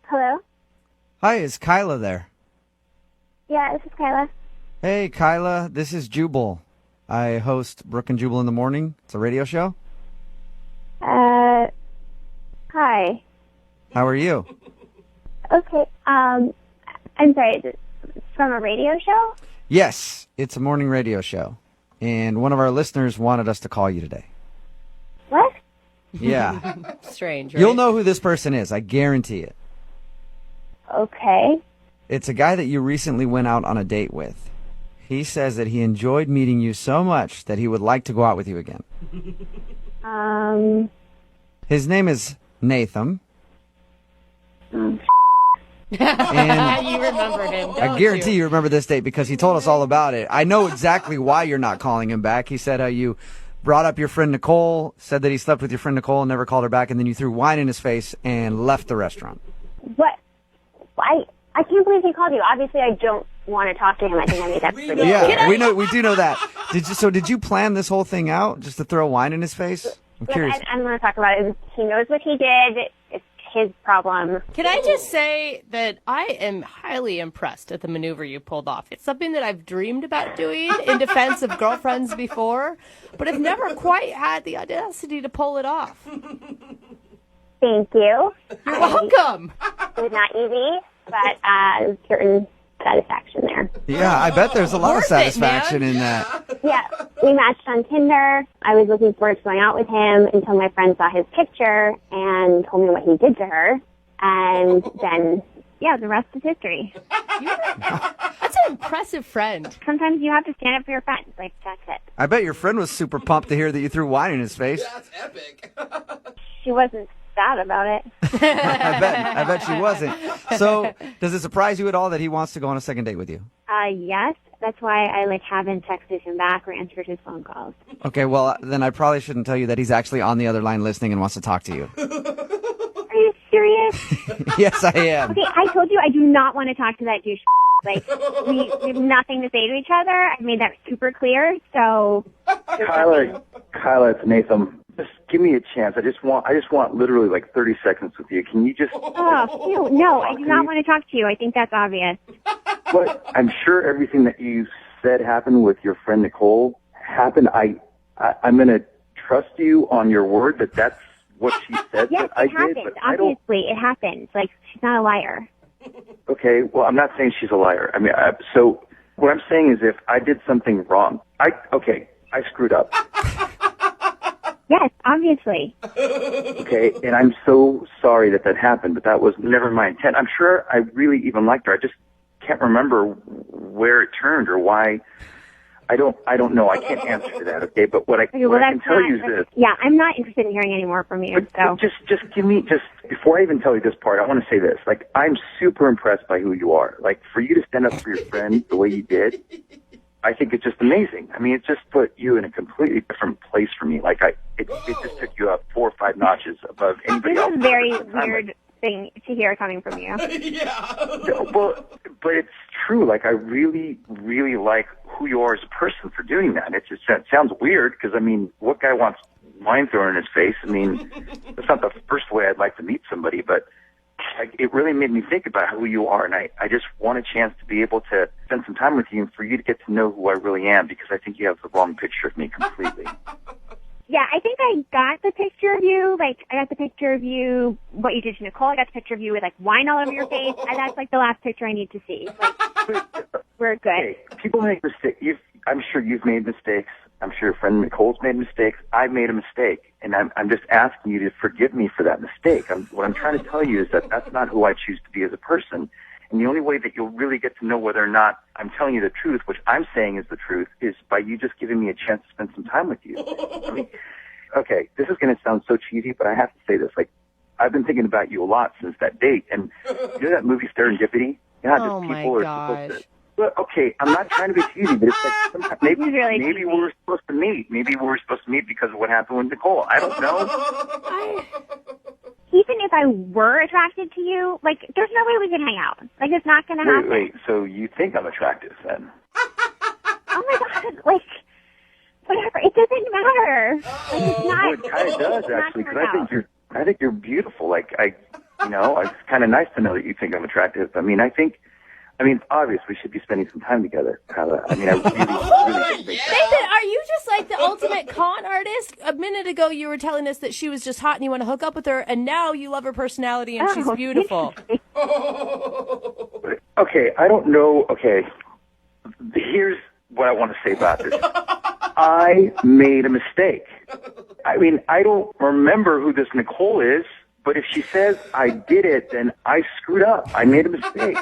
Hello? Hi, is Kyla there? Yeah, this is Kyla. Hey, Kyla, this is Jubal. I host Brooke and Jubal in the morning. It's a radio show. Hi. How are you? Okay, I'm sorry, it's from a radio show? Yes, it's a morning radio show. And one of our listeners wanted us to call you today. What? Yeah. Strange, right? You'll know who this person is, I guarantee it. Okay. It's a guy that you recently went out on a date with. He says that he enjoyed meeting you so much that he would like to go out with you again. His name is Nathan. And you remember him, I guarantee you remember this date because he told us all about it. I know exactly why you're not calling him back. He said how you brought up your friend Nicole, said that he slept with your friend Nicole and never called her back, and then you threw wine in his face and left the restaurant. What? I can't believe he called you. Obviously, I don't want to talk to him. I think I made that pretty clear. Yeah, we do know that. Did you plan this whole thing out just to throw wine in his face? I'm curious. I'm going to talk about it. He knows what he did. It's his problem. Can I just say that I am highly impressed at the maneuver you pulled off. It's something that I've dreamed about doing in defense of girlfriends before, but I've never quite had the audacity to pull it off. Thank you. You're welcome. It was not easy, but certain satisfaction there. Yeah, I bet there's a lot of Worth it, satisfaction man. in that. Yeah, we matched on Tinder. I was looking forward to going out with him until my friend saw his picture and told me what he did to her. And then, yeah, the rest is history. That's an impressive friend. Sometimes you have to stand up for your friends. Like, that's it. I bet your friend was super pumped to hear that you threw wine in his face. That's epic. She wasn't sad about it. I bet she wasn't. So, does it surprise you at all that he wants to go on a second date with you? Yes. That's why I, haven't texted him back or answered his phone calls. Okay, well, then I probably shouldn't tell you that he's actually on the other line listening and wants to talk to you. Are you serious? Yes, I am. Okay, I told you I do not want to talk to that douche. We have nothing to say to each other. I've made that super clear, so... Kyla, it's Nathan. Just give me a chance. I just want literally 30 seconds with you. Can you just... Oh, no, I do not want to talk to you. I think that's obvious. But I'm sure everything that you said happened with your friend Nicole happened. I'm going to trust you on your word that that's what she said. Yes, that I it happened. did, but Obviously, it happened. She's not a liar. Okay, well, I'm not saying she's a liar. I mean, so what I'm saying is if I did something wrong, I screwed up. Yes, obviously. Okay, and I'm so sorry that happened, but that was never my intent. I'm sure I really even liked her. I just can't remember where it turned or why. I don't know. I can't answer to that, okay? But what I can tell you is this. Yeah, I'm not interested in hearing any more from you, so. Just give me, before I even tell you this part, I want to say this. I'm super impressed by who you are. For you to stand up for your friend the way you did, I think it's just amazing. I mean, it just put you in a completely different place for me. It just took you up 4 or 5 notches above anybody else. This is a very weird thing to hear coming from you. Yeah. Well, but it's true. I really, really like who you are as a person for doing that. It sounds weird because, I mean, what guy wants wine thrown in his face? I mean, that's not the first way I'd like to meet somebody, but it really made me think about who you are, and I just want a chance to be able to spend some time with you and for you to get to know who I really am, because I think you have the wrong picture of me completely. Yeah, I think I got the picture of you. I got the picture of you, what you did to Nicole. I got the picture of you with, wine all over your face. And that's, the last picture I need to see. We're good. Hey, people make mistakes. I'm sure you've made mistakes. I'm sure your friend Nicole's made mistakes. I've made a mistake, and I'm just asking you to forgive me for that mistake. What I'm trying to tell you is that that's not who I choose to be as a person. And the only way that you'll really get to know whether or not I'm telling you the truth, which I'm saying is the truth, is by you just giving me a chance to spend some time with you. I mean, okay, this is going to sound so cheesy, but I have to say this. I've been thinking about you a lot since that date. And you know that movie Serendipity? Yeah, Oh, just people my are supposed gosh. to... Well, okay, I'm not trying to be cheesy, but it's sometimes maybe really we were supposed to meet. Maybe we were supposed to meet because of what happened with Nicole. I don't know. Even if I were attracted to you, there's no way we can hang out. It's not going to happen. Wait, so you think I'm attractive then? Oh my God, whatever. It doesn't matter. It's not. Well, it kind of does, it's not actually, gonna because work out. I think you're beautiful. You know, it's kind of nice to know that you think I'm attractive. I mean, obviously we should be spending some time together, Kyla. I mean, I really think that. Nathan, are you just like the ultimate con artist? A minute ago, you were telling us that she was just hot and you want to hook up with her, and now you love her personality and she's beautiful. Okay, I don't know. Okay, here's what I want to say about this. I made a mistake. I mean, I don't remember who this Nicole is, but if she says I did it, then I screwed up. I made a mistake.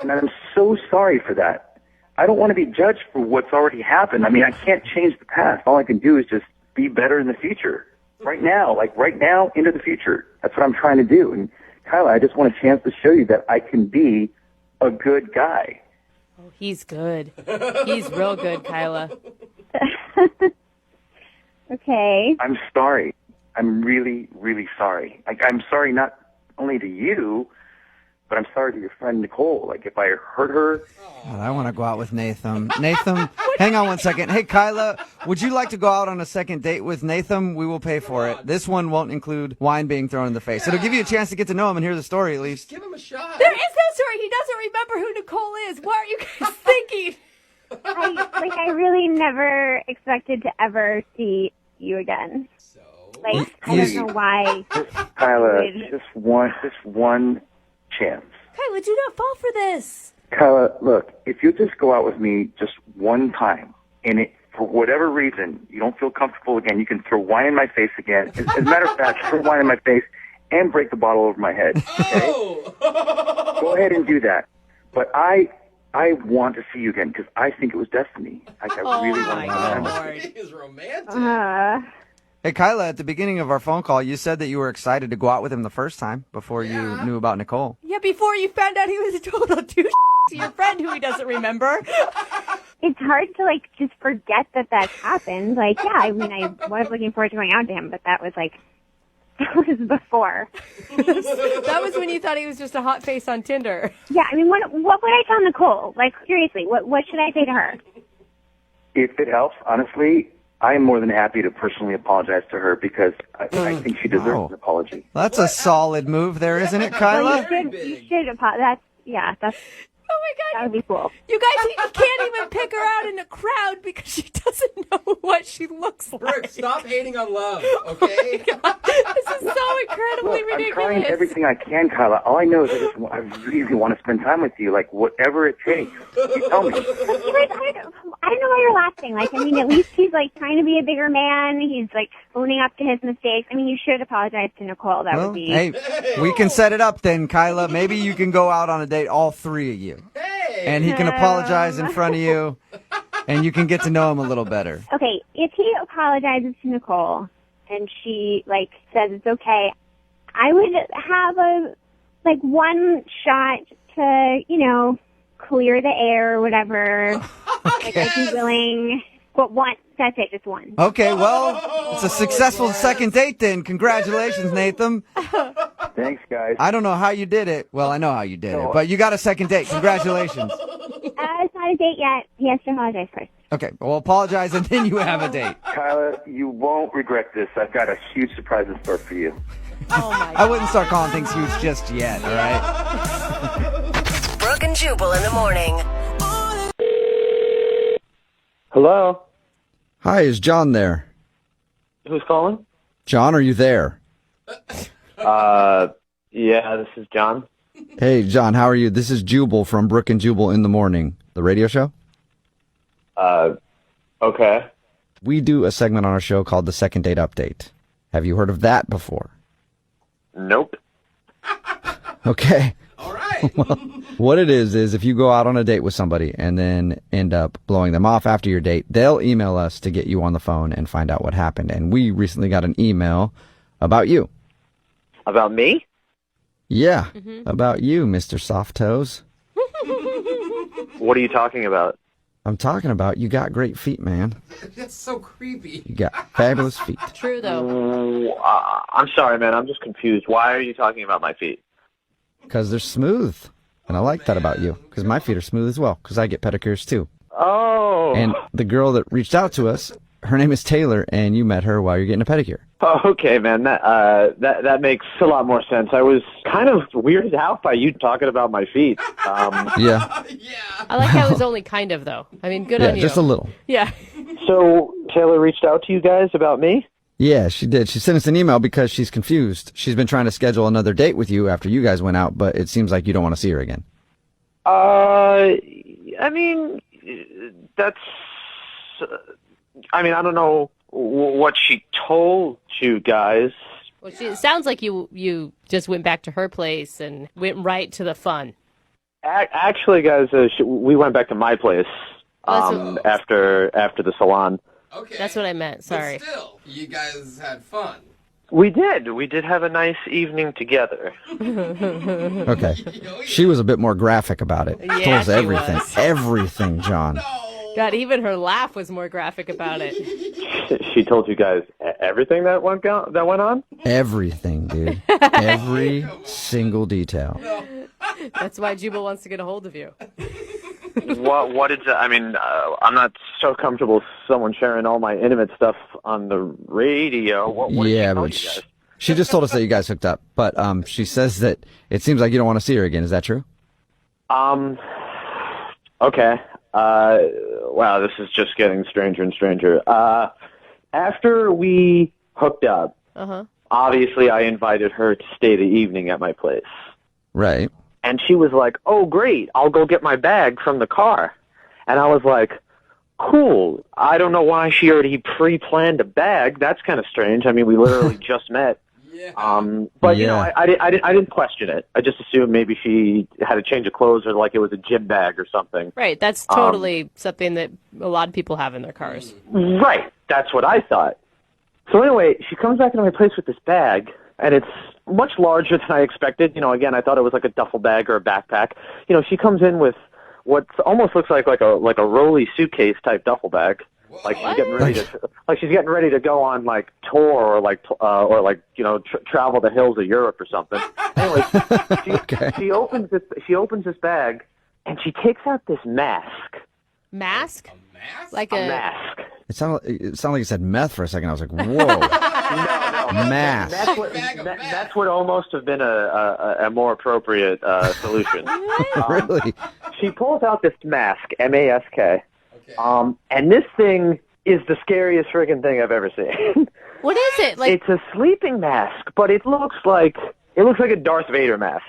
And I'm so sorry for that. I don't want to be judged for what's already happened. I mean, I can't change the past. All I can do is just be better in the future. Right now, into the future. That's what I'm trying to do. And Kyla, I just want a chance to show you that I can be a good guy. Oh, he's good. He's real good, Kyla. Okay. I'm sorry. I'm really, really sorry. Like, I'm sorry not only to you, but I'm sorry to your friend Nicole. Like, if I hurt her. God, I want to go out with Nathan. Nathan, hang on one second. Hey, Kyla, would you like to go out on a second date with Nathan? We will pay for it. This one won't include wine being thrown in the face. It'll give you a chance to get to know him and hear the story at least. Give him a shot. There is no story. He doesn't remember who Nicole is. What are you guys thinking? I really never expected to ever see you again. So, Like, I don't know why. Kyla, just one chance. Kyla, do not fall for this. Kyla, look, if you just go out with me just one time, and for whatever reason you don't feel comfortable again, you can throw wine in my face again. As a matter of fact, throw wine in my face and break the bottle over my head. Okay? oh. Go ahead and do that. But I want to see you again because I think it was destiny. Like, I really want to spend time with you. It is romantic. Hey, Kyla, at the beginning of our phone call, you said that you were excited to go out with him the first time before you knew about Nicole. Yeah, before you found out he was a total douche to your friend who he doesn't remember. It's hard to, like, just forget that happened. Like, yeah, I mean, I was looking forward to going out to him, but that was before. That was when you thought he was just a hot face on Tinder. Yeah, I mean, what would I tell Nicole? Like, seriously, what should I say to her? If it helps, honestly, I am more than happy to personally apologize to her because I think she deserves an apology. That's a solid move there, isn't it, Kyla? You should apologize. That's Oh my God. that would be cool. You guys, you can't even pick her out in a crowd because she doesn't know what she looks like. Brooke, stop hating on love, okay? This is so incredibly Look, I'm ridiculous. trying everything I can, Kyla. All I know is I really want to spend time with you, like whatever it takes. You tell me. Like, I don't know why you're laughing. Like, I mean, at least he's, like, trying to be a bigger man. He's, like, owning up to his mistakes. I mean, you should apologize to Nicole. That would be... Hey, we can set it up then, Kyla. Maybe you can go out on a date, all three of you. Hey! And he can apologize in front of you, and you can get to know him a little better. Okay, if he apologizes to Nicole and she, like, says it's okay, I would have one shot to, clear the air or whatever. Like, I'd be willing. But one. That's it, just one. Okay, well, it's a successful second date then. Congratulations, Nathan. Thanks, guys. I don't know how you did it. Well, I know how you did it, but you got a second date. Congratulations. It's not a date yet. He has to apologize first. Okay, well, apologize, and then you have a date. Kyla, you won't regret this. I've got a huge surprise in store for you. Oh my God. I wouldn't start calling things huge just yet, all right? Brooke and Jubal in the morning. Hello? Hi, is John there? Who's calling? John, are you there? Yeah, this is John. Hey, John, how are you? This is Jubal from Brooke and Jubal in the Morning, the radio show. Okay. We do a segment on our show called the Second Date Update. Have you heard of that before? Nope. Okay. All right. Well, what it is if you go out on a date with somebody and then end up blowing them off after your date, they'll email us to get you on the phone and find out what happened. And we recently got an email about you. About me? Yeah, about you, Mr. Soft Toes. What are you talking about? I'm talking about you got great feet, man. That's so creepy. You got fabulous feet. True, though. I'm sorry, man. I'm just confused. Why are you talking about my feet? Because they're smooth. And I like that about you. Because my feet are smooth as well. Because I get pedicures too. Oh. And the girl that reached out to us, her name is Taylor, and you met her while you're getting a pedicure. Oh, okay, man. That makes a lot more sense. I was kind of weirded out by you talking about my feet. Yeah. I like how it was only kind of, though. I mean, good Yeah, on you. just a little. Yeah. So Taylor reached out to you guys about me? Yeah, she did. She sent us an email because she's confused. She's been trying to schedule another date with you after you guys went out, but it seems like you don't want to see her again. I mean, that's... I mean, I don't know what she told you guys. Well, it sounds like you just went back to her place and went right to the fun. Actually, guys, we went back to my place after the salon. Okay. That's what I meant. Sorry. But still, you guys had fun. We did. We did have a nice evening together. Okay. She was a bit more graphic about it. Yeah, Told us she everything. was. Everything, John. God, even her laugh was more graphic about it. She told you guys everything that went on? Everything, dude. Every single detail. That's why Jubal wants to get a hold of you. What is that? I mean, I'm not so comfortable with someone sharing all my intimate stuff on the radio. What did she tell you guys? She just told us that you guys hooked up, but she says that it seems like you don't want to see her again. Is that true? Okay. Wow, this is just getting stranger and stranger. After we hooked up, obviously I invited her to stay the evening at my place. Right. And she was like, oh, great, I'll go get my bag from the car. And I was like, cool. I don't know why she already pre-planned a bag. That's kind of strange. I mean, we literally just met. Yeah. But, you know, I didn't question it. I just assumed maybe she had a change of clothes or like it was a gym bag or something. Right. That's totally something that a lot of people have in their cars. Right. That's what I thought. So anyway, she comes back into my place with this bag, and it's much larger than I expected. You know, again, I thought it was like a duffel bag or a backpack. You know, she comes in with what almost looks like a rolly suitcase type duffle bag. Like she's getting ready to go on like tour or like you know travel the hills of Europe or something. Anyway, she opens this bag and she takes out this mask. Mask? A mask? Like A mask. It sounded like you said meth for a second. I was like, whoa. No. Mask. That would almost have been a more appropriate solution. Really? She pulls out this mask, M-A-S-K. Okay. And this thing is the scariest friggin' thing I've ever seen. What is it? Like It's a sleeping mask, but it looks like a Darth Vader mask.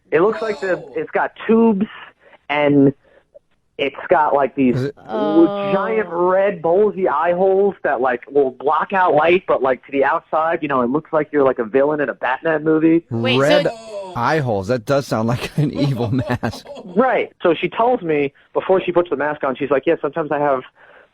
It looks like it's got tubes and it's got like these giant red bulgy eye holes that like will block out light, but like to the outside, you know, it looks like you're like a villain in a Batman movie. Wait, Red so eye holes. That does sound like an evil mask. Right. So she tells me before she puts the mask on, she's like, yeah, sometimes I have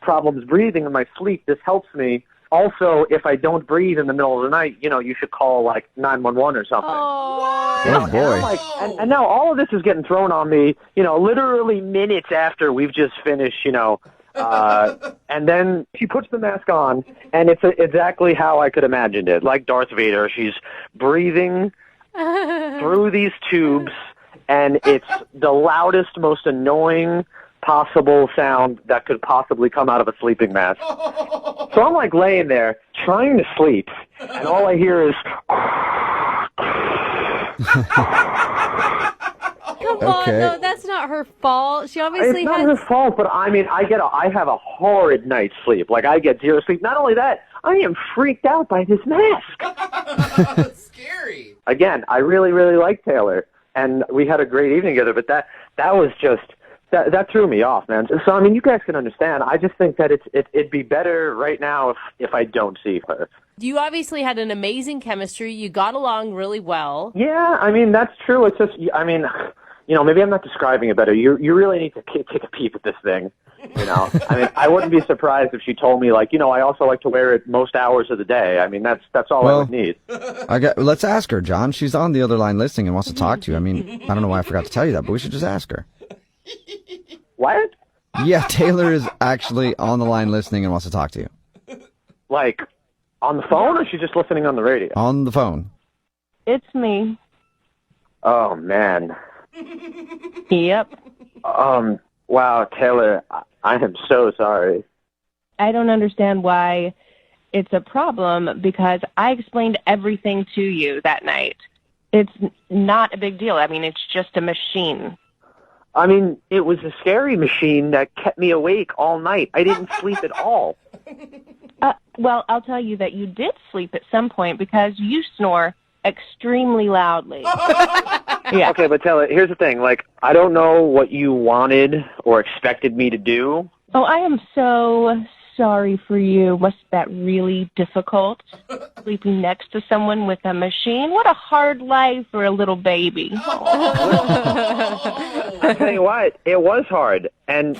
problems breathing in my sleep. This helps me. Also, if I don't breathe in the middle of the night, you know, you should call like 911 or something. Oh, boy. And I'm like, and now all of this is getting thrown on me, you know, literally minutes after we've just finished, you know, and then she puts the mask on, and it's exactly how I could imagine it, like Darth Vader. She's breathing through these tubes, and it's the loudest, most annoying possible sound that could possibly come out of a sleeping mask. So I'm like laying there trying to sleep, and all I hear is come on, no, that's not her fault. She obviously it's not her fault, but I mean, I have a horrid night's sleep. Like I get zero sleep. Not only that, I am freaked out by this mask. That's scary. Again, I really, really like Taylor, and we had a great evening together, but that was just that threw me off, man. So I mean, you guys can understand. I just think that it'd be better right now if I don't see her. You obviously had an amazing chemistry. You got along really well. Yeah, I mean that's true. It's just, I mean, you know, maybe I'm not describing it better. You really need to take a peep at this thing. You know, I mean, I wouldn't be surprised if she told me like, you know, I also like to wear it most hours of the day. I mean, that's all I would need. Let's ask her, John. She's on the other line listening and wants to talk to you. I mean, I don't know why I forgot to tell you that, but we should just ask her. What? Yeah, Taylor is actually on the line listening and wants to talk to you. Like, on the phone, or is she just listening on the radio? On the phone. It's me. Oh, man. Yep. Wow, Taylor, I am so sorry. I don't understand why it's a problem because I explained everything to you that night. It's not a big deal. I mean, it's just a machine. I mean, it was a scary machine that kept me awake all night. I didn't sleep at all. Well, I'll tell you that you did sleep at some point because you snore extremely loudly. Yeah. Okay, but Taylor, here's the thing. Like, I don't know what you wanted or expected me to do. Oh, I am so sorry for you. Was that really difficult? Sleeping next to someone with a machine? What a hard life for a little baby. I tell you what, it was hard. And,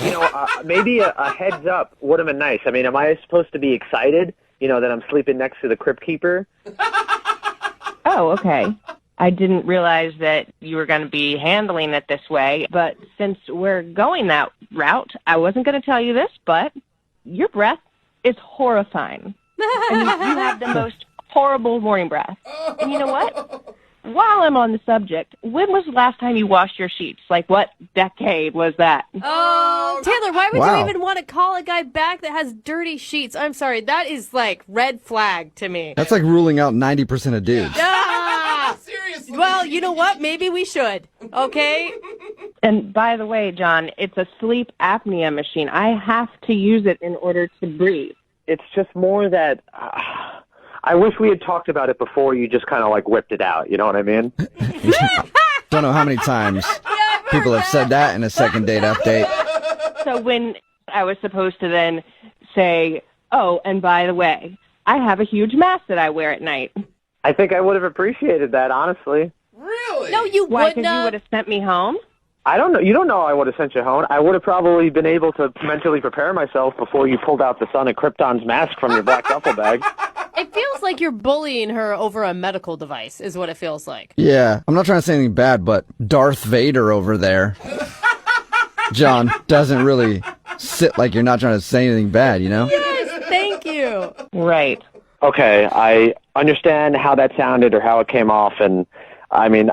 maybe a heads up would have been nice. I mean, am I supposed to be excited, that I'm sleeping next to the crypt keeper? Oh, okay. I didn't realize that you were going to be handling it this way. But since we're going that route, I wasn't going to tell you this, but your breath is horrifying. And you have the most horrible morning breath. And you know what? While I'm on the subject, when was the last time you washed your sheets? Like, what decade was that? Oh, Taylor, why would Wow. you even want to call a guy back that has dirty sheets? I'm sorry, that is like red flag to me. That's like ruling out 90% of dudes. Ah! Seriously. Well, you know what? Maybe we should. Okay? And by the way, John, it's a sleep apnea machine. I have to use it in order to breathe. It's just more that I wish we had talked about it before you just kind of like whipped it out. You know what I mean? Don't know how many times people have said that in a second date update. So when I was supposed to then say, oh, and by the way, I have a huge mask that I wear at night. I think I would have appreciated that, honestly. Really? No, you Why? wouldn't Because you have. would have sent me home? I don't know. You don't know I would have sent you home. I would have probably been able to mentally prepare myself before you pulled out the Son of Krypton's mask from your black duffel bag. It feels like you're bullying her over a medical device, is what it feels like. Yeah, I'm not trying to say anything bad, but Darth Vader over there, John, doesn't really sit like you're not trying to say anything bad, Yes, thank you. Right. Okay, I understand how that sounded or how it came off, and I mean,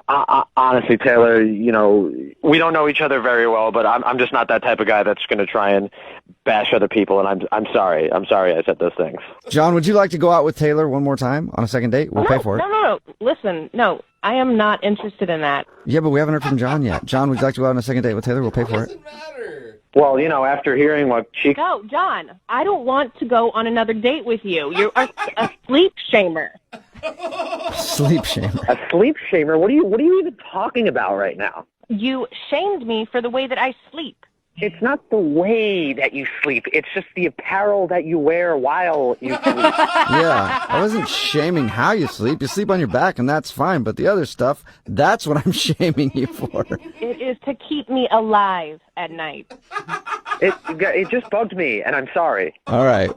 honestly, Taylor, we don't know each other very well, but I'm just not that type of guy that's going to try and bash other people, and I'm sorry. I'm sorry I said those things. John, would you like to go out with Taylor one more time on a second date? We'll pay for it. No. Listen, no, I am not interested in that. Yeah, but we haven't heard from John yet. John, would you like to go out on a second date with Taylor? We'll pay for it. Doesn't matter. Well, after hearing what she... No, John, I don't want to go on another date with you. You're a sleep shamer. Sleep shamer. A sleep shamer? What are you even talking about right now? You shamed me for the way that I sleep. It's not the way that you sleep. It's just the apparel that you wear while you sleep. Yeah, I wasn't shaming how you sleep. You sleep on your back, and that's fine. But the other stuff, that's what I'm shaming you for. It is to keep me alive at night. It just bugged me, and I'm sorry. All right.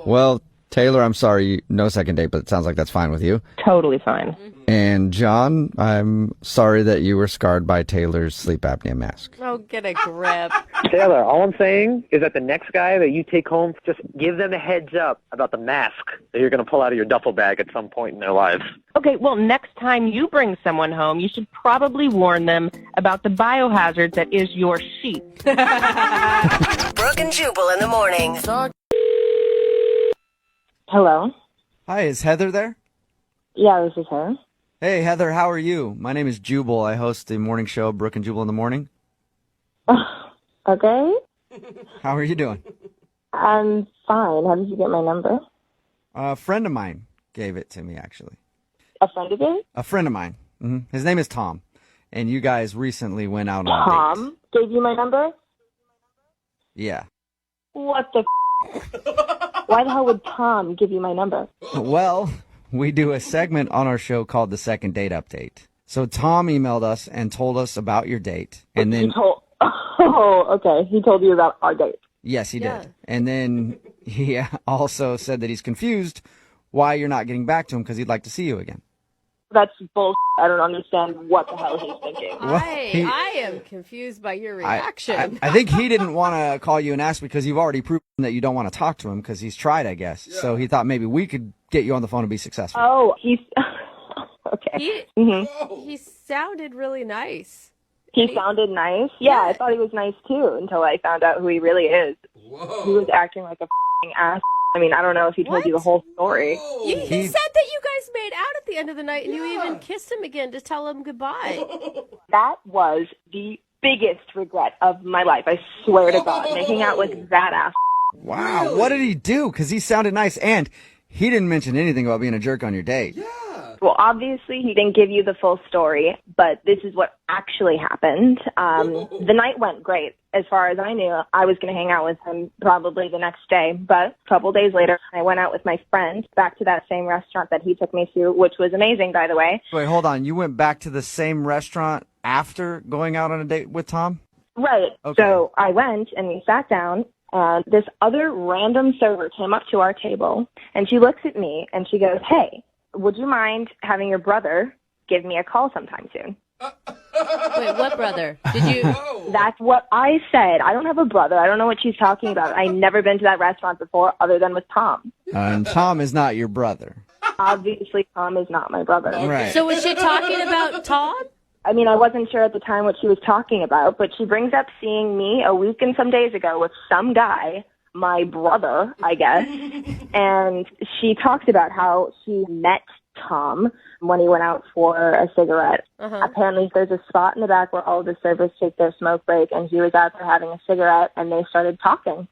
Well, Taylor, I'm sorry. No second date, but it sounds like that's fine with you. Totally fine. And John, I'm sorry that you were scarred by Taylor's sleep apnea mask. Oh, get a grip. Taylor, all I'm saying is that the next guy that you take home, just give them a heads up about the mask that you're going to pull out of your duffel bag at some point in their lives. Okay, well, next time you bring someone home, you should probably warn them about the biohazard that is your sheet. Brooke and Jubal in the morning. Hello? Hi, is Heather there? Yeah, this is her. Hey, Heather, how are you? My name is Jubal. I host the morning show, Brooke and Jubal in the Morning. Okay. How are you doing? I'm fine. How did you get my number? A friend of mine gave it to me, actually. A friend of yours? A friend of mine. His name is Tom. And you guys recently went out on a date. Tom gave you my number? Yeah. What the Why the hell would Tom give you my number? Well, we do a segment on our show called the Second Date Update. So Tom emailed us and told us about your date. And then... Oh, okay. He told you about our date. Yes, he did. And then he also said that he's confused why you're not getting back to him because he'd like to see you again. That's bullshit. I don't understand what the hell he's thinking. I am confused by your reaction. I think he didn't want to call you and ask because you've already proven that you don't want to talk to him because he's tried, I guess. Yeah. So he thought maybe we could get you on the phone and be successful. Oh, he's... Okay. He sounded really nice. He sounded nice? Yeah, I thought he was nice too until I found out who he really is. Whoa. He was acting like a f***ing ass I mean, I don't know if he told you the whole story. He said that you guys made out at the end of the night, and you even kissed him again to tell him goodbye. That was the biggest regret of my life. I swear to God, making out with that ass. Wow. Really? What did he do? Because he sounded nice, and he didn't mention anything about being a jerk on your date. Yeah. Well, obviously, he didn't give you the full story, but this is what actually happened. The night went great. As far as I knew, I was going to hang out with him probably the next day. But a couple days later, I went out with my friend back to that same restaurant that he took me to, which was amazing, by the way. Wait, hold on. You went back to the same restaurant after going out on a date with Tom? Right. Okay. So I went and we sat down. And this other random server came up to our table, and she looks at me and she goes, "Hey, would you mind having your brother give me a call sometime soon?" Wait, what brother? Did you? That's what I said. I don't have a brother. I don't know what she's talking about. I've never been to that restaurant before other than with Tom. And Tom is not your brother. Obviously, Tom is not my brother. Right. So was she talking about Tom? I mean, I wasn't sure at the time what she was talking about, but she brings up seeing me a week and some days ago with some guy, my brother, I guess, and she talks about how she met Tom when he went out for a cigarette. Apparently, there's a spot in the back where all of the servers take their smoke break, and he was out there having a cigarette, and they started talking.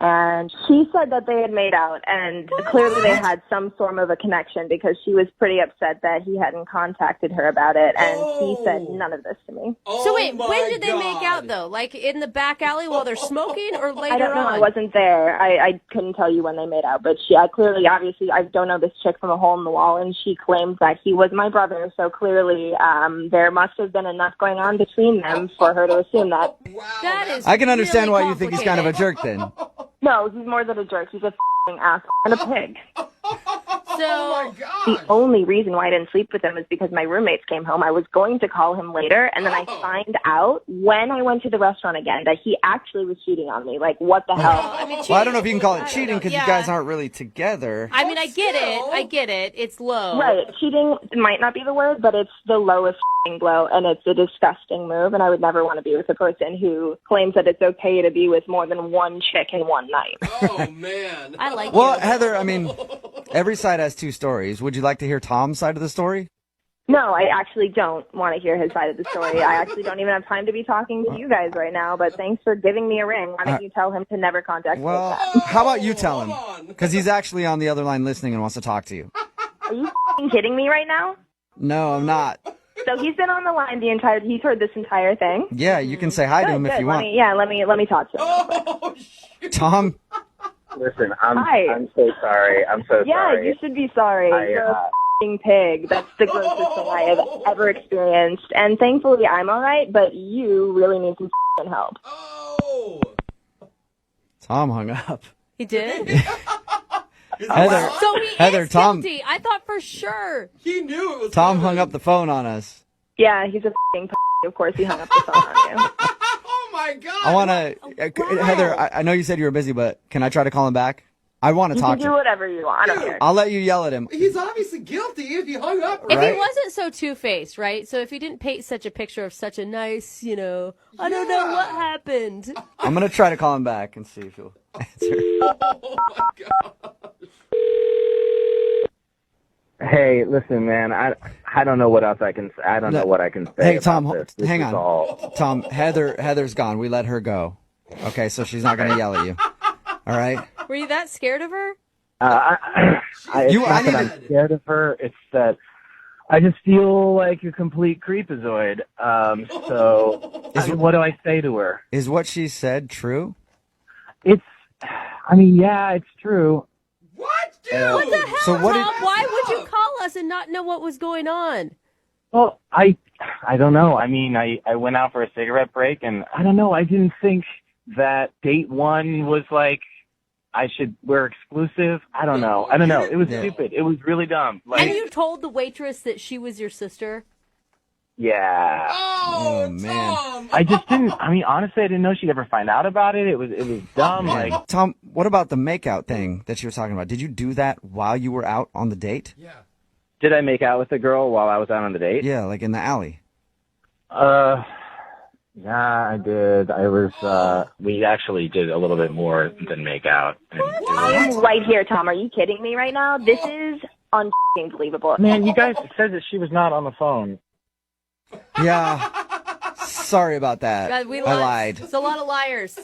And she said that they had made out, and clearly they had some form of a connection because she was pretty upset that he hadn't contacted her about it, and he said none of this to me. So wait, when did they make out, though? Like in the back alley while they're smoking, or later on? I don't know. I wasn't there. I couldn't tell you when they made out, but I clearly, obviously, I don't know this chick from a hole in the wall, and she claims that he was my brother, so clearly there must have been enough going on between them for her to assume that. Wow. That is I can understand really why you think he's kind of a jerk then. No, he's more than a jerk. He's a f***ing ass and a pig. So the only reason why I didn't sleep with him is because my roommates came home. I was going to call him later, and then I find out when I went to the restaurant again that he actually was cheating on me. Like, what the hell? Well, I don't know if you can call it cheating because you guys aren't really together. I mean, I get it. It's low. Right. Cheating might not be the word, but it's the lowest f***ing blow, and it's a disgusting move, and I would never want to be with a person who claims that it's okay to be with more than one chick in one night. Oh, man. I like Well, you. Heather, I mean, every side has two stories. Would you like to hear Tom's side of the story? No, I actually don't want to hear his side of the story. I actually don't even have time to be talking to you guys right now, but thanks for giving me a ring. Why don't you tell him to never contact me? Well, how about you tell him? Because he's actually on the other line listening and wants to talk to you. Are you f***ing kidding me right now? No, I'm not. So he's been on the line he's heard this entire thing? Yeah, you can say hi to him if you want. Let me talk to him. Oh, shoot. Tom? Listen, Hi. I'm so sorry. I'm so sorry. Yeah, you should be sorry. You're a f***ing pig. That's the grossest thing I have ever experienced. And thankfully, I'm all right, but you really need some f***ing help. Oh. Tom hung up. He did? Heather, So he Heather, is Tom, guilty. I thought for sure. He knew it was Tom coming. hung up the phone on us. Yeah, he's a f***ing p***. Of course he hung up the phone on you. Oh, my God. I want to, Heather, I know you said you were busy, but can I try to call him back? I want to You talk can to do him. whatever you want. I don't care. I'll let you yell at him. He's obviously guilty if he hung up. If Right. he wasn't so two-faced, right? So if he didn't paint such a picture of such a nice, I don't know what happened. I'm going to try to call him back and see if he'll answer. Oh, my God. Hey, listen, man. I don't know what else I can say. I don't know what I can say. Hey, about Tom, this. This hang is on. all- Tom, Heather's gone. We let her go. Okay, so she's not going to yell at you. All right? Were you that scared of her? It's You- I not that need I'm scared of her. It's that I just feel like a complete creepazoid. What do I say to her? Is what she said true? It's true. What, dude? What the hell, So what Tom? did- Why would you call us and not know what was going on? Well, I don't know. I mean, I went out for a cigarette break, and I don't know. I didn't think that date one was like we're exclusive. I don't know. It was stupid. It was really dumb. And you told the waitress that she was your sister? Yeah. Oh, man. Tom. I just didn't. I mean, honestly, I didn't know she'd ever find out about it. It was dumb. Man. Like, Tom, what about the makeout thing that she was talking about? Did you do that while you were out on the date? Yeah. did I make out with the girl while I was out on the date? Yeah, like in the alley. Yeah, I did. We actually did a little bit more than make out. And I'm right here, Tom. Are you kidding me right now? This is unbelievable. man, you guys said that she was not on the phone. Yeah. Sorry about that. God, we I lied. There's a lot of liars.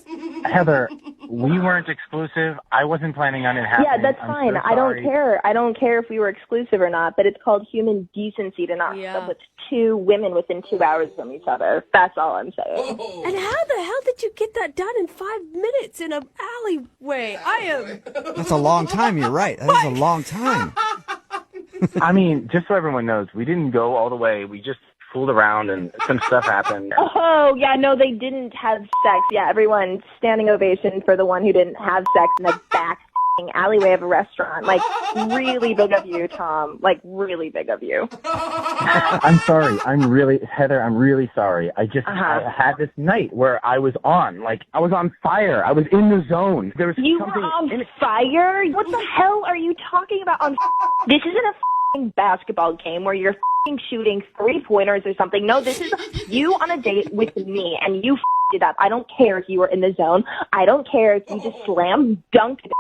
Heather, we weren't exclusive. I wasn't planning on it happening. Yeah, that's I'm fine. so I don't sorry. care. I don't care if we were exclusive or not, but it's called human decency to not sleep with two women within 2 hours from each other. That's all I'm saying. And how the hell did you get that done in 5 minutes in an alleyway? That's a long time. You're right. That is a long time. I mean, just so everyone knows, we didn't go all the way. We just fooled around and some stuff happened. Oh, yeah, no, they didn't have sex. Yeah, everyone standing ovation for the one who didn't have sex in the back alleyway of a restaurant. Like, really big of you, Tom. Like, really big of you. I'm sorry. Heather, I'm really sorry. I had this night where I was on fire. I was in the zone. There was You something were on fire? What the hell are you talking about? This isn't a basketball game where you're shooting 3-pointers or something. No, this is you on a date with me, and you it up. I don't care if you were in the zone. I don't care if you just slam dunked it.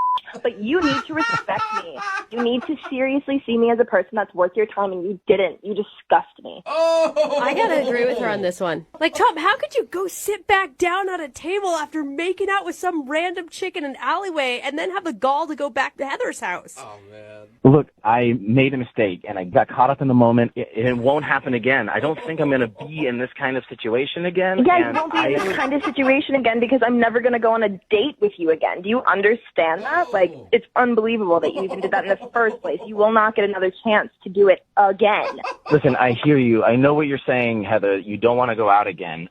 But you need to respect me. You need to seriously see me as a person that's worth your time, and you didn't. You disgust me. I gotta agree with her on this one. Like, Tom, how could you go sit back down at a table after making out with some random chick in an alleyway and then have the gall to go back to Heather's house? Oh, man. Look, I made a mistake, and I got caught up in the moment. It won't happen again. I don't think I'm going to be in this kind of situation again. Yeah, you won't be in this kind of situation again because I'm never going to go on a date with you again. Do you understand that? Like, it's unbelievable that you even did that in the first place. You will not get another chance to do it again. Listen, I hear you. I know what you're saying, Heather. You don't want to go out again.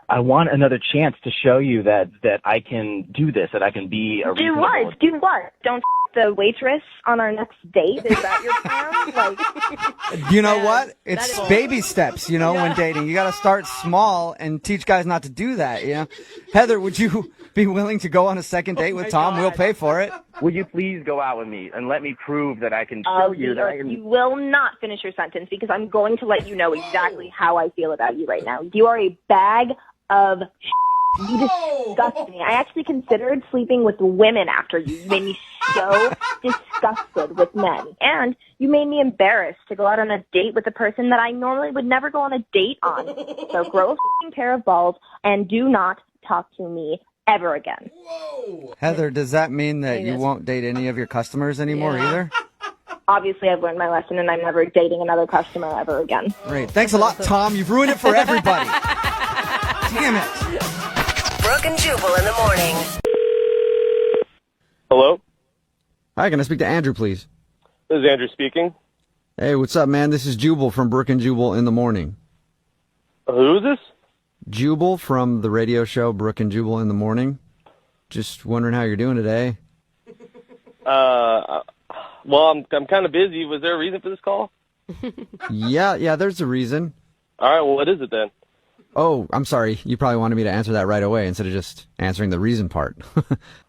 I want another chance to show you that I can do this, that I can be a Do what? Do what? Don't the waitress on our next date? Is that your plan? Like, You know what? It's baby steps, when dating. You got to start small and teach guys not to do that, Heather, would you be willing to go on a second date with Tom? We'll pay for it. Would you please go out with me and let me prove that I can show you that I can... You will not finish your sentence because I'm going to let you know exactly how I feel about you right now. You are a bag of You disgust me. I actually considered sleeping with women after you. You made me so disgusted with men. And you made me embarrassed to go out on a date with a person that I normally would never go on a date on. So grow a pair of balls and do not talk to me ever again. Heather, does that mean that you won't date any of your customers anymore either? Obviously, I've learned my lesson, and I'm never dating another customer ever again. Great. Thanks a lot, Tom. You've ruined it for everybody. Damn it. Brooke and Jubal in the morning. Hello? Hi, can I speak to Andrew, please? This is Andrew speaking. Hey, what's up, man? This is Jubal from Brooke and Jubal in the morning. Who is this? Jubal from the radio show Brooke and Jubal in the morning. Just wondering how you're doing today. Well, I'm kind of busy. Was there a reason for this call? Yeah, there's a reason. All right, well, what is it then? Oh, I'm sorry. You probably wanted me to answer that right away instead of just answering the reason part.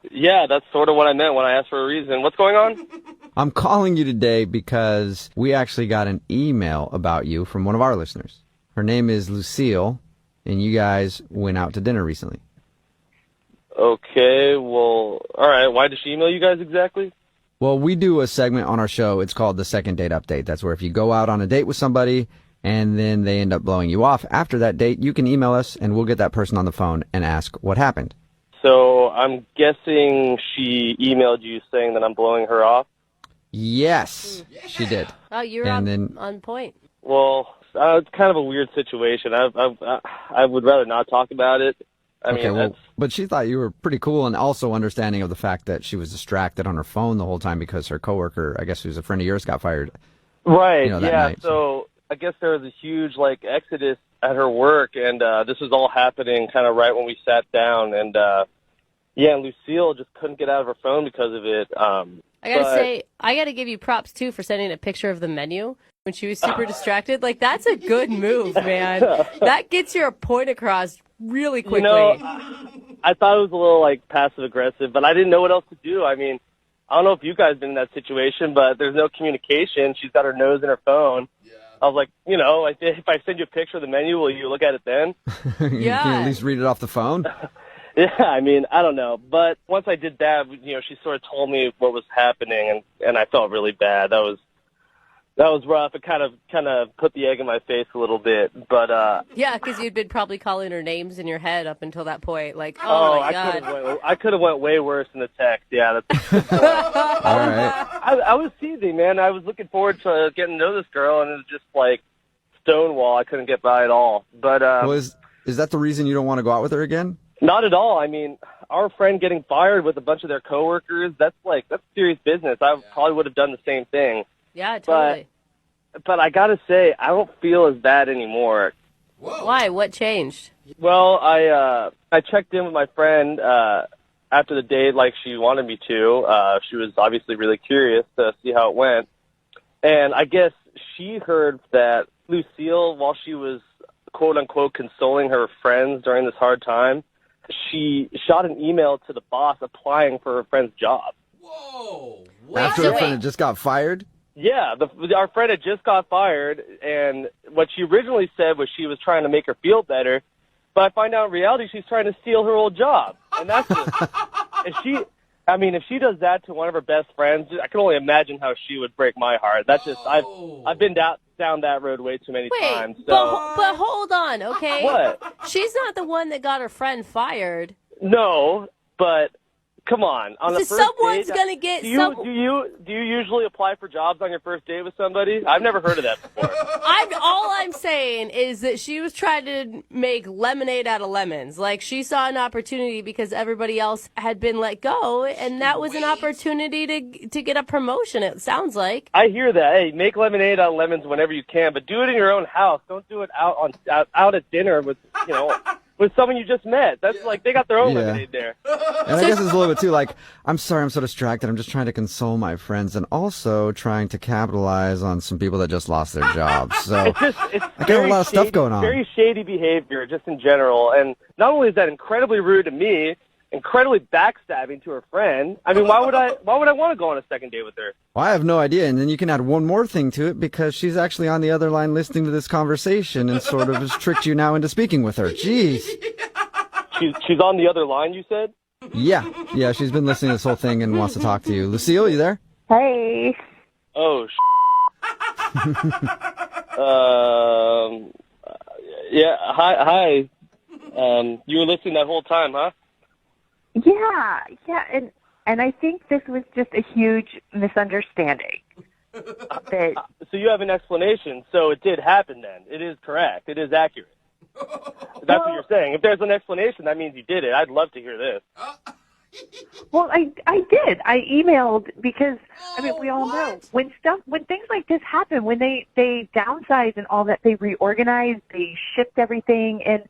Yeah, that's sort of what I meant when I asked for a reason. What's going on? I'm calling you today because we actually got an email about you from one of our listeners. Her name is Lucille, and you guys went out to dinner recently. Okay, well, all right. Why did she email you guys exactly? Well, we do a segment on our show. It's called the Second Date Update. That's where if you go out on a date with somebody and then they end up blowing you off after that date, you can email us and we'll get that person on the phone and ask what happened. So I'm guessing she emailed you saying that I'm blowing her off? Yes, she did. Oh, you're on point. Well, it's kind of a weird situation. I would rather not talk about it. I mean, but she thought you were pretty cool and also understanding of the fact that she was distracted on her phone the whole time because her coworker, I guess who's a friend of yours, got fired. Right, that yeah. night. So I guess there was a huge, exodus at her work, and this was all happening kind of right when we sat down. And, and Lucille just couldn't get out of her phone because of it. I gotta say, I gotta give you props, too, for sending a picture of the menu when she was super distracted. That's a good move, man. That gets your point across really quickly. I thought it was a little, passive-aggressive, but I didn't know what else to do. I mean, I don't know if you guys been in that situation, but there's no communication. She's got her nose in her phone. I was like, if I send you a picture of the menu, will you look at it then? You can at least read it off the phone. Yeah, I mean, I don't know. But once I did that, she sort of told me what was happening, and I felt really bad. That was rough. It kind of put the egg in my face a little bit. But yeah, because you'd been probably calling her names in your head up until that point. Like, oh my God. I could have went way worse in the text. Yeah, that's all right. I was seething, man. I was looking forward to getting to know this girl, and it was just like stonewall. I couldn't get by at all. But is that the reason you don't want to go out with her again? Not at all. I mean, our friend getting fired with a bunch of their coworkers, that's serious business. I probably would have done the same thing. Yeah, totally. But I got to say, I don't feel as bad anymore. Whoa. Why? What changed? Well, I checked in with my friend after the date like she wanted me to. She was obviously really curious to see how it went. And I guess she heard that Lucille, while she was quote-unquote consoling her friends during this hard time, she shot an email to the boss applying for her friend's job. Whoa! After her friend had just got fired? Yeah, our friend had just got fired, and what she originally said was she was trying to make her feel better, but I find out in reality she's trying to steal her old job. And that's just, if she does that to one of her best friends, I can only imagine how she would break my heart. That's just, I've been down that road way too many times. So. But hold on, okay? What? She's not the one that got her friend fired. No, but come on. On the first someone's date, gonna get. Do you usually apply for jobs on your first date with somebody? I've never heard of that before. All I'm saying is that she was trying to make lemonade out of lemons. Like, she saw an opportunity because everybody else had been let go, and that was an opportunity to get a promotion. It sounds like. I hear that. Hey, make lemonade out of lemons whenever you can, but do it in your own house. Don't do it out at dinner with with someone you just met. That's like they got their own lemonade there. And I guess it's a little bit too like, I'm sorry, I'm so distracted. I'm just trying to console my friends and also trying to capitalize on some people that just lost their jobs. So it's I got a lot of stuff going on. Very shady behavior just in general. And not only is that incredibly rude to me, incredibly backstabbing to her friend. I mean, why would I want to go on a second date with her? Well, I have no idea. And then you can add one more thing to it because she's actually on the other line listening to this conversation and sort of has tricked you now into speaking with her. Jeez. She's on the other line, you said? Yeah, she's been listening to this whole thing and wants to talk to you. Lucille, you there? Hey. Oh, yeah, hi. You were listening that whole time, huh? Yeah, and I think this was just a huge misunderstanding. So you have an explanation. So it did happen then. It is correct. It is accurate. That's what you're saying. If there's an explanation, that means you did it. I'd love to hear this. Well, I did. I emailed because we all know when things like this happen, when they downsize and all that, they reorganize, they shift everything, and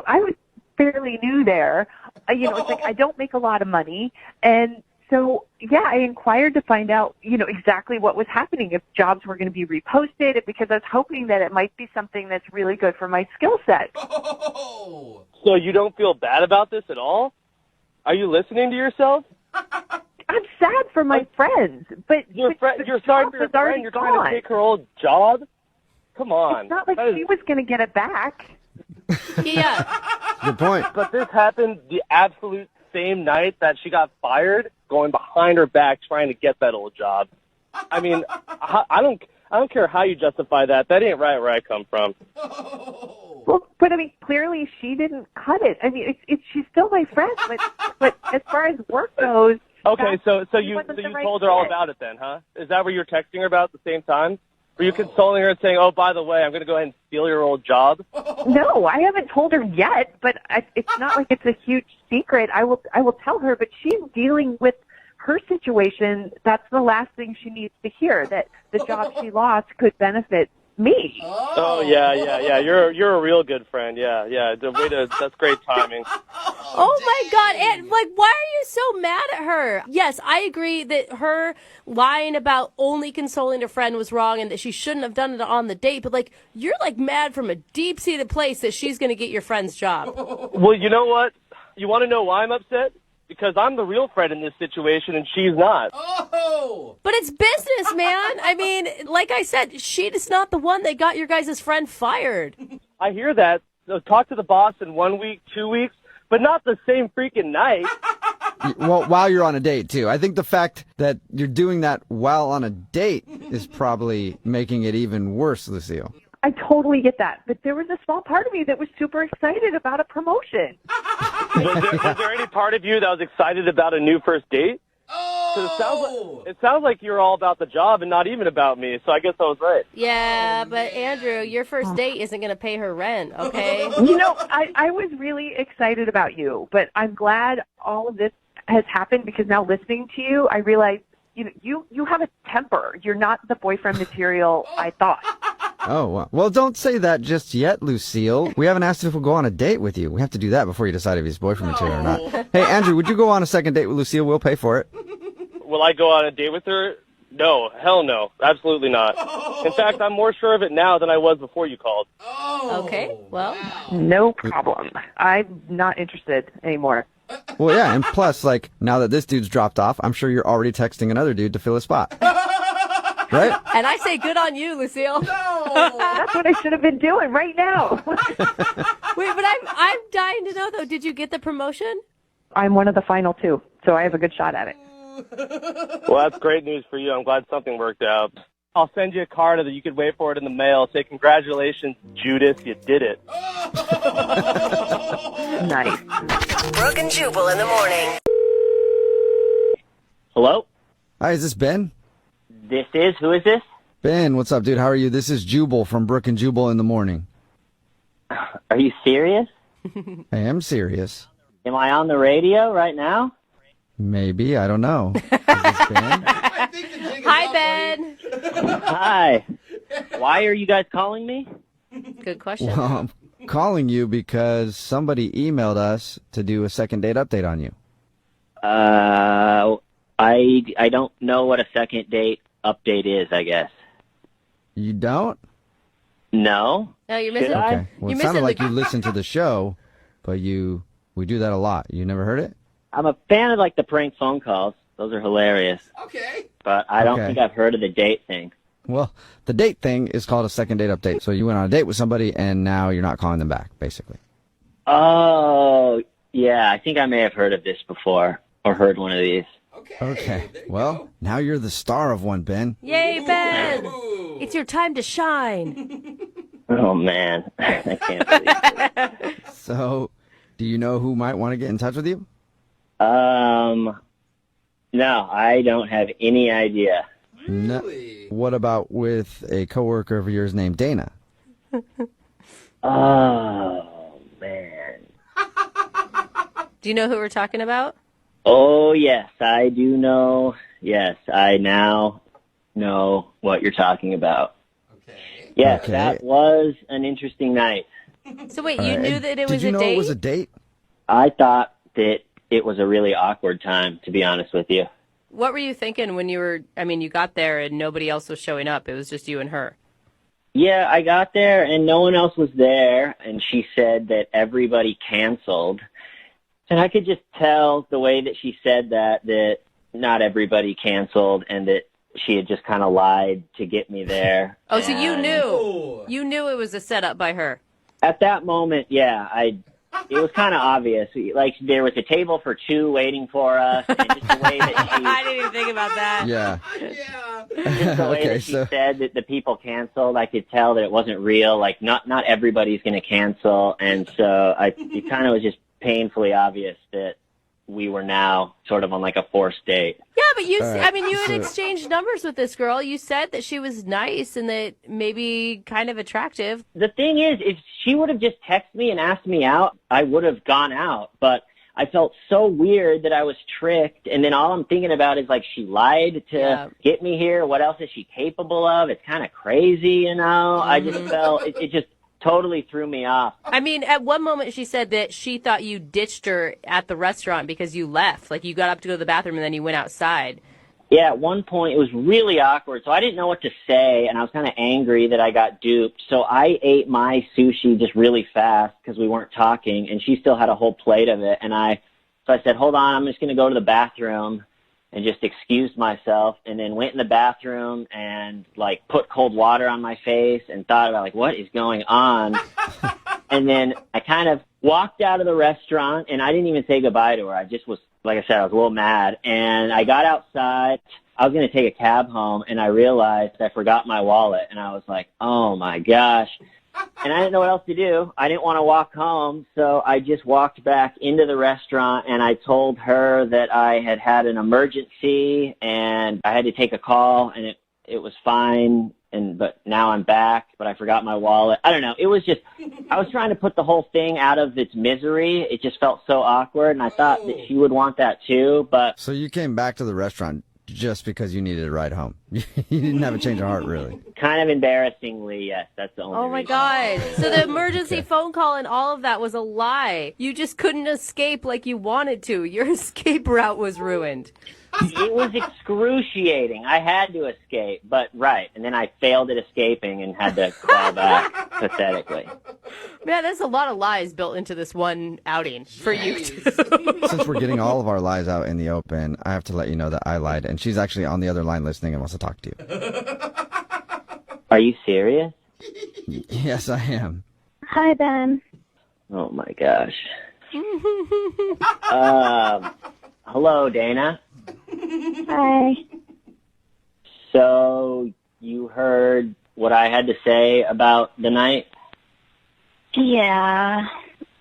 I was fairly new there. It's like I don't make a lot of money, and so I inquired to find out exactly what was happening, if jobs were going to be reposted, because I was hoping that it might be something that's really good for my skill set. So you don't feel bad about this at all? Are you listening to yourself? I'm sad for my friends, but you're sorry for your friend. You're trying to take her old job. Come on. It's not like she was going to get it back. Yeah. Good point. But this happened the absolute same night that she got fired, going behind her back trying to get that old job. I mean, I don't care how you justify that. That ain't right where I come from. Well, but clearly she didn't cut it. She's still my friend, but as far as work goes. Okay, so you told her all about it then, huh? Is that what you were texting her about at the same time? Were you consoling her and saying, "Oh, by the way, I'm going to go ahead and steal your old job"? No, I haven't told her yet, but it's not like it's a huge secret. I will tell her, but she's dealing with her situation. That's the last thing she needs to hear, that the job she lost could benefit me. Oh yeah. You're a real good friend. Yeah. That's great timing. Oh my God, and why are you so mad at her? Yes, I agree that her lying about only consoling a friend was wrong and that she shouldn't have done it on the date, but you're mad from a deep-seated place that she's going to get your friend's job. Well, you know what? You want to know why I'm upset? Because I'm the real friend in this situation and she's not. Oh! But it's business, man. I mean, like I said, she's not the one that got your guys' friend fired. I hear that. So talk to the boss in 1 week, 2 weeks, but not the same freaking night. Well, while you're on a date, too. I think the fact that you're doing that while on a date is probably making it even worse, Lucille. I totally get that, but there was a small part of me that was super excited about a promotion. Was there any part of you that was excited about a new first date? Oh! It sounds like you're all about the job and not even about me, so I guess I was right. Yeah, but Andrew, your first date isn't going to pay her rent, okay? You know, I was really excited about you, but I'm glad all of this has happened because now listening to you, I realize you have a temper. You're not the boyfriend material I thought. Oh, wow. Well, don't say that just yet, Lucille. We haven't asked if we'll go on a date with you. We have to do that before you decide if he's boyfriend material or not. Hey, Andrew, would you go on a second date with Lucille? We'll pay for it. Will I go on a date with her? No, hell no. Absolutely not. In fact, I'm more sure of it now than I was before you called. Okay, well. No problem. I'm not interested anymore. Well, yeah, and plus, like, now that this dude's dropped off, I'm sure you're already texting another dude to fill a spot. Right? And I say good on you, Lucille. That's what I should have been doing right now. Wait, but I'm dying to know, though, did you get the promotion? I'm one of the final two, so I have a good shot at it. Well, that's great news for you. I'm glad something worked out. I'll send you a card that you could wait for it in the mail. Say, congratulations, Judas, you did it. Nice. Brooke and Jubal in the morning. Hello? Hi, is this Ben? This is? Who is this? Ben, what's up, dude? How are you? This is Jubal from Brooke and Jubal in the morning. Are you serious? I am serious. Am I on the radio right now? Maybe. I don't know. Is this Ben? Hi, Ben. Hi. Why are you guys calling me? Good question. Well, I'm calling you because somebody emailed us to do a second date update on you. I don't know what a second date update is, I guess. You don't? No. No, you're missing. Okay. Well, you're it sounded missing like the... you listened to the show, but we do that a lot. You never heard it? I'm a fan of, like, the prank phone calls. Those are hilarious. Okay. But I don't think I've heard of the date thing. Well, the date thing is called a second date update. So you went on a date with somebody, and now you're not calling them back, basically. Oh, yeah. I think I may have heard of this before or heard one of these. Okay. Well, now you're the star of one, Ben. Yay, Ben. It's your time to shine. Oh, man. I can't believe it. So, do you know who might want to get in touch with you? No, I don't have any idea. No. What about with a coworker of yours named Dana? Oh, man. Do you know who we're talking about? Oh, yes, I do know. Yes, I now know what you're talking about. Okay. Yes, Okay. That was an interesting night. So wait, you knew that it was Did you a know date? it was a date? I thought that it was a really awkward time, to be honest with you. What were you thinking when you got there and nobody else was showing up? It was just you and her. Yeah, I got there and no one else was there, and she said that everybody canceled. And I could just tell the way that she said that not everybody canceled and that she had just kind of lied to get me there. Oh, so you knew. You knew it was a setup by her. At that moment, yeah, it was kind of obvious. Like, there was a table for two waiting for us, and just the way that she... I didn't even think about that. Yeah. Just the way that she said that the people canceled, I could tell that it wasn't real. Like, not everybody's going to cancel, and so it kind of was just painfully obvious that we were now sort of on like a forced date. Yeah, but you had exchanged numbers with this girl. You said that she was nice and that maybe kind of attractive. The thing is, if she would have just texted me and asked me out, I would have gone out. But I felt so weird that I was tricked. And then all I'm thinking about is, like, she lied to get me here. What else is she capable of? It's kind of crazy, you know? I just felt it just totally threw me off. I mean, at one moment she said that she thought you ditched her at the restaurant because you left. Like, you got up to go to the bathroom and then you went outside. Yeah, at one point it was really awkward, so I didn't know what to say, and I was kind of angry that I got duped. So I ate my sushi just really fast because we weren't talking, and she still had a whole plate of it. And so I said, hold on, I'm just going to go to the bathroom. and just excused myself and then went in the bathroom and like put cold water on my face and thought about like, what is going on? And then I kind of walked out of the restaurant and I didn't even say goodbye to her. I just was, like I said, I was a little mad. And I got outside. I was going to take a cab home and I realized I forgot my wallet. And I was like, oh my gosh. And I didn't know what else to do. I didn't want to walk home. So I just walked back into the restaurant and I told her that I had an emergency and I had to take a call and it was fine. But now I'm back, but I forgot my wallet. I don't know. It was just, I was trying to put the whole thing out of its misery. It just felt so awkward, and I thought that she would want that too, but... So you came back to the restaurant just because you needed a ride home. You didn't have a change of heart, really. Kind of embarrassingly, yes. That's the only Oh, my reason. God. So the emergency phone call and all of that was a lie. You just couldn't escape like you wanted to. Your escape route was ruined. It was excruciating. I had to escape, but right. And then I failed at escaping and had to crawl back pathetically. Man, there's a lot of lies built into this one outing for you two. Since we're getting all of our lies out in the open, I have to let you know that I lied, and she's actually on the other line listening and wants to talk to you. Are you serious? Yes, I am. Hi, Ben. Oh, my gosh. Hello, Dana. Hi. So you heard what I had to say about the night? Yeah,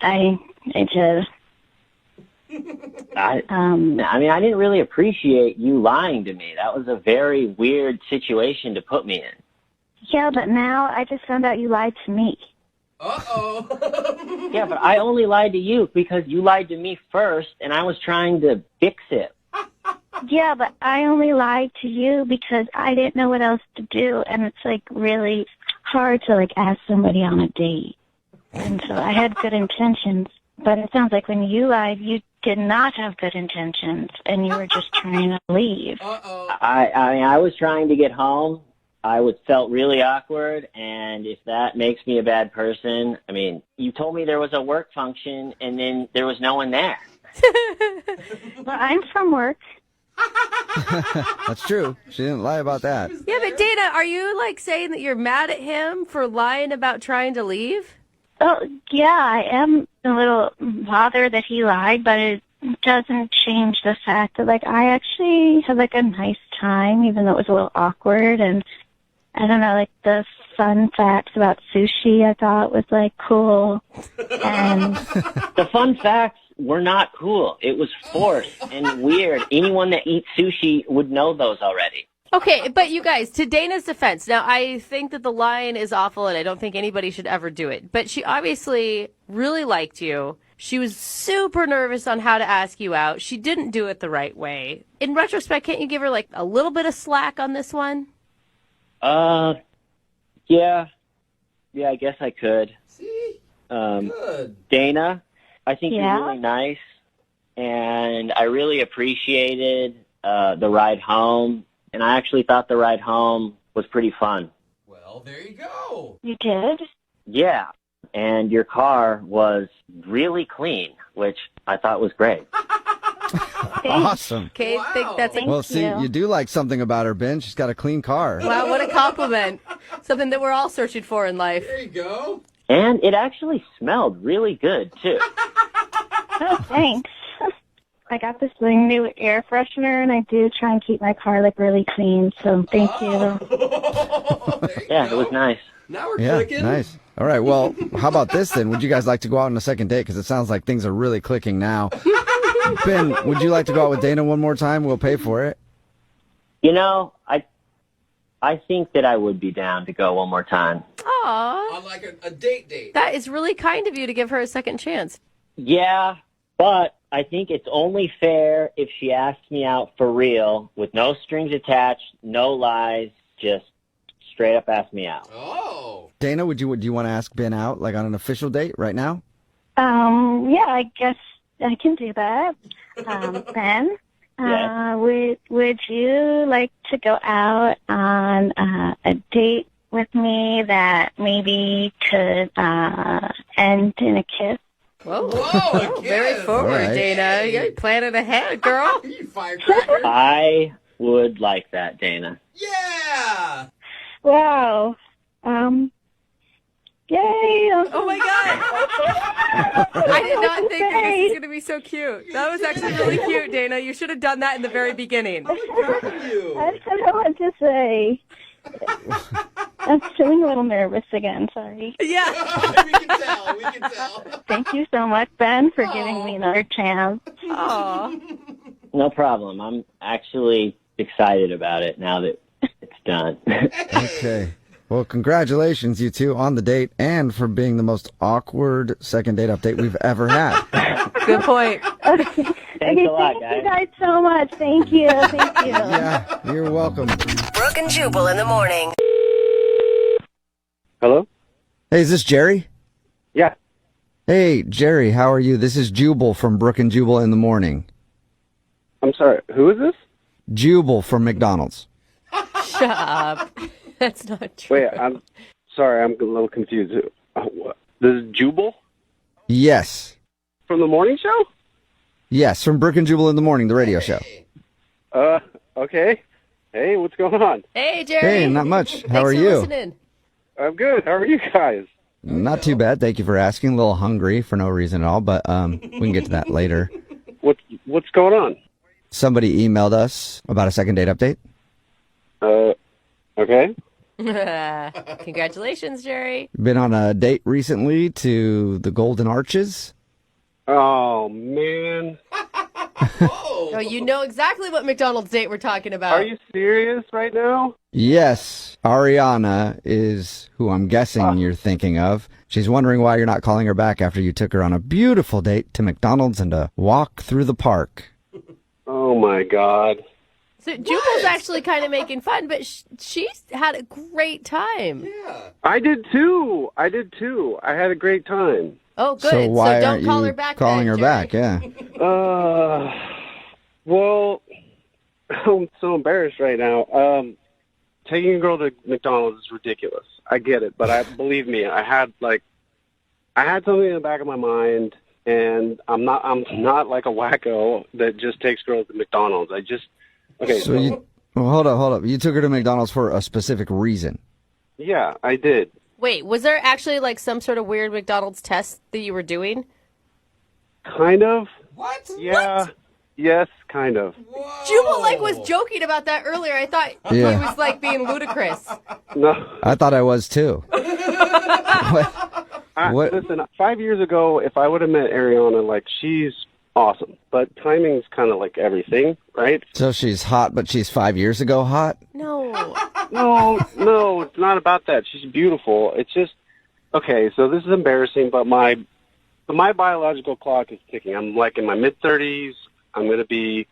I did. I mean, I didn't really appreciate you lying to me. That was a very weird situation to put me in. Yeah, but now I just found out you lied to me. Uh-oh. Yeah, but I only lied to you because you lied to me first, and I was trying to fix it. Yeah, but I only lied to you because I didn't know what else to do, and it's, like, really hard to, like, ask somebody on a date. And so I had good intentions, but it sounds like when you lied, you did not have good intentions, and you were just trying to leave. Uh-oh. I mean, I was trying to get home. I felt really awkward, and if that makes me a bad person, I mean, you told me there was a work function, and then there was no one there. Well, I'm from work. That's true. She didn't lie about that. Yeah, but Dana, are you like saying that you're mad at him for lying about trying to leave? Oh, yeah, I am a little bothered that he lied, but it doesn't change the fact that, like, I actually had, like, a nice time, even though it was a little awkward, and I don't know, like, the fun facts about sushi I thought was, like, cool, and... The fun facts were not cool. It was forced and weird. Anyone that eats sushi would know those already. Okay, but you guys, to Dana's defense, now I think that the lying is awful and I don't think anybody should ever do it, but she obviously really liked you. She was super nervous on how to ask you out. She didn't do it the right way. In retrospect, can't you give her like a little bit of slack on this one? Yeah, I guess I could. See? Good. Dana, I think you're really nice, and I really appreciated the ride home, and I actually thought the ride home was pretty fun. Well, there you go. You did? Yeah, and your car was really clean, which I thought was great. Awesome. Okay, I think that's a Well, see, you do like something about her, Ben. She's got a clean car. Wow, what a compliment. Something that we're all searching for in life. There you go. And it actually smelled really good, too. Oh, thanks. I got this new air freshener, and I do try and keep my car, like, really clean, so thank you. Yeah, it was nice. Now we're Yeah, clicking. nice. All right, well, how about this then? Would you guys like to go out on a second date? Because it sounds like things are really clicking now. Ben, would you like to go out with Dana one more time? We'll pay for it. You know, I think that I would be down to go one more time. Aw. On like a date. That is really kind of you to give her a second chance. Yeah, but I think it's only fair if she asks me out for real, with no strings attached, no lies, just straight up ask me out. Oh. Dana, would you want to ask Ben out, like on an official date right now? Yeah, I guess I can do that. Ben, would you like to go out on a date with me that maybe could end in a kiss? Whoa. Whoa, Very forward, All right. Dana. You're planning ahead, girl. You firecracker. I would like that, Dana. Yeah. Wow. Yay. Oh my god! I did not think that this was going to be so cute. That was actually really cute, Dana. You should have done that in the very beginning. I don't know what to say. I'm feeling a little nervous again, sorry. Yeah. We can tell. We can tell. Thank you so much, Ben, for giving me another chance. Aw. No problem. I'm actually excited about it now that it's done. Okay. Well, congratulations, you two, on the date and for being the most awkward second date update we've ever had. Good point. Okay. Thanks a lot, Thank you guys. guys so much. Thank you. Thank you. Yeah, you're welcome. Brooke and Jubal in the morning. Hello? Hey, is this Jerry? Yeah. Hey, Jerry, how are you? This is Jubal from Brooke and Jubal in the morning. I'm sorry. Who is this? Jubal from McDonald's. Shut up. That's not true. Wait, I'm sorry. I'm a little confused. This is Jubal Yes. from the morning show? Yes, from Brooke and Jubal in the morning, the radio show. Okay. Hey, what's going on? Hey, Jerry. Hey, not much. Thanks How are for you? listening. I'm good. How are you guys? Not too bad. Thank you for asking. A little hungry for no reason at all, but we can get to that later. What's going on? Somebody emailed us about a second date update. Okay. Congratulations, Jerry. Been on a date recently to the Golden Arches. Oh, man. Oh, you know exactly what McDonald's date we're talking about. Are you serious right now? Yes, Ariana is who I'm guessing you're thinking of. She's wondering why you're not calling her back after you took her on a beautiful date to McDonald's and a walk through the park. Oh, my God. So Jubal's actually kind of making fun, but she's had a great time. Yeah. I did too. I had a great time. Oh, good. So why don't aren't call you her back calling then, her Jerry. back? Yeah. Well, I'm so embarrassed right now. Taking a girl to McDonald's is ridiculous. I get it, but believe me, I had something in the back of my mind, and I'm not like a wacko that just takes girls to McDonald's. So you hold up. You took her to McDonald's for a specific reason. Yeah, I did. Wait, was there actually like some sort of weird McDonald's test that you were doing? Kind of. What? Yeah. What? Yes, kind of. Jubal was joking about that earlier. I thought he was like being ludicrous. No. I thought I was too. What? Listen, 5 years ago, if I would have met Ariana, like, she's awesome. But timing's kind of like everything, right? So she's hot, but she's 5 years ago hot? No. No, it's not about that. She's beautiful. It's just, okay, so this is embarrassing, but my biological clock is ticking. I'm like in my mid-30s. I'm going to be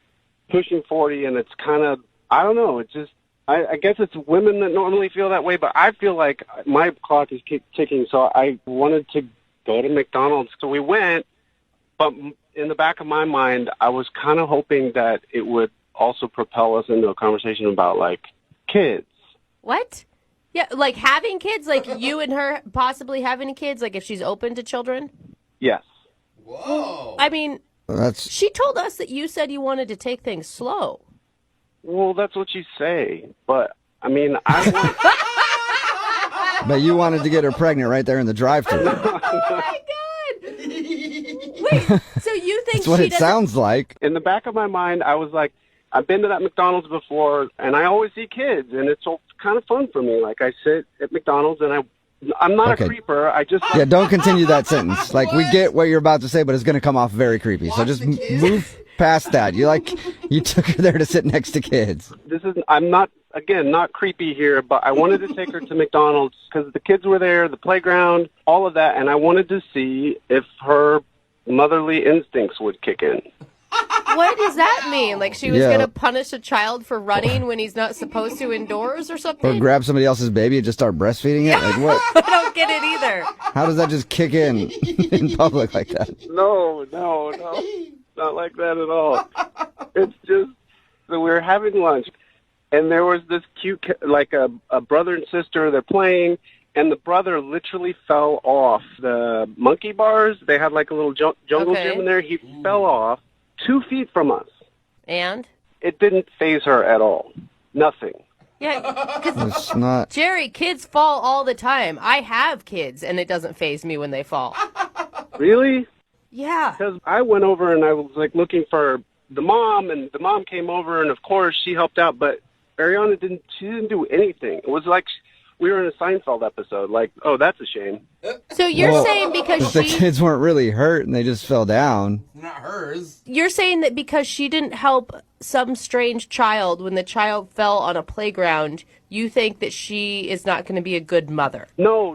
pushing 40, and it's kind of, I don't know, it's just, I guess it's women that normally feel that way, but I feel like my clock is ticking, so I wanted to go to McDonald's. So we went, but in the back of my mind, I was kind of hoping that it would also propel us into a conversation about, like, kids. What? Yeah, like having kids? Like you and her possibly having kids? Like if she's open to children? Yes. Whoa. I mean, That's she told us that you said you wanted to take things slow. Well, that's what you say, but, I mean, But you wanted to get her pregnant right there in the drive-thru. Oh my God! Wait, so you think That's what she it doesn't... sounds like. In the back of my mind, I was like, I've been to that McDonald's before, and I always see kids, and it's all kind of fun for me. Like, I sit at McDonald's, and I'm not Okay. a creeper. I just... Yeah, don't continue that sentence. Like, we get what you're about to say, but it's going to come off very creepy. So just move past that. You took her there to sit next to kids. I'm not creepy here, but I wanted to take her to McDonald's because the kids were there, the playground, all of that, and I wanted to see if her motherly instincts would kick in. What does that mean? Like she was Yeah. going to punish a child for running when he's not supposed to indoors or Or something? grab somebody else's baby and just start breastfeeding it? Like, what? I don't get it either. How does that just kick in public like that? No, not like that at all. It's just that we were having lunch, and there was this cute, like a brother and sister. They're playing, and the brother literally fell off the monkey bars. They had like a little jungle gym in there. He fell off 2 feet from us. And? It didn't faze her at all. Nothing. Yeah, It's not. Jerry, kids fall all the time. I have kids, and it doesn't faze me when they fall. Really? Yeah. Because I went over and I was like looking for the mom, and the mom came over, and of course she helped out, but Ariana didn't do anything. It was like we were in a Seinfeld episode. Like, oh, that's a shame. So you're saying because the kids weren't really hurt and they just fell down. Not hers. You're saying that because she didn't help some strange child when the child fell on a playground, you think that she is not going to be a good mother? No.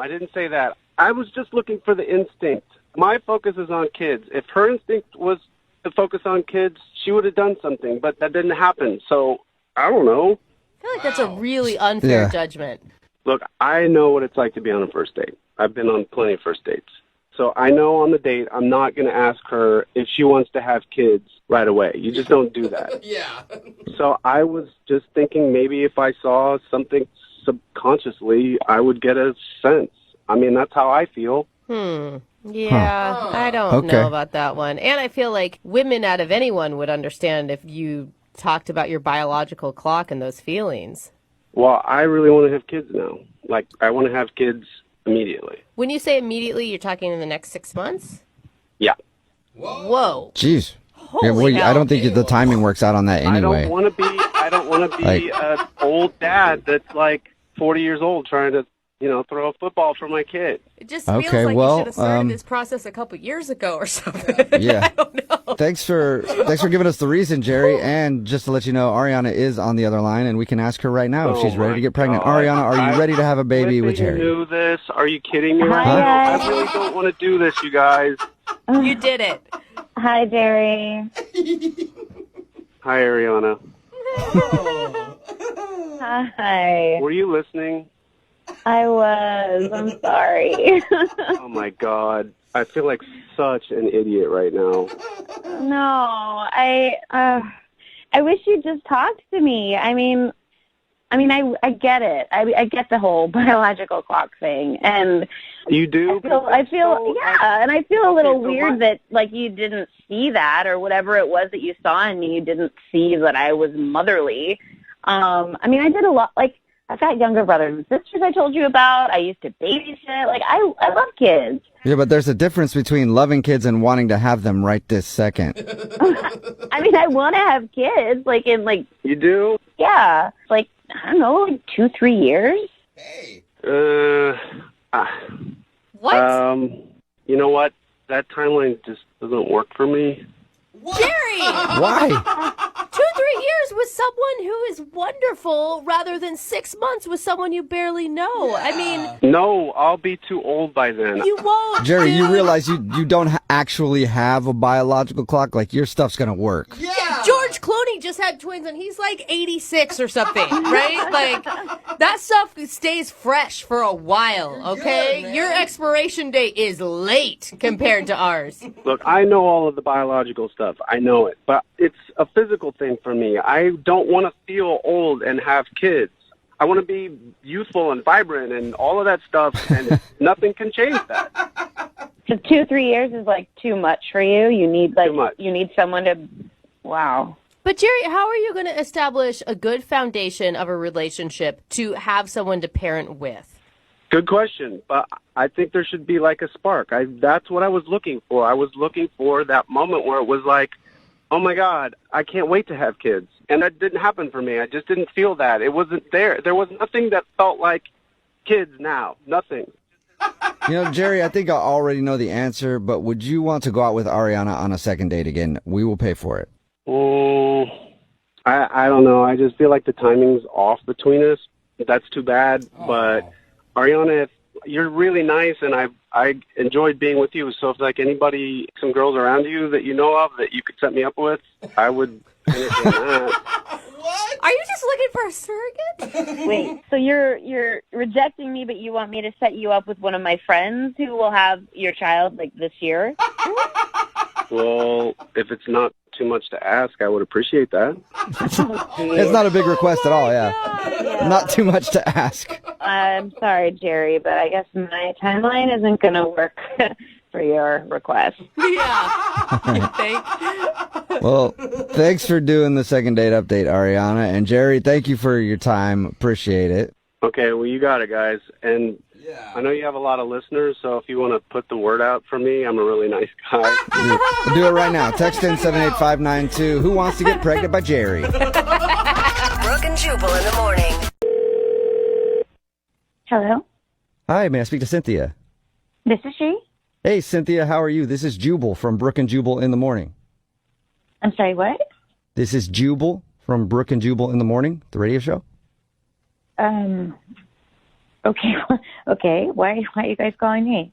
I didn't say that. I was just looking for the instinct. My focus is on kids. If her instinct was to focus on kids, she would have done something, but that didn't happen. So, I don't know. I feel like that's a really unfair judgment. Look, I know what it's like to be on a first date. I've been on plenty of first dates. So I know on the date, I'm not going to ask her if she wants to have kids right away. You just don't do that. Yeah. So I was just thinking maybe if I saw something subconsciously, I would get a sense. I mean, that's how I feel. Yeah, I don't know about that one. And I feel like women out of anyone would understand if you talked about your biological clock and those feelings. Well, I really want to have kids now. Like, I want to have kids immediately. When you say immediately, you're talking in the next 6 months? Yeah. Whoa. Jeez. Holy hell. I don't think the timing works out on that anyway. I don't want to be an old dad that's like 40 years old trying to, throw a football for my kid. It just feels like you should have started this process a couple years ago or something. Yeah. I don't know. Thanks for giving us the reason, Jerry. And just to let you know, Ariana is on the other line, and we can ask her right now if she's ready to get pregnant. God. Ariana, are you ready to have a baby with Jerry? You knew this. Are you kidding me right Hi, now? guys. I really don't want to do this, you guys. You did it. Hi, Jerry. Hi, Ariana. Hi. Were you listening? I was. I'm sorry. Oh, my God. I feel like such an idiot right now. No, I wish you'd just talk to me. I get it. I get the whole biological clock thing, and you do. I feel, and I feel a little weird that like you didn't see that or whatever it was that you saw in me. You didn't see that I was motherly. I did a lot. Like, I've got younger brothers and sisters I told you about. I used to babysit. Like, I love kids. Yeah, but there's a difference between loving kids and wanting to have them right this second. I want to have kids, You do? Yeah. Like, I don't know, 2-3 years? Hey. What? You know what? That timeline just doesn't work for me. Jerry! Why? 2-3 years with someone who is wonderful rather than 6 months with someone you barely know. No, I'll be too old by then. You won't. Jerry, you realize you don't actually have a biological clock? Like, your stuff's going to work. Yeah. George Clooney just had twins and he's like 86 or something, right? Like, that stuff stays fresh for a while, okay? Good, your expiration date is late compared to ours. Look, I know all of the biological stuff. I know it. But it's a physical thing for me. I don't want to feel old and have kids. I want to be youthful and vibrant and all of that stuff, and nothing can change that. So 2-3 years is like too much for you? You need Too much. You need someone to... Wow. But Jerry, how are you going to establish a good foundation of a relationship to have someone to parent with? Good question, but I think there should be like a spark. That's what I was looking for. I was looking for that moment where it was like, oh my God, I can't wait to have kids. And that didn't happen for me. I just didn't feel that. It wasn't there. There was nothing that felt like kids now. Nothing. Jerry, I think I already know the answer, but would you want to go out with Ariana on a second date again? We will pay for it. I don't know. I just feel like the timing's off between us. That's too bad. But Ariana, if you're really nice, and I enjoyed being with you. So if like anybody, some girls around you that you know of that you could set me up with, I would entertain that. What? Are you just looking for a surrogate? Wait, so you're rejecting me, but you want me to set you up with one of my friends who will have your child like this year? Well, if it's not too much to ask, I would appreciate that. It's not a big request at all, yeah. Not too much to ask. I'm sorry, Jerry, but I guess my timeline isn't going to work for your request. Yeah. You think? Well, thanks for doing the second date update, Ariana. And Jerry, thank you for your time. Appreciate it. Okay, well, you got it, guys. And I know you have a lot of listeners, so if you want to put the word out for me, I'm a really nice guy. We'll do it right now. Text in 78592. Who wants to get pregnant by Jerry? Brooke and Jubal in the morning. Hello? Hi, may I speak to Cynthia? This is she? Hey, Cynthia, how are you? This is Jubal from Brooke and Jubal in the morning. I'm sorry, what? This is Jubal from Brooke and Jubal in the morning, the radio show. Okay, okay. Why are you guys calling me?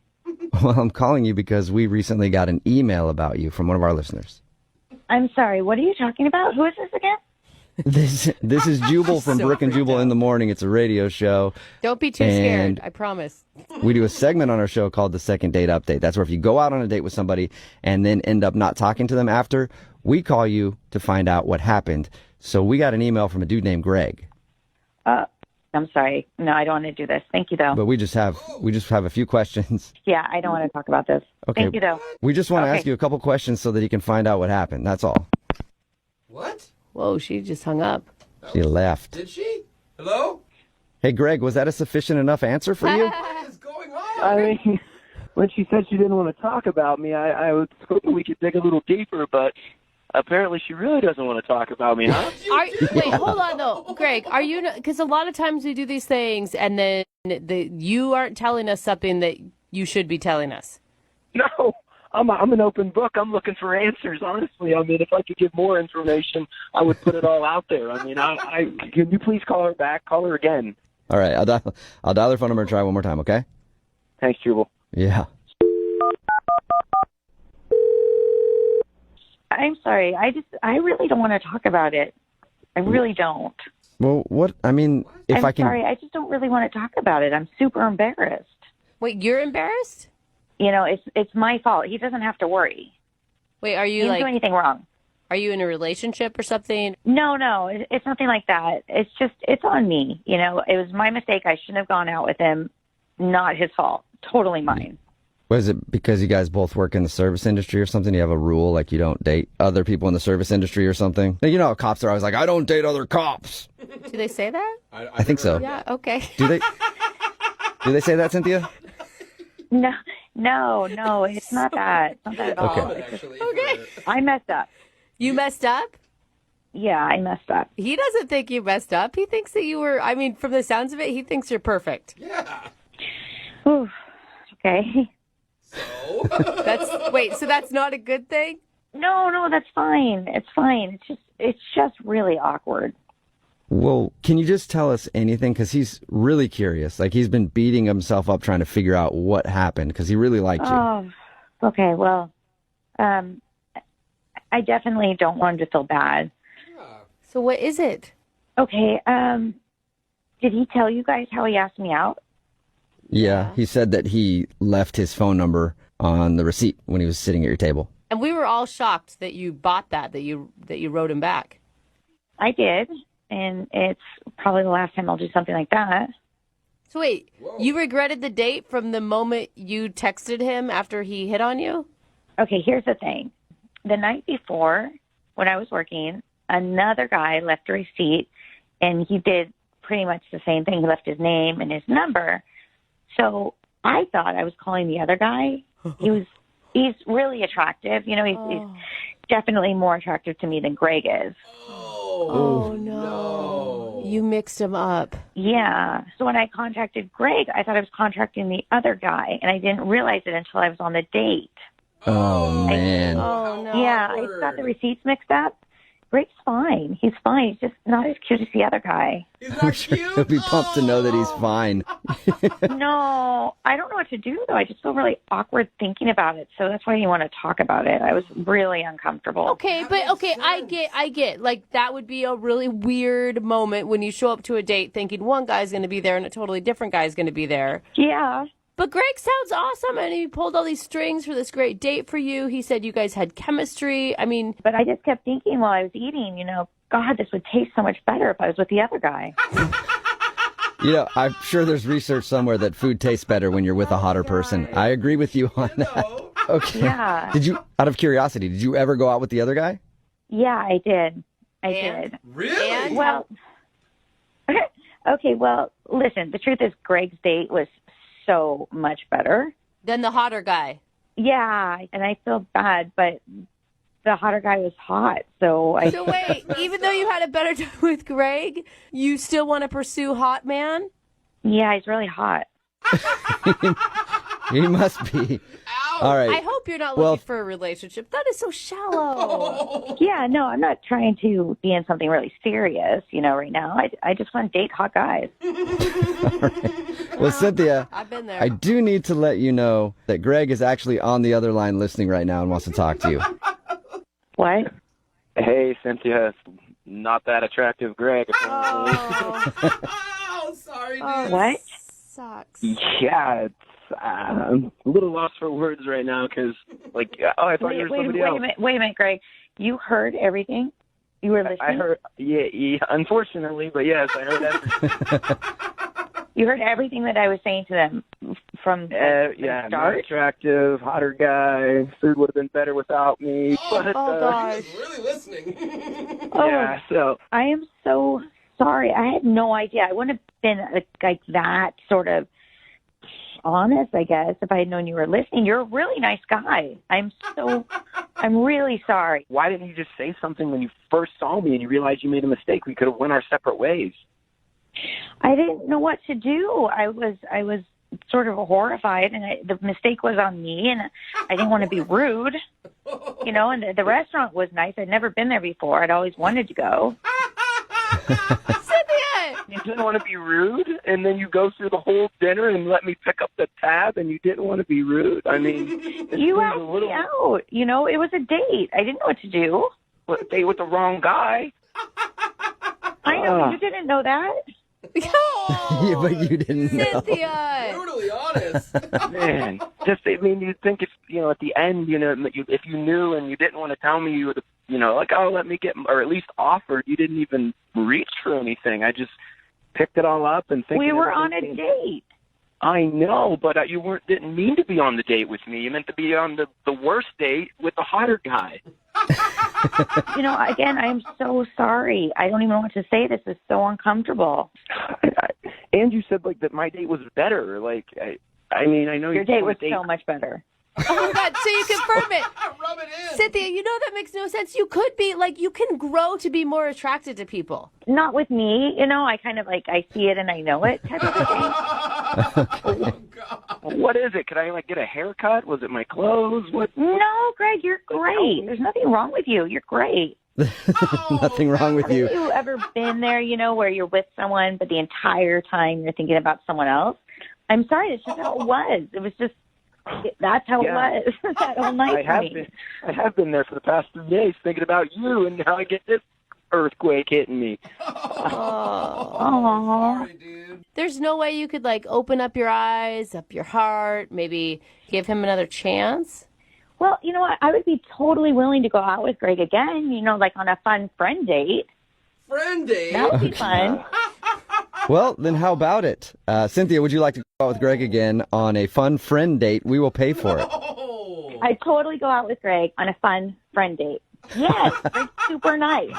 Well, I'm calling you because we recently got an email about you from one of our listeners. I'm sorry, what are you talking about? Who is this again? This is Jubal from So Brooke and Jubal in the morning. It's a radio show. Don't be too And scared. I promise. We do a segment on our show called the Second Date Update. That's where if you go out on a date with somebody and then end up not talking to them after, we call you to find out what happened. So we got an email from a dude named Greg. I'm sorry. No, I don't want to do this. Thank you, though. But we just have a few questions. Yeah, I don't want to talk about this. Okay. Thank you, though. We just want to Okay. ask you a couple questions so that you can find out what happened. That's all. What? Whoa, she just hung up. She left. Did she? Hello? Hey, Greg, was that a sufficient enough answer for you? What is going on? I mean, when she said she didn't want to talk about me, I was hoping we could dig a little deeper, but apparently she really doesn't want to talk about me, huh? Wait, hold on though, Greg. Are you? Because a lot of times we do these things, and then you aren't telling us something that you should be telling us. No, I'm an open book. I'm looking for answers, honestly. I mean, if I could give more information, I would put it all out there. I mean, can you please call her back? Call her again. All right, I'll dial her phone number and try one more time, okay? Thanks, Jubal. Yeah. I'm sorry. I really don't want to talk about it. I really don't. Well, what? I mean, if I'm I can... sorry. I just don't really want to talk about it. I'm super embarrassed. Wait, you're embarrassed? You know, it's my fault. He doesn't have to worry. Wait, are He you didn't do anything wrong. Are you in a relationship or something? No, it's nothing like that. It's just, it's on me. You know, it was my mistake. I shouldn't have gone out with him. Not his fault. Totally mine. Was it because you guys both work in the service industry or something? You have a rule like you don't date other people in the service industry or something? You know how cops are always like, I don't date other cops. Do they say that? I think so. Yeah, okay. Do they say that, Cynthia? No, it's not that. It's not that at all. Okay. It's just, I messed up. You messed up? Yeah, I messed up. He doesn't think you messed up. He thinks that you were, I mean, from the sounds of it, he thinks you're perfect. Yeah. Ooh, okay. So? So that's not a good thing? No, that's fine. It's fine. It's just really awkward. Well, can you just tell us anything? Because he's really curious. Like, he's been beating himself up trying to figure out what happened because he really liked you. Oh, okay. Well, I definitely don't want him to feel bad. So what is it? Okay. Did he tell you guys how he asked me out? Yeah, he said that he left his phone number on the receipt when he was sitting at your table. And we were all shocked that you bought that you wrote him back. I did, and it's probably the last time I'll do something like that. So wait, you regretted the date from the moment you texted him after he hit on you? Okay, here's the thing. The night before, when I was working, another guy left a receipt, and he did pretty much the same thing. He left his name and his number. So I thought I was calling the other guy. He's really attractive. You know, he's definitely more attractive to me than Greg is. Oh, no. You mixed him up. Yeah. So when I contacted Greg, I thought I was contacting the other guy, and I didn't realize it until I was on the date. Oh, man. Oh, no. Yeah, I got the receipts mixed up. Greg's fine. He's fine. He's just not as cute as the other guy. I'm sure he'll be pumped to know that he's fine. No, I don't know what to do, though. I just feel really awkward thinking about it. So that's why I didn't want to talk about it. I was really uncomfortable. Okay, I get. Like, that would be a really weird moment when you show up to a date thinking one guy's going to be there and a totally different guy's going to be there. Yeah. But Greg sounds awesome, and he pulled all these strings for this great date for you. He said you guys had chemistry. I mean, But I just kept thinking while I was eating, God, this would taste so much better if I was with the other guy. I'm sure there's research somewhere that food tastes better when you're with a hotter person. I agree with you on that. Okay. Yeah. Out of curiosity, did you ever go out with the other guy? Yeah, I did. I did. Really? And Well, okay, well, listen, the truth is Greg's date was so much better. then the hotter guy. Yeah, and I feel bad, but the hotter guy was hot, so I... So wait, even though you had a better time with Greg, you still want to pursue hot man? Yeah, he's really hot. He must be. All right. I hope you're not looking for a relationship. That is so shallow. Yeah, no, I'm not trying to be in something really serious, right now. I just want to date hot guys. Well, Cynthia, I've been there. I do need to let you know that Greg is actually on the other line listening right now and wants to talk to you. What? Hey, Cynthia, it's not that attractive, Greg. Oh, sorry, dude. What? Sucks. Yeah, it's I'm a little lost for words right now because, I thought you were somebody else. Wait a minute, Greg. You heard everything? You were listening? I heard, yeah, unfortunately, but yes, I heard everything. You heard everything that I was saying to them from the not start? attractive, hotter guy. Food would have been better without me. But, gosh. He's really listening. yeah, so I am so sorry. I had no idea. I wouldn't have been like that sort of honest, I guess, if I had known you were listening. You're a really nice guy. I'm really sorry. why didn't you just say something when you first saw me and you realized you made a mistake? We could have went our separate ways. I didn't know what to do. I was sort of horrified, and the mistake was on me, and I didn't want to be rude, and the restaurant was nice. I'd never been there before. I'd always wanted to go. You didn't want to be rude, and then you go through the whole dinner and let me pick up the tab, and you didn't want to be rude. I mean, You asked me out. It was a date. I didn't know what to do. Well, a date with the wrong guy. I know, but you didn't know that. Yeah, but you didn't know. Cynthia! Brutally honest. Man, you'd think if, at the end, if you knew and you didn't want to tell me, you would have, let me get, or at least offered. You didn't even reach for anything. I just picked it all up and thinking. We were on a date. I know, but you didn't mean to be on the date with me. You meant to be on the worst date with the hotter guy. Again, I am so sorry. I don't even know what to say. This is so uncomfortable. And you said that my date was better. I know your date was so much better. Oh my God! So you confirm it, Rub it in. Cynthia. That makes no sense. You could be you can grow to be more attracted to people. Not with me. I kind of I see it and I know it type of thing. What is it? Could I get a haircut? Was it my clothes? What? No, Greg, you're great. There's nothing wrong with you. You're great. Nothing wrong with you. Have you ever been there, where you're with someone, but the entire time you're thinking about someone else? I'm sorry, it's just how it was. It was just, that's how it was. That whole night for me. I have been there for the past 3 days thinking about you, and now I get this earthquake hitting me. Oh. Sorry, dude. There's no way you could open up your eyes, up your heart, maybe give him another chance. Well, you know what? I would be totally willing to go out with Greg again, on a fun friend date. Friend date? That would be fun. Well, then how about it? Cynthia, would you like to go out with Greg again on a fun friend date? We will pay for it. I'd totally go out with Greg on a fun friend date. Yes, Greg's super nice.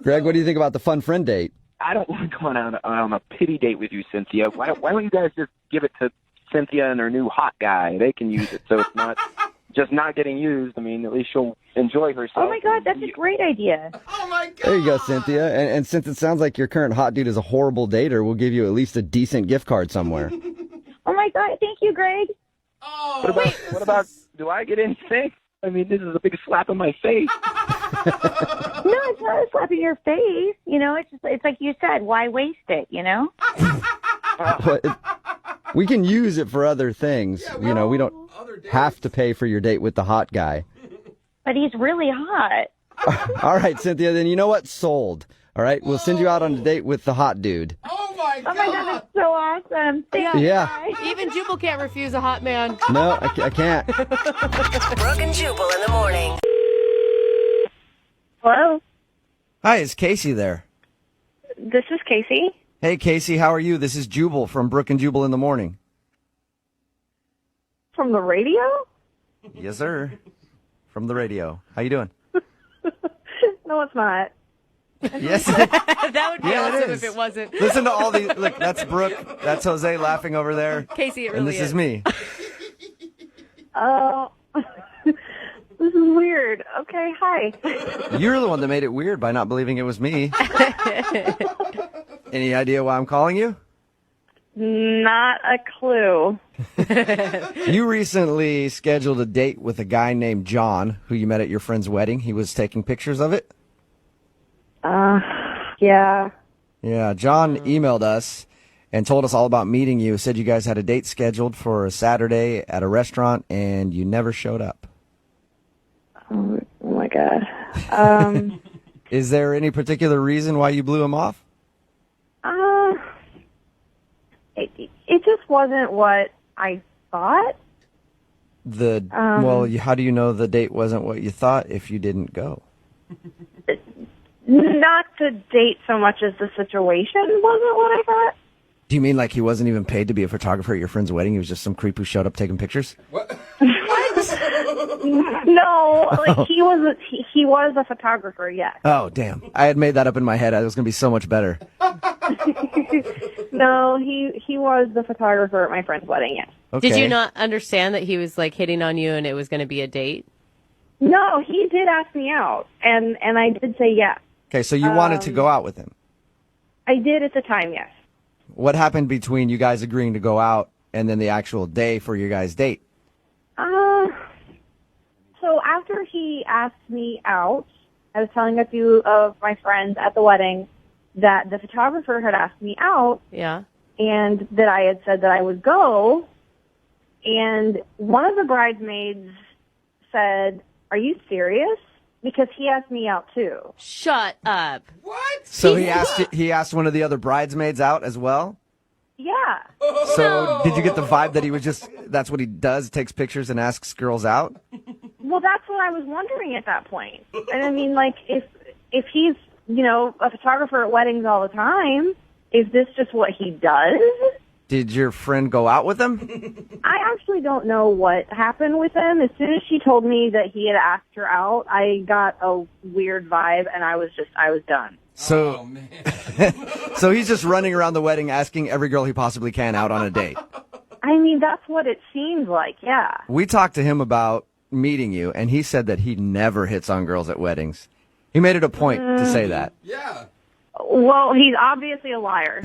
Greg, what do you think about the fun friend date? I don't want to go on a pity date with you, Cynthia. Why don't you guys just give it to Cynthia and her new hot guy? They can use it, so it's not just not getting used. I mean, at least she'll enjoy herself. Oh, my God, that's a great idea. Oh, my God. There you go, Cynthia. And since it sounds like your current hot dude is a horrible dater, we'll give you at least a decent gift card somewhere. Oh, my God, thank you, Greg. Oh, what about, do I get anything? I mean, this is a big slap in my face. No, it's not a slap in your face. It's like you said, why waste it, But we can use it for other things. We don't have to pay for your date with the hot guy. But he's really hot. All right, Cynthia, then you know what? Sold. All right, we'll send you out on a date with the hot dude. Oh, my God, that's so awesome. Thank you, Yeah. guys. Even Jubal can't refuse a hot man. No, I can't. Brooke and Jubal in the morning. Hello, Hi, is Casey there? this is Casey. Hey, Casey, how are you? This is Jubal from Brooke and Jubal in the morning. From the radio? Yes, sir. From the radio. How you doing? No, it's not. Yes. That would be Yeah, it awesome is. if it wasn't. Listen to all the look. That's Brooke. That's Jose laughing over there. Casey, it really And this is me. Oh, this is weird. Okay, hi. You're the one that made it weird by not believing it was me. Any idea why I'm calling you? Not a clue. You recently scheduled a date with a guy named John, who you met at your friend's wedding. He was taking pictures of it. Yeah. Yeah, John emailed us and told us all about meeting you. Said you guys had a date scheduled for a Saturday at a restaurant, and you never showed up. Oh my God. Is there any particular reason why you blew him off? It just wasn't what I thought. How do you know the date wasn't what you thought if you didn't go? Not the date so much as the situation wasn't what I thought. Do you mean like he wasn't even paid to be a photographer at your friend's wedding? He was just some creep who showed up taking pictures? No, like he was a photographer, yes. Oh, damn. I had made that up in my head. It was going to be so much better. No, he was the photographer at my friend's wedding, yes. Okay. Did you not understand that he was like hitting on you and it was going to be a date? No, he did ask me out, and I did say yes. Okay, so you wanted to go out with him. I did at the time, yes. What happened between you guys agreeing to go out and then the actual day for your guys' date? So after he asked me out, I was telling a few of my friends at the wedding that the photographer had asked me out. Yeah. And that I had said that I would go. And one of the bridesmaids said, "Are you serious?" Because he asked me out too. Shut up. What? So he asked one of the other bridesmaids out as well? Yeah. So did you get the vibe that he was just, that's what he does, takes pictures and asks girls out? Well, that's what I was wondering at that point. And I mean, like, if he's, a photographer at weddings all the time, is this just what he does? Did your friend go out with him? I actually don't know what happened with him. As soon as she told me that he had asked her out, I got a weird vibe, and I was done. So, so he's just running around the wedding asking every girl he possibly can out on a date. I mean, that's what it seems like, yeah. We talked to him about meeting you, and he said that he never hits on girls at weddings. He made it a point to say that. Yeah. Well, he's obviously a liar.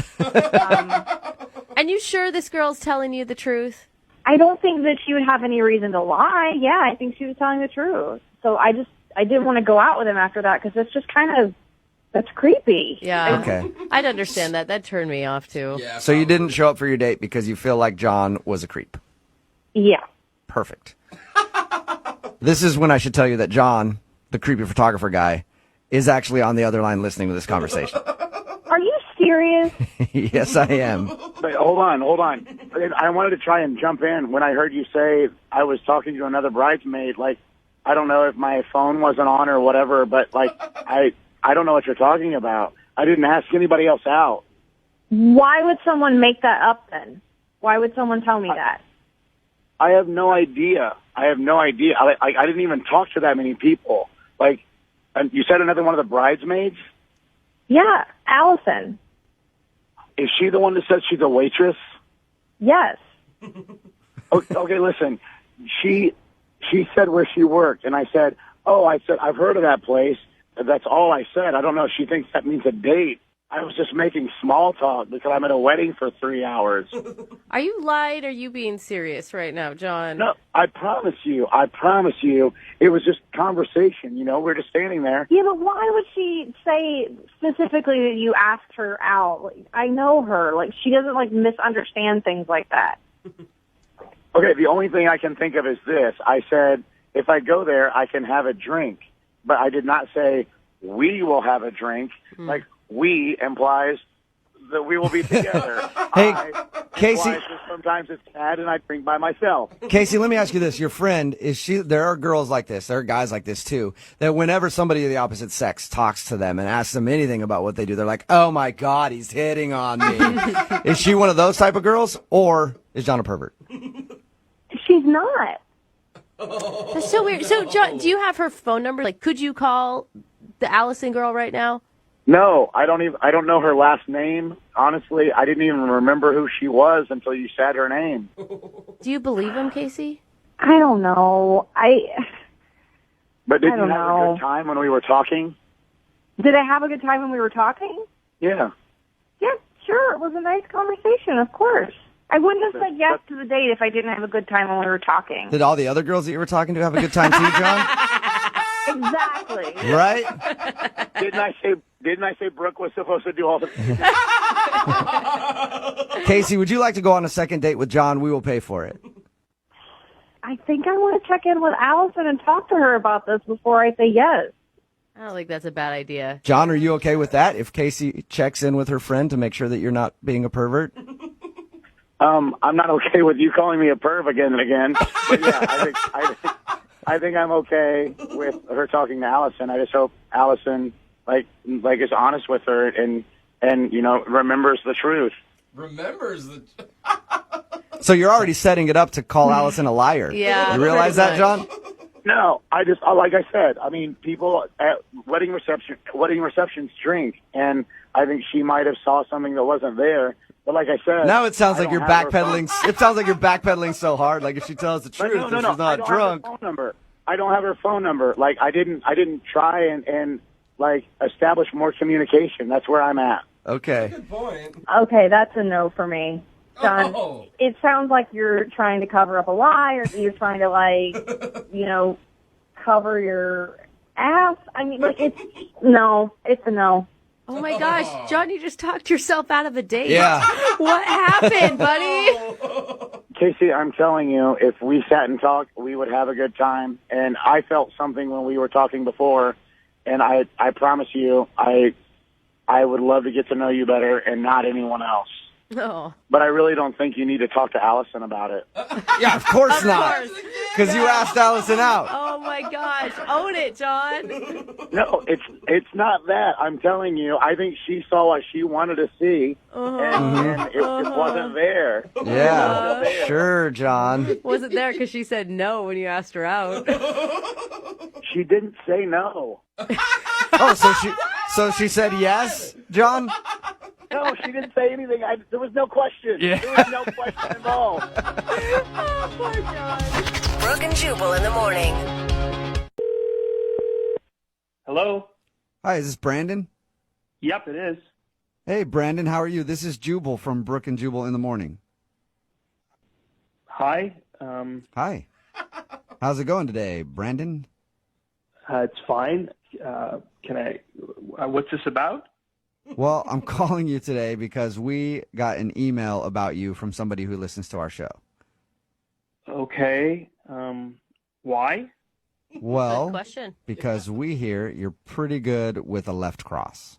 And you sure this girl's telling you the truth? I don't think that she would have any reason to lie. Yeah, I think she was telling the truth. So I didn't want to go out with him after that because it's just that's creepy. Yeah. Okay. I'd understand that. That turned me off too. Yeah. So you didn't show up for your date because you feel like John was a creep. Yeah. Perfect. This is when I should tell you that John, the creepy photographer guy, is actually on the other line listening to this conversation. Are you serious? Yes, I am. But hold on. I wanted to try and jump in when I heard you say I was talking to another bridesmaid. Like, I don't know if my phone wasn't on or whatever, but like, I don't know what you're talking about. I didn't ask anybody else out. Why would someone make that up then? Why would someone tell me that? I have no idea. I didn't even talk to that many people. Like, and you said another one of the bridesmaids? Yeah, Allison. Is she the one that said she's a waitress? Yes. Okay, listen. She said where she worked, and I said, I've heard of that place. That's all I said. I don't know if she thinks that means a date. I was just making small talk because I'm at a wedding for 3 hours. Are you lying or are you being serious right now, John? No, I promise you, it was just conversation, we're just standing there. Yeah, but why would she say specifically that you asked her out? Like, I know her. Like, she doesn't, misunderstand things like that. Okay, the only thing I can think of is this. I said, if I go there, I can have a drink. But I did not say, we will have a drink. Like, we implies that we will be together. Hey, Casey. Casey. Sometimes it's sad, and I drink by myself. Casey, let me ask you this. Your friend, there are girls like this, there are guys like this too, that whenever somebody of the opposite sex talks to them and asks them anything about what they do, they're like, oh my God, he's hitting on me. Is she one of those type of girls, or is John a pervert? She's not. That's so weird. So, John, do you have her phone number? Like, could you call the Allison girl right now? No, I don't know her last name. Honestly, I didn't even remember who she was until you said her name. Do you believe him, Casey? I don't know. But did I you don't have a know. good time when we were talking? Did I have a good time when we were talking? Yeah. Yeah, sure. It was a nice conversation, of course. I wouldn't have said yes to the date if I didn't have a good time when we were talking. Did all the other girls that you were talking to have a good time too, John? Exactly. Right? Didn't I say Brooke was supposed to do all the... Casey, would you like to go on a second date with John? We will pay for it. I think I want to check in with Allison and talk to her about this before I say yes. I don't think that's a bad idea. John, are you okay with that? If Casey checks in with her friend to make sure that you're not being a pervert? I'm not okay with you calling me a perv again and again. But yeah, I think I'm okay with her talking to Allison. I just hope Allison is honest with her and remembers the truth. Remembers the... So you're already setting it up to call Allison a liar. Yeah. You realize that, John? No, like I said, I mean, people at wedding receptions drink, and I think she might have saw something that wasn't there. But like I said, Now it sounds I like you're don't have her backpedaling. It sounds like you're backpedaling so hard. Like if she tells the truth, no, that she's not I don't drunk. have her phone number. I don't have her phone number. Like I didn't try and establish more communication. That's where I'm at. Okay. Good point. Okay, that's a no for me. John, Oh. it sounds like you're trying to cover up a lie, or you're trying to, cover your ass. I mean, it's a no. Oh my gosh, John, you just talked yourself out of a date. Yeah. What happened, buddy? Casey, I'm telling you, if we sat and talked, we would have a good time. And I felt something when we were talking before, and I promise you, I would love to get to know you better and not anyone else. No. But I really don't think you need to talk to Allison about it. Yeah, of course not. Because you asked Allison out. Oh my gosh, own it, John. No, it's not that. I'm telling you, I think she saw what she wanted to see, and it wasn't there. Yeah, sure, John. Wasn't there because she said no when you asked her out. She didn't say no. Oh, so she said yes, John? No, she didn't say anything. There was no question. Yeah. There was no question involved. Oh my God. Brooke and Jubal in the morning. Hello? Hi, is this Brandon? Yep, it is. Hey, Brandon, how are you? This is Jubal from Brooke and Jubal in the morning. Hi. Hi. How's it going today, Brandon? It's fine. What's this about? Well, I'm calling you today because we got an email about you from somebody who listens to our show. Okay. Why? Well, Good question. because we hear you're pretty good with a left cross.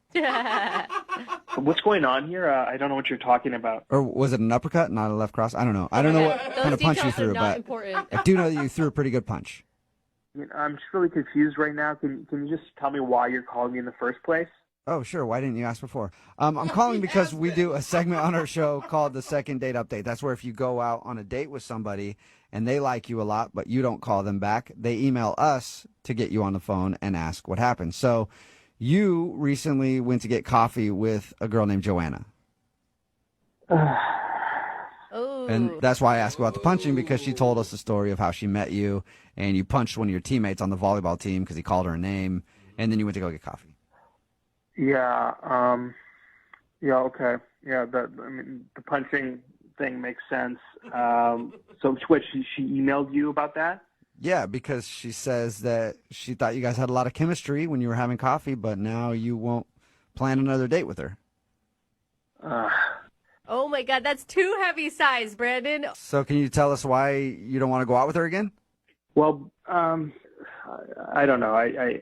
What's going on here? I don't know what you're talking about. Or was it an uppercut, not a left cross? I don't know. I don't know what kind of punch you details are threw, not but important. I do know that you threw a pretty good punch. I'm just really confused right now. Can you just tell me why you're calling me in the first place? Oh, sure. Why didn't you ask before? I'm calling because we do a segment on our show called the Second Date Update. That's where if you go out on a date with somebody and they like you a lot, but you don't call them back, they email us to get you on the phone and ask what happened. So you recently went to get coffee with a girl named Joanna. Oh. And that's why I asked about the punching, because she told us the story of how she met you and you punched one of your teammates on the volleyball team because he called her a name, and then you went to go get coffee. Yeah. Yeah. Okay. Yeah. The punching thing makes sense. So what? She emailed you about that? Yeah, because she says that she thought you guys had a lot of chemistry when you were having coffee, but now you won't plan another date with her. Oh my God, that's too heavy size, Brandon. So can you tell us why you don't want to go out with her again? Well, I don't know. I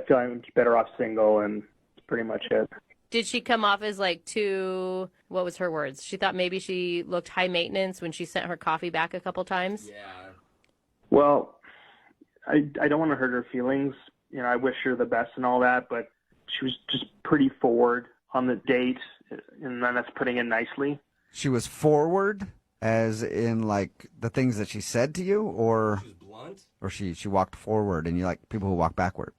feel I'm better off single, and that's pretty much it. Did she come off as like too, what was her words? She thought maybe she looked high maintenance when she sent her coffee back a couple times? Yeah. Well, I don't want to hurt her feelings. You know, I wish her the best and all that, but she was just pretty forward on the date, and then that's putting it nicely. She was forward, as in like the things that she said to you, or She was blunt. or she walked forward, and you like people who walk backward.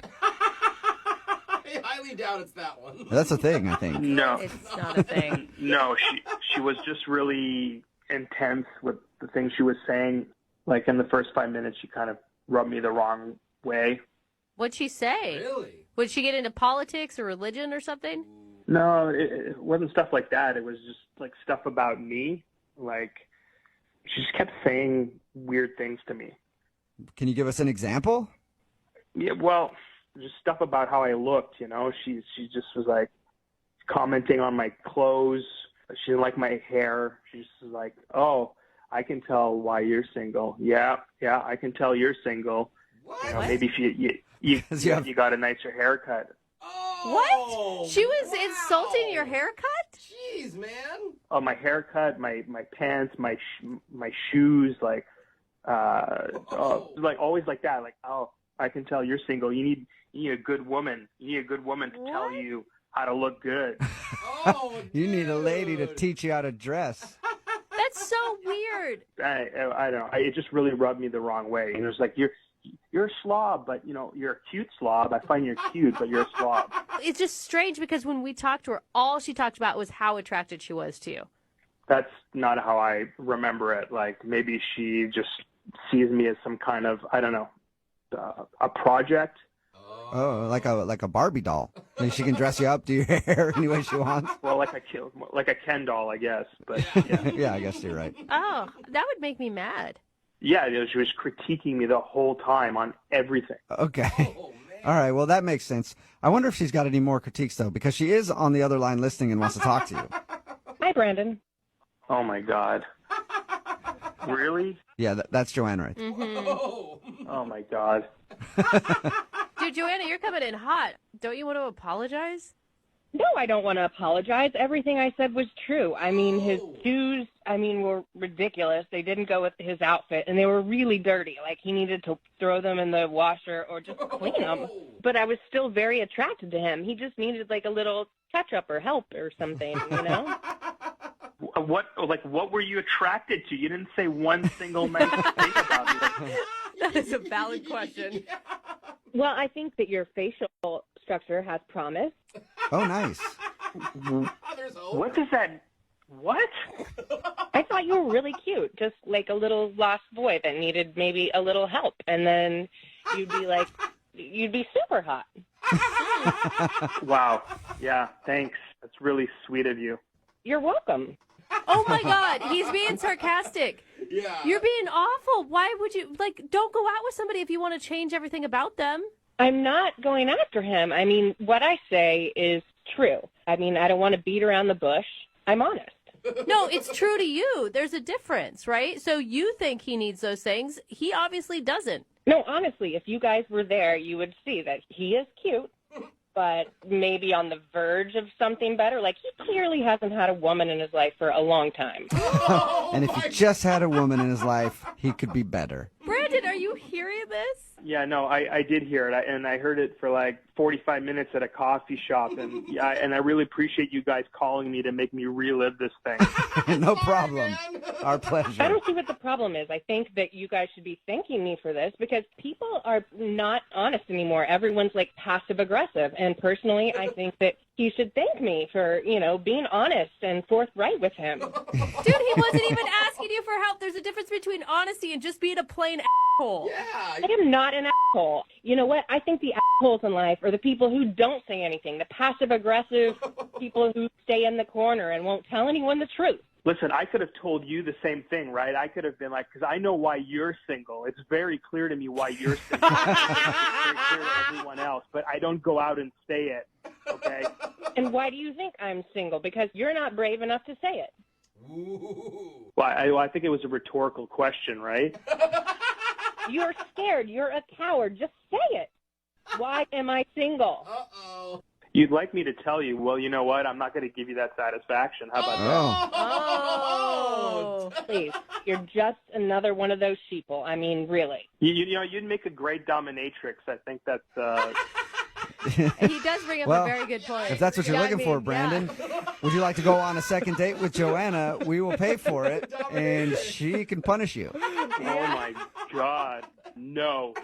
I highly doubt it's that one. That's a thing, I think. No, It's not a thing. no, she was just really intense with the things she was saying. Like in the first 5 minutes, she kind of rubbed me the wrong way. What'd she say? Really? Would she get into politics or religion or something? No, it wasn't stuff like that. It was just like stuff about me. Like she just kept saying weird things to me. Can you give us an example? Yeah, well, just stuff about how I looked. You know, she just was like commenting on my clothes. She didn't like my hair. She just was like, "Oh, I can tell why you're single." Yeah, I can tell you're single. What? You know, maybe if you got a nicer haircut. What? She was insulting your haircut? Jeez, man. Oh, my haircut, my pants, my shoes, like like always like that. Like, oh, I can tell you're single. You need a good woman. You need a good woman to tell you how to look good. Oh, You need a lady to teach you how to dress. That's so weird. I don't know. It just really rubbed me the wrong way. And it was like, you're a slob, but, you know, you're a cute slob. I find you're cute, but you're a slob. It's just strange because when we talked to her, all she talked about was how attracted she was to you. That's not how I remember it. Like, maybe she just sees me as some kind of, I don't know, a project. Oh, like a Barbie doll. I mean, she can dress you up, do your hair any way she wants. Well, like a Ken doll, I guess. But yeah. Yeah, I guess you're right. Oh, that would make me mad. Yeah, she was critiquing me the whole time on everything. Okay. All right, well, that makes sense. I wonder if she's got any more critiques, though, because she is on the other line listening and wants to talk to you. Hi, Brandon. Oh, my God. Really? Yeah, that's Joanne, right? Mm-hmm. Oh, my God. Dude, Joanna, you're coming in hot. Don't you want to apologize? No, I don't want to apologize. Everything I said was true. I mean, his shoes, were ridiculous. They didn't go with his outfit, and they were really dirty. Like, he needed to throw them in the washer or just clean them. But I was still very attracted to him. He just needed, like, a little touch-up or help or something, you know? What were you attracted to? You didn't say one single nice thing about me. That is a valid question. Well, I think that your facial structure has promise. Oh, nice. What does that... What? I thought you were really cute, just like a little lost boy that needed maybe a little help. And then you'd be super hot. Wow. Yeah, thanks. That's really sweet of you. You're welcome. Oh, my God. He's being sarcastic. Yeah. You're being awful. Why would you, don't go out with somebody if you want to change everything about them. I'm not going after him. I mean, what I say is true. I mean, I don't want to beat around the bush. I'm honest. No, it's true to you. There's a difference, right? So you think he needs those things. He obviously doesn't. No, honestly, if you guys were there, you would see that he is cute, but maybe on the verge of something better. Like, he clearly hasn't had a woman in his life for a long time. And if he just had a woman in his life, he could be better. Brandon, are you hearing this? Yeah, no, I did hear it, and I heard it for like 45 minutes at a coffee shop, and I really appreciate you guys calling me to make me relive this thing. No problem. Our pleasure. I don't see what the problem is. I think that you guys should be thanking me for this because people are not honest anymore. Everyone's like passive aggressive, and personally, I think that he should thank me for, being honest and forthright with him. Dude, he wasn't even asking you for help. There's a difference between honesty and just being a plain asshole. Yeah. I am not an asshole. You know what? I think the assholes in life are the people who don't say anything, the passive-aggressive people who stay in the corner and won't tell anyone the truth. Listen, I could have told you the same thing, right? I could have been like, because I know why you're single. It's very clear to me why you're single. It's very clear to everyone else, but I don't go out and say it, okay? And why do you think I'm single? Because you're not brave enough to say it. Ooh. Well, I think it was a rhetorical question, right? You're scared. You're a coward. Just say it. Why am I single? Uh-oh. You'd like me to tell you, well, you know what? I'm not going to give you that satisfaction. How about that? Oh, please. You're just another one of those sheeple. I mean, really. You know, you'd make a great dominatrix. I think that's... He does bring up a very good point. If that's what you're looking for, Brandon, would you like to go on a second date with Joanna? We will pay for it, and she can punish you. Oh, my God. No.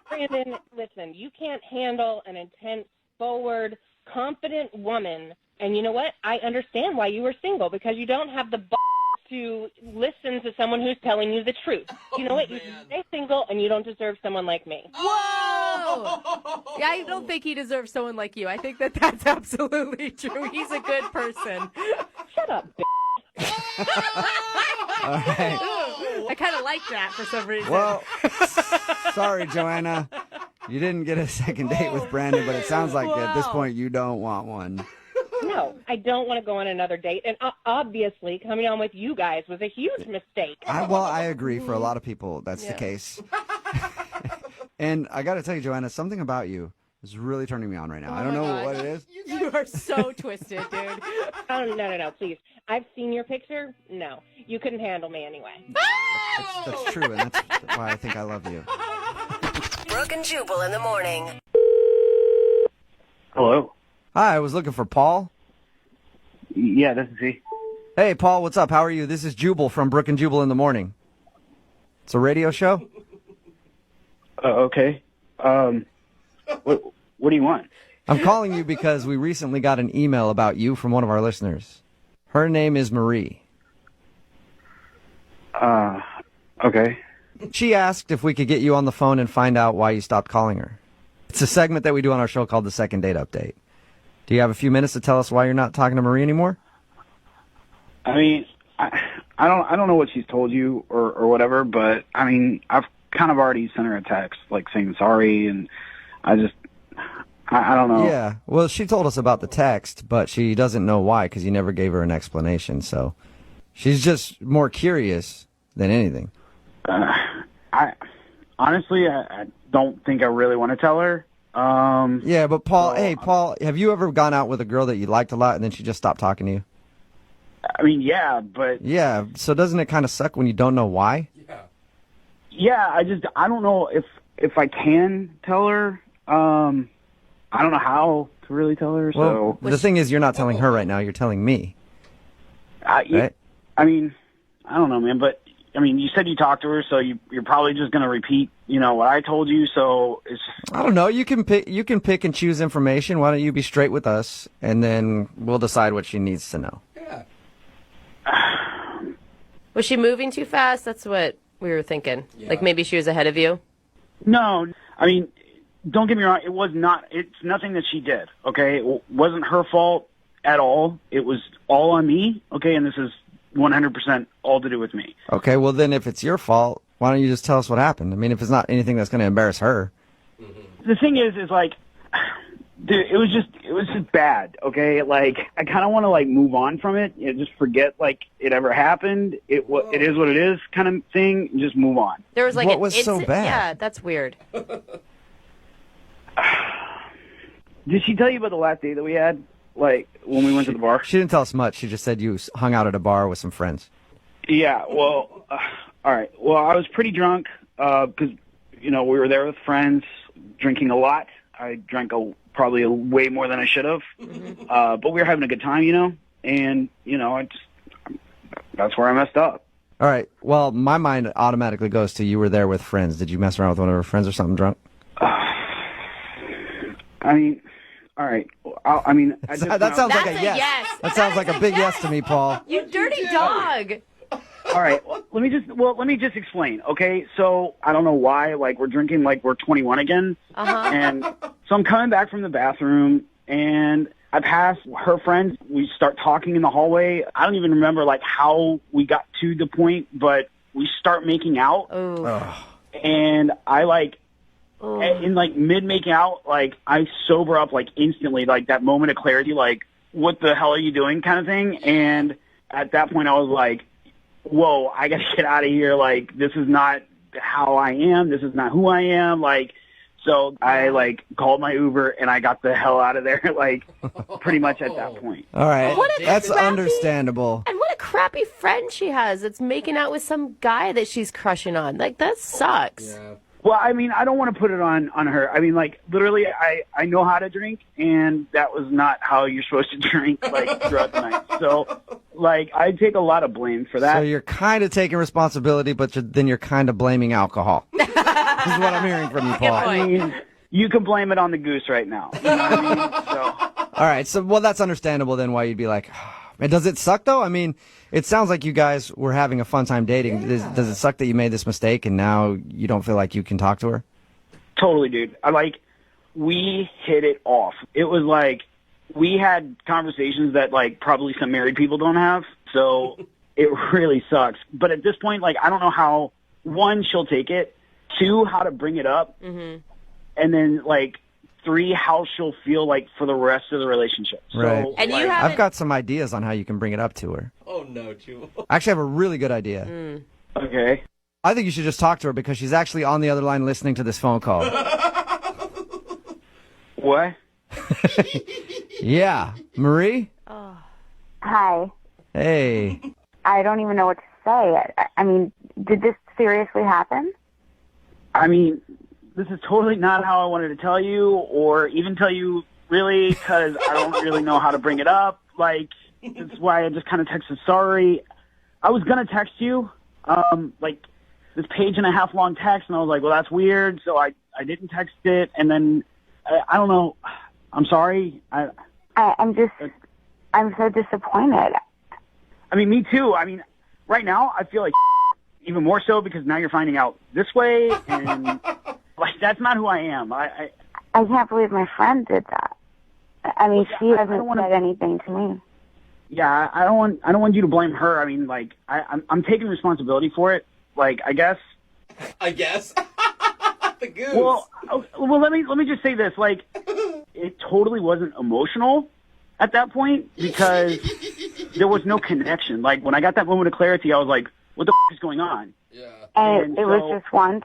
Brandon, listen, you can't handle an intense, forward, confident woman. And you know what? I understand why you were single, because you don't have the balls to listen to someone who's telling you the truth. You know what? You should stay single, and you don't deserve someone like me. Whoa! Yeah, I don't think he deserves someone like you. I think that's absolutely true. He's a good person. Shut up, bitch. All right. I kind of like that for some reason. Well, sorry, Joanna. You didn't get a second date with Brandon, but it sounds like at this point you don't want one. No, I don't want to go on another date. And obviously, coming on with you guys was a huge mistake. I agree. For a lot of people, that's the case. And I got to tell you, Joanna, something about you is really turning me on right now. I don't know what it is. You are so twisted, dude. Oh, no, please. I've seen your picture. No, you couldn't handle me anyway. That's true, and that's why I think I love you. Brooke and Jubal in the morning. Hello? Hi, I was looking for Paul. Yeah, this is he. Hey, Paul, what's up? How are you? This is Jubal from Brooke and Jubal in the morning. It's a radio show. Okay. What do you want? I'm calling you because we recently got an email about you from one of our listeners. Her name is Marie. Okay. She asked if we could get you on the phone and find out why you stopped calling her. It's a segment that we do on our show called the Second Date Update. Do you have a few minutes to tell us why you're not talking to Marie anymore? I mean, I don't know what she's told you or whatever, but I mean, I've kind of already sent her a text like saying sorry, and I don't know. Yeah, well, she told us about the text, but she doesn't know why because you never gave her an explanation. So she's just more curious than anything. I honestly don't think I really want to tell her. Yeah, but Paul, hey, Paul, have you ever gone out with a girl that you liked a lot and then she just stopped talking to you? I mean, yeah, but... Yeah, so doesn't it kind of suck when you don't know why? Yeah, I don't know if I can tell her. I don't know how to really tell her, Well, so... the thing is, you're not telling her right now, you're telling me. Right? I mean, I don't know, man, but, I mean, you said you talked to her, so you're probably just going to repeat, what I told you, so it's... I don't know, you can pick and choose information. Why don't you be straight with us, and then we'll decide what she needs to know. Yeah. Was she moving too fast? That's what we were thinking. Yeah. Like maybe she was ahead of you? No, I mean, don't get me wrong, it's nothing that she did, okay? It wasn't her fault at all. It was all on me, okay? And this is 100% all to do with me. Okay, well then if it's your fault, why don't you just tell us what happened? I mean, if it's not anything that's going to embarrass her. The thing is like, dude, it was just bad, okay? Like, I kind of want to, like, move on from it, just forget, like, it ever happened. It is what it is kind of thing, and just move on. There was, like, what was so bad? Yeah, that's weird. Did she tell you about the last date that we had? Like, when we went to the bar? She didn't tell us much. She just said you hung out at a bar with some friends. Yeah, well, all right. Well, I was pretty drunk because, we were there with friends, drinking a lot. I drank probably way more than I should have. Mm-hmm. But we were having a good time, and, that's where I messed up. All right. Well, my mind automatically goes to you were there with friends. Did you mess around with one of her friends or something drunk? I mean, all right. That sounds like a yes. That sounds like a big yes to me, Paul. You dirty dog. All right. Let me just explain. Okay. So I don't know why, like, we're drinking like we're 21 again. Uh-huh. And so I'm coming back from the bathroom and I pass her friends. We start talking in the hallway. I don't even remember like how we got to the point, but we start making out. And I in like mid making out, like I sober up like instantly, like that moment of clarity, like what the hell are you doing kind of thing. And at that point I was like, whoa, I gotta get out of here. Like, this is not how I am. This is not who I am. Like, So I like called my Uber and I got the hell out of there, like pretty much at that point. All right, What a that's crappy- understandable. And what a crappy friend she has that's making out with some guy that she's crushing on. Like, that sucks. Well, I mean, I don't want to put it on her. I mean, like, literally, I know how to drink, and that was not how you're supposed to drink, like, throughout the night. So, like, I take a lot of blame for that. So you're kind of taking responsibility, but then you're kind of blaming alcohol. This is what I'm hearing from you, Paul. I mean, you can blame it on the goose right now. You know what I mean? So, All right, so, well, that's understandable then why you'd be like, and does it suck, though? I mean, it sounds like you guys were having a fun time dating. Does it suck that you made this mistake and now you don't feel like you can talk to her? totally, dude. We hit it off. It was like, we had conversations that, like, probably some married people don't have. So it really sucks. But at this point, like, I don't know how, one, she'll take it, two, how to bring it up, and then, like, three, how she'll feel like for the rest of the relationship. Right. So, And like, I've got some ideas on how you can bring it up to her. Oh, no, Jubal. I actually have a really good idea. Okay. I think you should just talk to her because she's actually on the other line listening to this phone call. What? Yeah. Marie? Hi. Hey. I don't even know what to say. I mean, did this seriously happen? I mean, this is totally not how I wanted to tell you or even tell you, really, because I don't really know how to bring it up. Like, that's why I just kind of texted sorry. I was going to text you, like, this page-and-a-half long text, and I was like, well, that's weird, so I didn't text it, and then, I don't know, I'm sorry. I'm so disappointed. I mean, me too. I mean, right now, I feel like even more so because now you're finding out this way, and, like, that's not who I am. I can't believe my friend did that. I mean, she hasn't wanna said anything to me. Yeah, I don't want you to blame her. I mean, like, I'm taking responsibility for it. Like, I guess. The goose. Well, let me just say this. Like, it totally wasn't emotional at that point because there was no connection. Like, when I got that moment of clarity, I was like, what the is going on? And it was just once?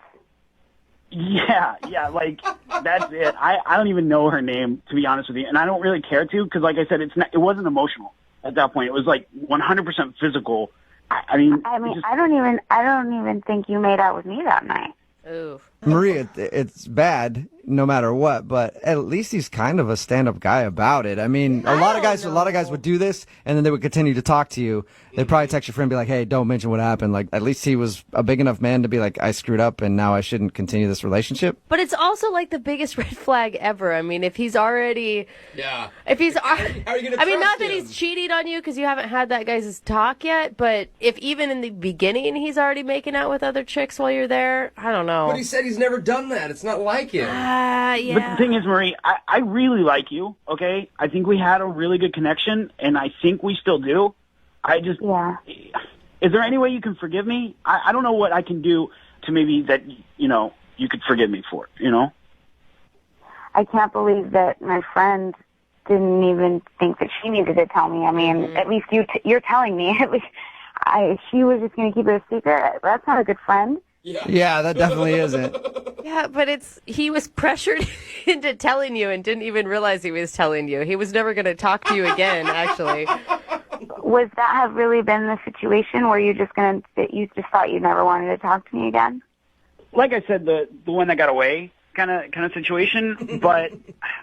Yeah, like, that's it. I don't even know her name, to be honest with you, and I don't really care to because, like I said, it wasn't emotional at that point. It was, like, 100% physical. I mean, I don't even think you made out with me that night. Ooh. Marie, it's bad no matter what, but at least he's kind of a stand-up guy about it. I mean, a lot of guys would do this, and then they would continue to talk to you. They'd probably text your friend and be like, hey, don't mention what happened. Like, at least he was a big enough man to be like, I screwed up, and now I shouldn't continue this relationship. But it's also like the biggest red flag ever. I mean, if he's already... Yeah. If he's... How are you gonna I mean, not trust that him? he's cheating on you because you haven't had that guy's talk yet, but if even in the beginning he's already making out with other chicks while you're there, I don't know. But he said he's never done that. It's not like him. Yeah. But the thing is, Marie, I really like you, okay? I think we had a really good connection, and I think we still do. I just... Yeah. Is there any way you can forgive me? I don't know what I can do to maybe that, you know, you could forgive me for, you know? I can't believe that my friend didn't even think that she needed to tell me. I mean, at least you're telling me. At least she was just going to keep it a secret. That's not a good friend. Yeah, that definitely isn't. Yeah, but he was pressured into telling you and didn't even realize he was telling you. He was never going to talk to you again, actually. Was that have really been the situation where you just thought you never wanted to talk to me again? Like I said, the one that got away kind of situation, but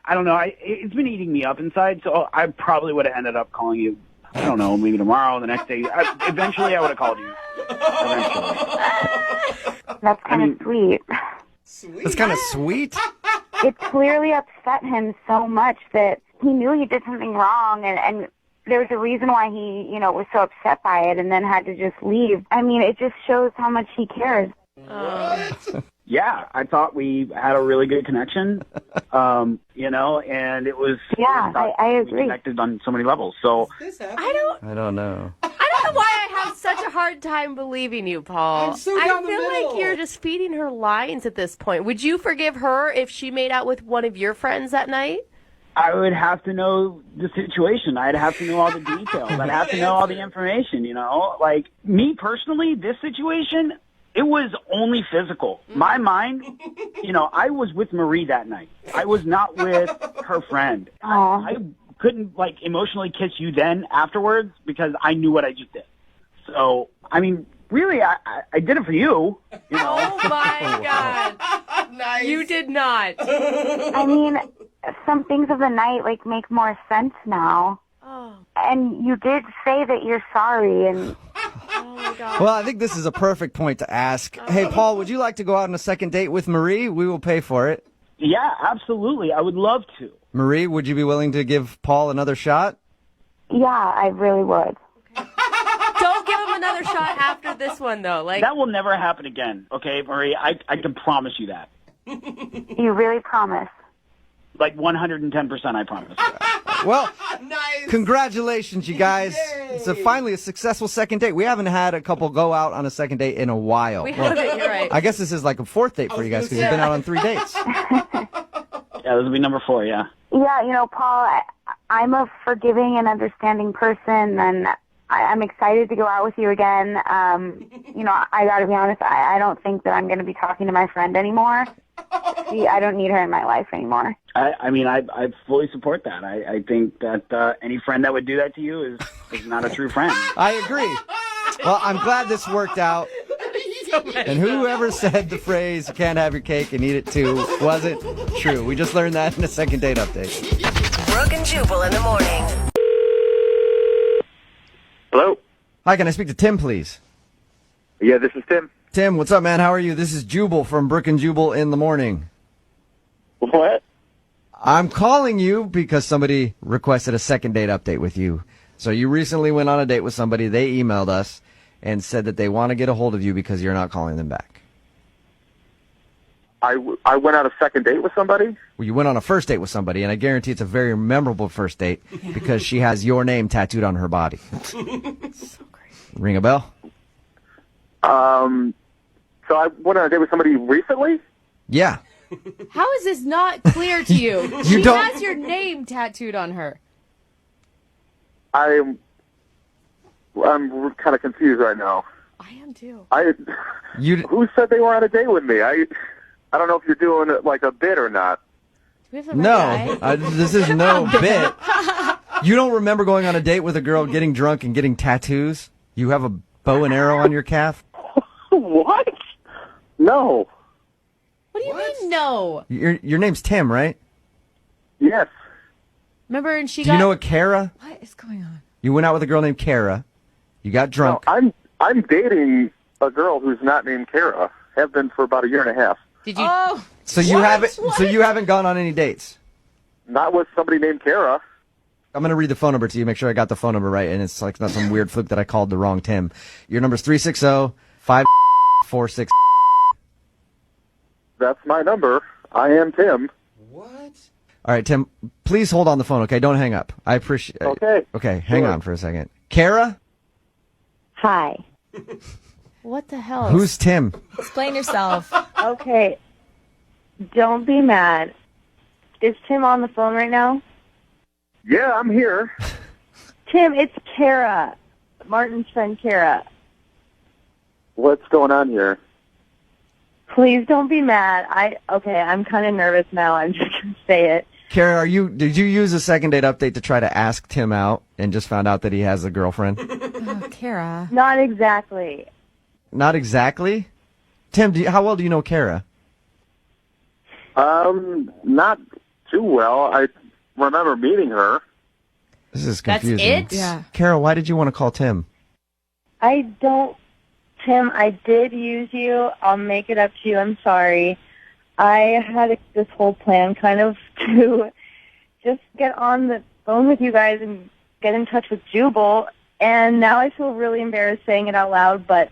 I don't know. It's been eating me up inside, so I probably would have ended up calling you, I don't know, maybe tomorrow, the next day. Eventually, I would have called you. That's kind of sweet. It's kind of sweet? It clearly upset him so much that he knew he did something wrong, and there was a reason why he, was so upset by it and then had to just leave. I mean, it just shows how much he cares. Yeah, I thought we had a really good connection, and it was... Yeah, I agree. Connected on so many levels, so... I don't know. I don't know why I have such a hard time believing you, Paul. I'm so down the feel middle. like you're just feeding her lines at this point. Would you forgive her if she made out with one of your friends that night? I would have to know the situation. I'd have to know all the details. I'd have to know all the information, Like, me personally, this situation, It was only physical. My mind, I was with Marie that night. I was not with her friend. I couldn't emotionally kiss you then afterwards because I knew what I just did. So, I mean, really, I did it for you. Oh my God. Nice. You did not. I mean, some things of the night make more sense now. Oh. And you did say that you're sorry, and Oh my God. Well, I think this is a perfect point to ask. Hey, Paul, would you like to go out on a second date with Marie? We will pay for it. Yeah, absolutely. I would love to. Marie, would you be willing to give Paul another shot? yeah, I really would. Don't give him another shot after this one, though. That will never happen again, okay, Marie? I can promise you that. You really promise? 110%, I promise. Well, Nice. congratulations, you guys. It's finally a successful second date. We haven't had a couple go out on a second date in a while. We haven't, you're right. I guess this is like a fourth date for you guys because you've been out on 3 dates. Yeah, this will be number 4, yeah. Yeah, Paul, I'm a forgiving and understanding person, and I'm excited to go out with you again. I got to be honest, I don't think that I'm going to be talking to my friend anymore. I don't need her in my life anymore. I fully support that. I think that any friend that would do that to you is not a true friend. I agree. Well, I'm glad this worked out. And whoever said the phrase, you can't have your cake and eat it too, wasn't true. We just learned that in a second date update. Brooke and Jubal in the morning. Hello? Hi, can I speak to Tim, please? Yeah, this is Tim. Tim, what's up, man? How are you? This is Jubal from Brooke and Jubal in the morning. What? I'm calling you because somebody requested a second date update with you. So you recently went on a date with somebody. They emailed us and said that they want to get a hold of you because you're not calling them back. I went on a second date with somebody? Well, you went on a first date with somebody, and I guarantee it's a very memorable first date because she has your name tattooed on her body. So crazy. Ring a bell? So I went on a date with somebody recently? Yeah. How is this not clear to you? She has your name tattooed on her. I'm kind of confused right now. I am too. Who said they were on a date with me? I don't know if you're doing it like a bit or not. No, this is no bit. You don't remember going on a date with a girl, getting drunk, and getting tattoos? You have a bow and arrow on your calf? What? No. What do you mean, no? Your name's Tim, right? Yes. Remember, and she Do you know a Kara? What is going on? You went out with a girl named Kara. You got drunk. No, I'm dating a girl who's not named Kara. Have been for about a year and a half. Did you? Oh, so you haven't? So you haven't gone on any dates? Not with somebody named Kara. I'm gonna read the phone number to you. Make sure I got the phone number right, and it's like not some weird fluke that I called the wrong Tim. Your number's 360-546. That's my number. I am Tim. What? All right, Tim. Please hold on the phone. Okay, don't hang up. I appreciate. Okay. Okay, hang on for a second. Kara, Hi. What the hell? who's Tim? Explain yourself. Okay. Don't be mad. Is Tim on the phone right now? Yeah, I'm here. Tim, it's Kara. Martin's friend Kara. What's going on here? Please don't be mad. I'm kind of nervous now. I'm just going to say it. Kara, did you use a second date update to try to ask Tim out and just found out that he has a girlfriend? Oh, Kara. Not exactly. Not exactly. Tim, how well do you know Kara? Not too well. I remember meeting her. This is That's confusing. it? Yeah. Kara, why did you want to call Tim? Tim, I did use you. I'll make it up to you. I'm sorry. I had this whole plan kind of to just get on the phone with you guys and get in touch with Jubal, and now I feel really embarrassed saying it out loud, but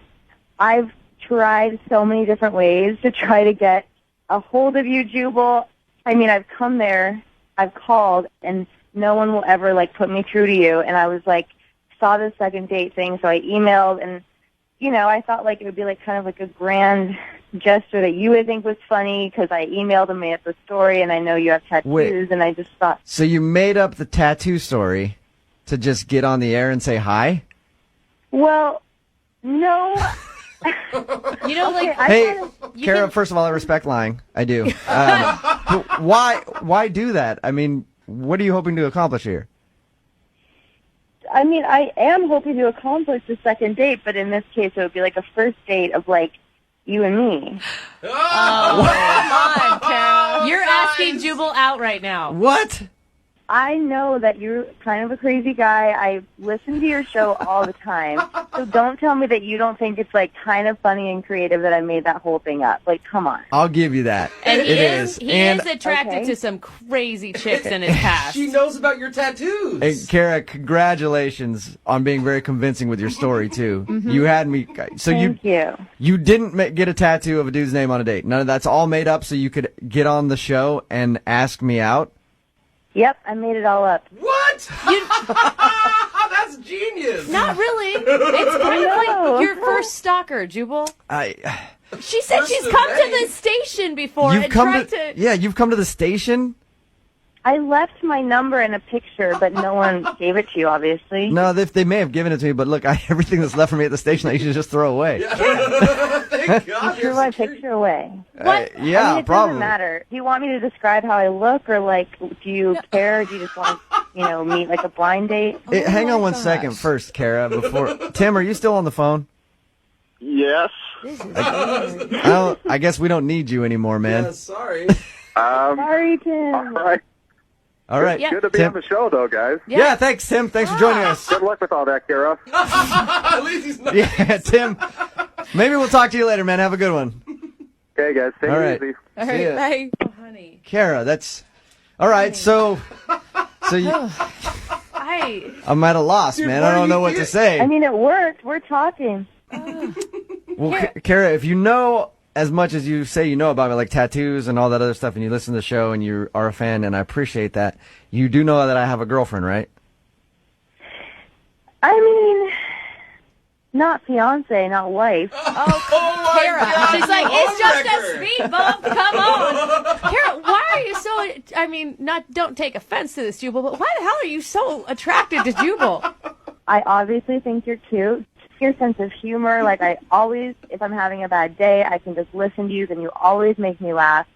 I've tried so many different ways to try to get a hold of you, Jubal. I mean, I've come there, I've called, and no one will ever, put me through to you, and I was, saw the second date thing, so I emailed, and, I thought, it would be, kind of a grand gesture that you would think was funny because I emailed him at the story and I know you have tattoos. Wait. And I just thought. So you made up the tattoo story to just get on the air and say hi? Well, no, You know, like, Hey, Kara, first of all, I respect lying. I do. But why do that? I mean, what are you hoping to accomplish here? I mean, I am hoping to accomplish the second date, but in this case, it would be like a first date of like you and me. Oh, come on, Kara. You're asking Jubal out right now. What? I know that you're kind of a crazy guy. I listen to your show all the time. So don't tell me that you don't think it's like kind of funny and creative that I made that whole thing up. Like, come on. I'll give you that. And he It is And attracted to some crazy chicks in his past. She knows about your tattoos. Hey, Kara, congratulations on being very convincing with your story too. Mhm. You had me. So Thank you. You didn't get a tattoo of a dude's name on a date. None of that's all made up so you could get on the show and ask me out. Yep, I made it all up. What? That's genius. Not really. It's kind of like your first stalker, Jubal. She said she's come to the station before and tried to... Yeah, you've come to the station? I left my number and a picture, but no one gave it to you, obviously. No, they may have given it to me, but look, everything that's left for me at the station I should just throw away. Thank God. You threw my picture away. What? Yeah, I mean, it probably. doesn't matter. Do you want me to describe how I look, or like, do you care? Do you just want to, meet like a blind date? Hang on one second first, Kara, before... Tim, are you still on the phone? Yes. I guess we don't need you anymore, man. Yeah, sorry. Sorry, Tim. All right. Good to be Tim. on the show, though, guys. Yeah, thanks, Tim. Thanks for joining us. Good luck with all that, Kara. At least he's not. Yeah, Tim. Maybe we'll talk to you later, man. Have a good one. Okay, guys. Take All it right. easy. All See right, ya. bye. Oh, honey. Kara, that's... All right, so you... I'm at a loss, man. I don't know what to say. I mean, it worked. We're talking. Well, Kara, if you know as much as you say you know about me, like tattoos and all that other stuff, and you listen to the show and you are a fan, and I appreciate that, you do know that I have a girlfriend, right? I mean, not fiance, not wife. Oh, Kara. She's like, it's just a speed bump. Come on. Kara, why are you so... I mean, don't take offense to this, Jubal, but why the hell are you so attracted to Jubal? I obviously think you're cute. Your sense of humor, like I always, if I'm having a bad day, I can just listen to you, and you always make me laugh.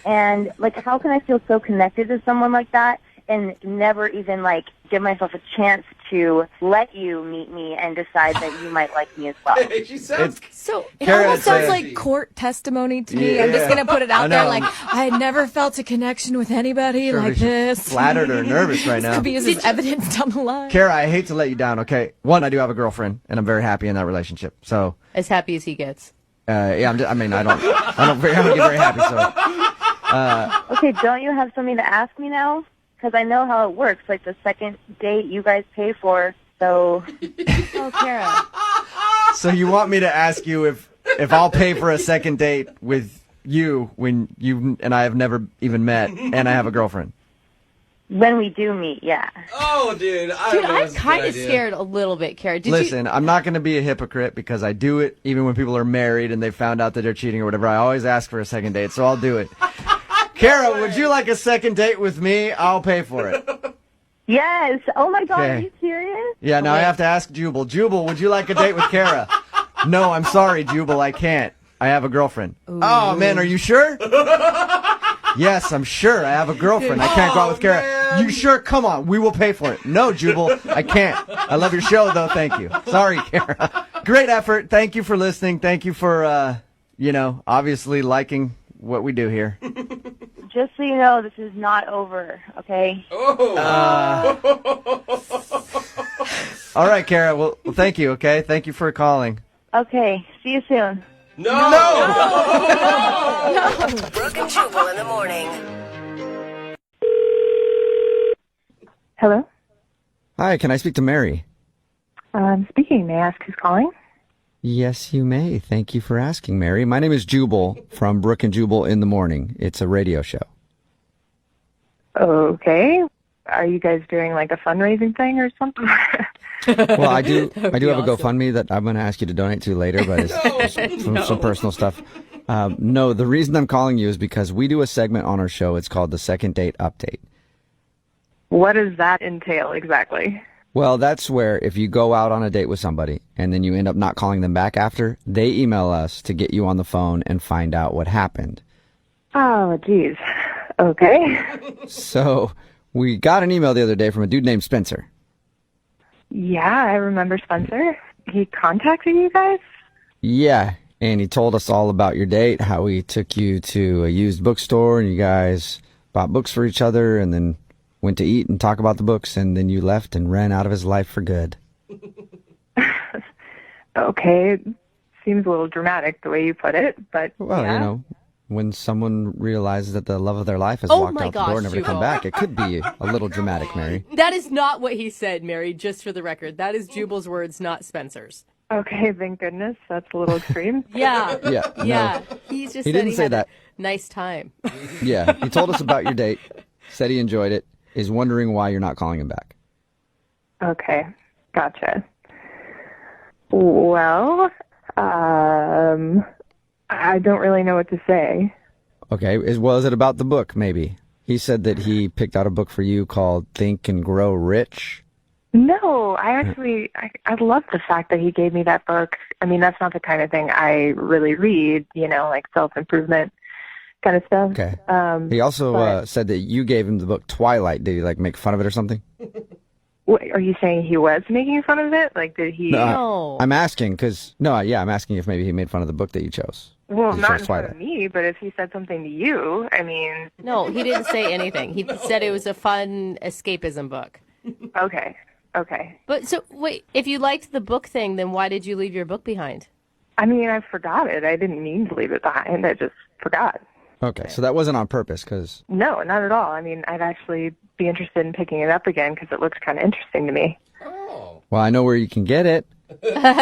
And like, how can I feel so connected to someone like that and never even like give myself a chance to let you meet me and decide that you might like me as well? She sounds so. It Kara, almost it's sounds a- like court testimony to me. I'm Yeah. just gonna put it I out there, know. like I had never felt a connection with anybody Sure, like she's this. flattered or nervous right This now. could be used as evidence down the line. Kara, I hate to let you down, okay? One, I do have a girlfriend, and I'm very happy in that relationship. So, As happy as he gets. yeah, I don't get very happy, so. Okay, don't you have something to ask me now? Because I know how it works. Like the second date you guys pay for, so... Oh, Kara. So you want me to ask you if I'll pay for a second date with you when you and I have never even met, and I have a girlfriend? When we do meet, yeah. Oh, dude. I'm kind of scared a little bit, Kara. Listen, I'm not going to be a hypocrite because I do it even when people are married and they found out that they're cheating or whatever. I always ask for a second date, so I'll do it. Kara, would you like a second date with me? I'll pay for it. Yes. Oh my God, Okay. are you serious? Yeah, now I have to ask Jubal. Jubal, would you like a date with Kara? No, I'm sorry, Jubal, I can't. I have a girlfriend. Oh, man, are you sure? Yes, I'm sure. I have a girlfriend. I can't go out with Kara. You sure? Come on, we will pay for it. No, Jubal, I can't. I love your show, though. Thank you. Sorry, Kara. Great effort. Thank you for listening. Thank you for, obviously liking what we do here. Just so you know, this is not over, okay? All right, Kara. Well, thank you, okay? Thank you for calling. Okay, see you soon. No! Brooke and Jubal in the morning. Hello? Hi, can I speak to Mary? Speaking. May I ask who's calling? Yes, you may. Thank you for asking, Mary. My name is Jubal from Brooke and Jubal in the Morning. It's a radio show. Okay. Are you guys doing like a fundraising thing or something? Well, I do have a GoFundMe that I'm going to ask you to donate to later, but it's some personal stuff. No, the reason I'm calling you is because we do a segment on our show. It's called the Second Date Update. What does that entail exactly? Well, that's where if you go out on a date with somebody and then you end up not calling them back after, they email us to get you on the phone and find out what happened. Oh, geez. Okay. So we got an email the other day from a dude named Spencer. Yeah, I remember Spencer. He contacted you guys? Yeah, and he told us all about your date, how he took you to a used bookstore and you guys bought books for each other and then went to eat and talk about the books, and then you left and ran out of his life for good. Okay. Seems a little dramatic the way you put it, but Well, yeah. you know, when someone realizes that the love of their life has Oh walked my out the door gosh, never to come Jubal. back, it could be a little dramatic, Mary. That is not what he said, Mary, just for the record. That is Jubal's words, not Spencer's. Okay, thank goodness. That's a little extreme. Yeah. Yeah, no. Yeah. He's just He said didn't he say had that. a nice time. Yeah, he told us about your date, said he enjoyed it, is wondering why you're not calling him back. Okay, gotcha. Well, I don't really know what to say. Okay, was it about the book, maybe? He said that he picked out a book for you called Think and Grow Rich. No, I love the fact that he gave me that book. I mean, that's not the kind of thing I really read, you know, like self-improvement kind of stuff. Okay. He also said that you gave him the book Twilight. Did he, like, make fun of it or something? What, are you saying he was making fun of it? Like, did he? No. I'm asking because, I'm asking if maybe he made fun of the book that you chose. Well, You not chose in front of Twilight. me, but if he said something to you, I mean. No, he didn't say anything. He said it was a fun escapism book. Okay. But so, wait, if you liked the book thing, then why did you leave your book behind? I mean, I forgot it. I didn't mean to leave it behind. I just forgot. Okay, so that wasn't on purpose because... No, not at all. I mean, I'd actually be interested in picking it up again because it looks kind of interesting to me. Well, I know where you can get it.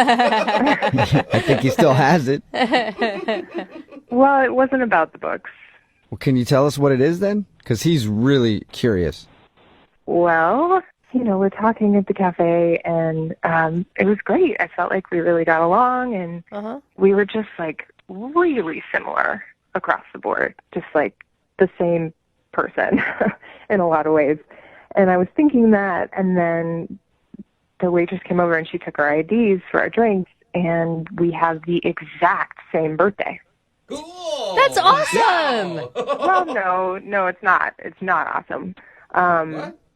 I think he still has it. Well, it wasn't about the books. Well, can you tell us what it is then? Because he's really curious. Well, you know, we're talking at the cafe, and it was great. I felt like we really got along, and we were just, like, really similar across the board, just like the same person in a lot of ways. And I was thinking that, and then the waitress came over and she took our IDs for our drinks, and we have the exact same birthday. Cool. That's awesome. Well, no, it's not. It's not awesome.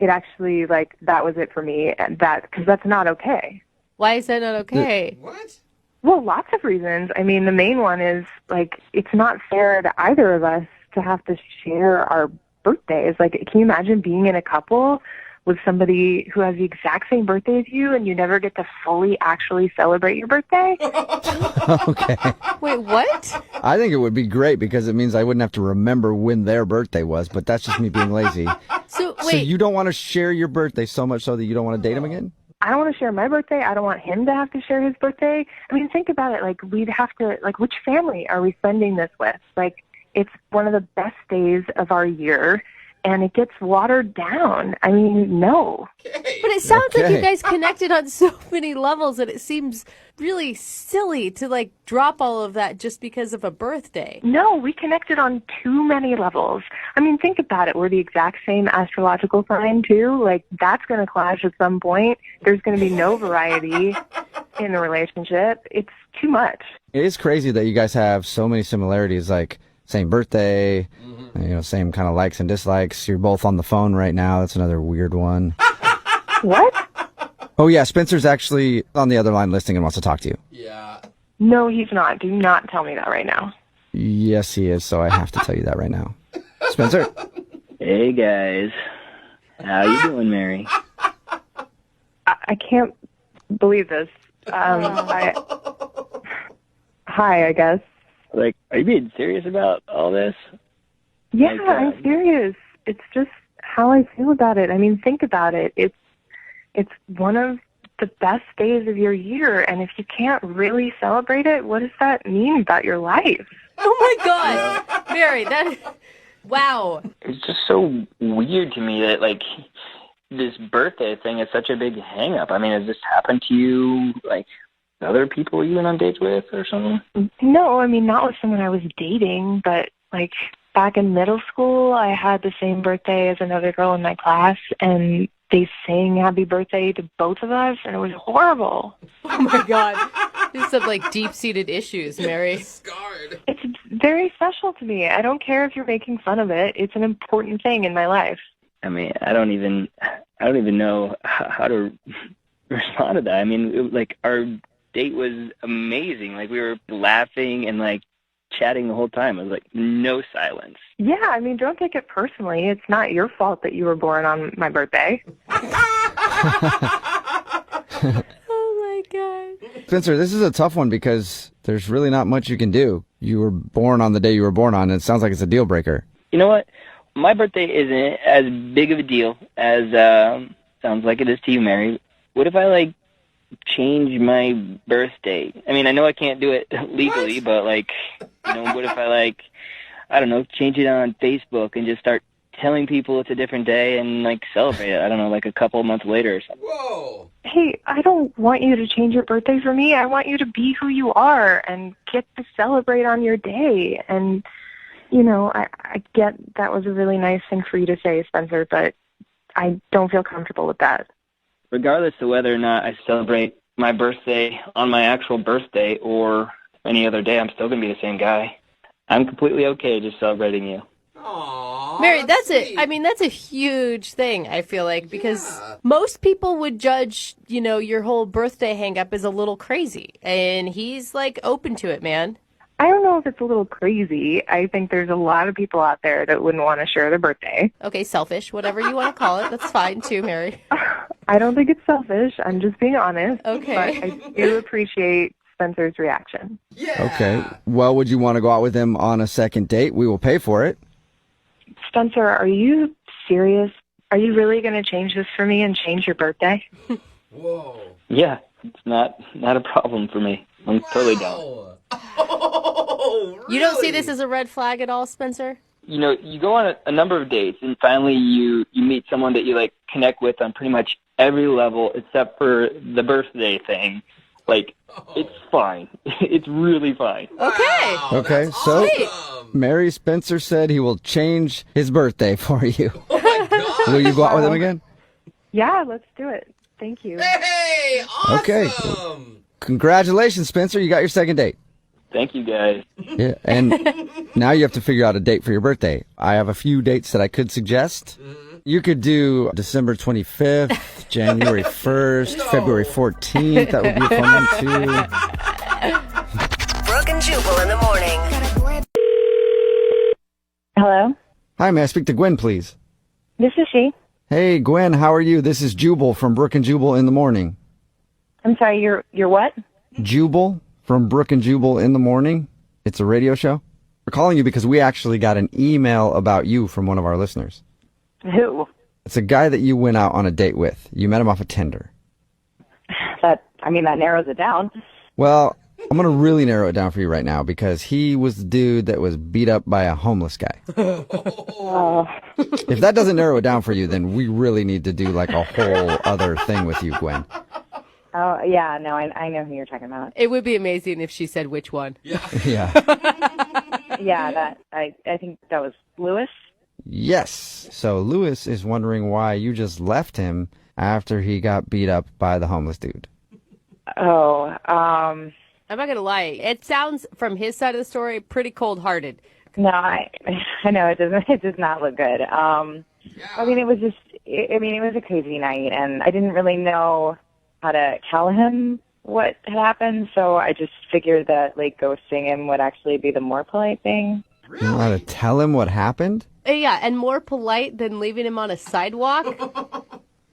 It actually, like, that was it for me, and because that's not okay. Why is that not okay? What? Well, lots of reasons. I mean, the main one is, like, it's not fair to either of us to have to share our birthdays. Like, can you imagine being in a couple with somebody who has the exact same birthday as you and you never get to fully actually celebrate your birthday? Okay. Wait, what? I think it would be great because it means I wouldn't have to remember when their birthday was, but that's just me being lazy. So, So you don't want to share your birthday so much so that you don't want to date him again? I don't want to share my birthday. I don't want him to have to share his birthday. I mean, think about it. Like, we'd have to, like, which family are we spending this with? Like, it's one of the best days of our year, and it gets watered down. I mean, no. But it sounds like you Okay. guys connected on so many levels that it seems really silly to, like, drop all of that just because of a birthday. No, we connected on too many levels. I mean, think about it. We're the exact same astrological sign, too. Like, that's going to clash at some point. There's going to be no variety in the relationship. It's too much. It is crazy that you guys have so many similarities, like same birthday, same kind of likes and dislikes. You're both on the phone right now. That's another weird one. What? Oh, yeah, Spencer's actually on the other line listening and wants to talk to you. Yeah. No, he's not. Do not tell me that right now. Yes, he is, so I have to tell you that right now. Spencer? Hey guys, how you doing, Mary? I can't believe this. Hi, I guess. Like, are you being serious about all this? Yeah, Like, I'm serious. It's just how I feel about it. I mean, think about it. It's one of the best days of your year, and if you can't really celebrate it, what does that mean about your life? Oh my God, Mary, wow. It's just so weird to me that, like, this birthday thing is such a big hang-up. I mean, has this happened to you, like, other people you went on dates with or something? No, I mean, not with someone I was dating, but, like, back in middle school, I had the same birthday as another girl in my class, and they sang happy birthday to both of us, and it was horrible. Oh my God. There's some like deep-seated issues, Mary. Scarred. It's very special to me. I don't care if you're making fun of it. It's an important thing in my life. I mean, I don't even know how to respond to that. I mean, like, our date was amazing. Like, we were laughing and like chatting the whole time. It was like no silence. Yeah, I mean, don't take it personally. It's not your fault that you were born on my birthday. Oh my God. Spencer, this is a tough one because there's really not much you can do. You were born on the day you were born on, and it sounds like it's a deal breaker. You know what? My birthday isn't as big of a deal as sounds like it is to you, Mary. What if I like change my birthday? I mean, I know I can't do it legally, but like, you know, what if I like, I don't know, change it on Facebook and just start telling people it's a different day and like celebrate it? I don't know, like a couple of months later or something. Whoa. Hey, I don't want you to change your birthday for me. I want you to be who you are and get to celebrate on your day. And, you know, I get that was a really nice thing for you to say, Spencer, but I don't feel comfortable with that. Regardless of whether or not I celebrate my birthday on my actual birthday or any other day, I'm still going to be the same guy. I'm completely okay just celebrating you. Aww, Mary, that's it. I mean, that's a huge thing, I feel like, because most people would judge, you know, your whole birthday hang-up as a little crazy. And he's, like, open to it, man. I don't know if it's a little crazy. I think there's a lot of people out there that wouldn't want to share their birthday. Okay, selfish, whatever you want to call it. That's fine, too, Mary. I don't think it's selfish. I'm just being honest. Okay. But I do appreciate Spencer's reaction. Yeah. Okay. Well, would you want to go out with him on a second date? We will pay for it. Spencer, are you serious? Are you really going to change this for me and change your birthday? Whoa. Yeah, it's not a problem for me. I'm totally down. Oh, really? You don't see this as a red flag at all, Spencer? You know, you go on a number of dates, and finally you meet someone that you, like, connect with on pretty much every level except for the birthday thing. Like, it's fine. It's really fine. Okay. Okay, so Sweet. Mary Spencer said he will change his birthday for you. Oh, my God. Will you go out with him again? Yeah, let's do it. Thank you. Hey, awesome. Okay. Congratulations, Spencer. You got your second date. Thank you, guys. Yeah, and now you have to figure out a date for your birthday. I have a few dates that I could suggest. You could do December 25th, January 1st, February 14th. That would be a fun one, too. Brooke and Jubal in the morning. Hello? Hi, may I speak to Gwen, please? This is she. Hey, Gwen, how are you? This is Jubal from Brooke and Jubal in the morning. I'm sorry, you're what? Jubal from Brooke and Jubal in the morning. It's a radio show. We're calling you because we actually got an email about you from one of our listeners. Who? It's a guy that you went out on a date with. You met him off of Tinder. That narrows it down. Well, I'm going to really narrow it down for you right now because he was the dude that was beat up by a homeless guy. If that doesn't narrow it down for you, then we really need to do like a whole other thing with you, Gwen. Oh, yeah, no, I know who you're talking about. It would be amazing if she said which one. Yeah. Yeah, I think that was Lewis. Yes. So Lewis is wondering why you just left him after he got beat up by the homeless dude. Oh, I'm not going to lie. It sounds, from his side of the story, pretty cold-hearted. no, I know it does not look good. I mean, it was a crazy night, and I didn't really know how to tell him what had happened, so I just figured that, like, ghosting him would actually be the more polite thing. You know how to tell him what happened? Yeah, and more polite than leaving him on a sidewalk.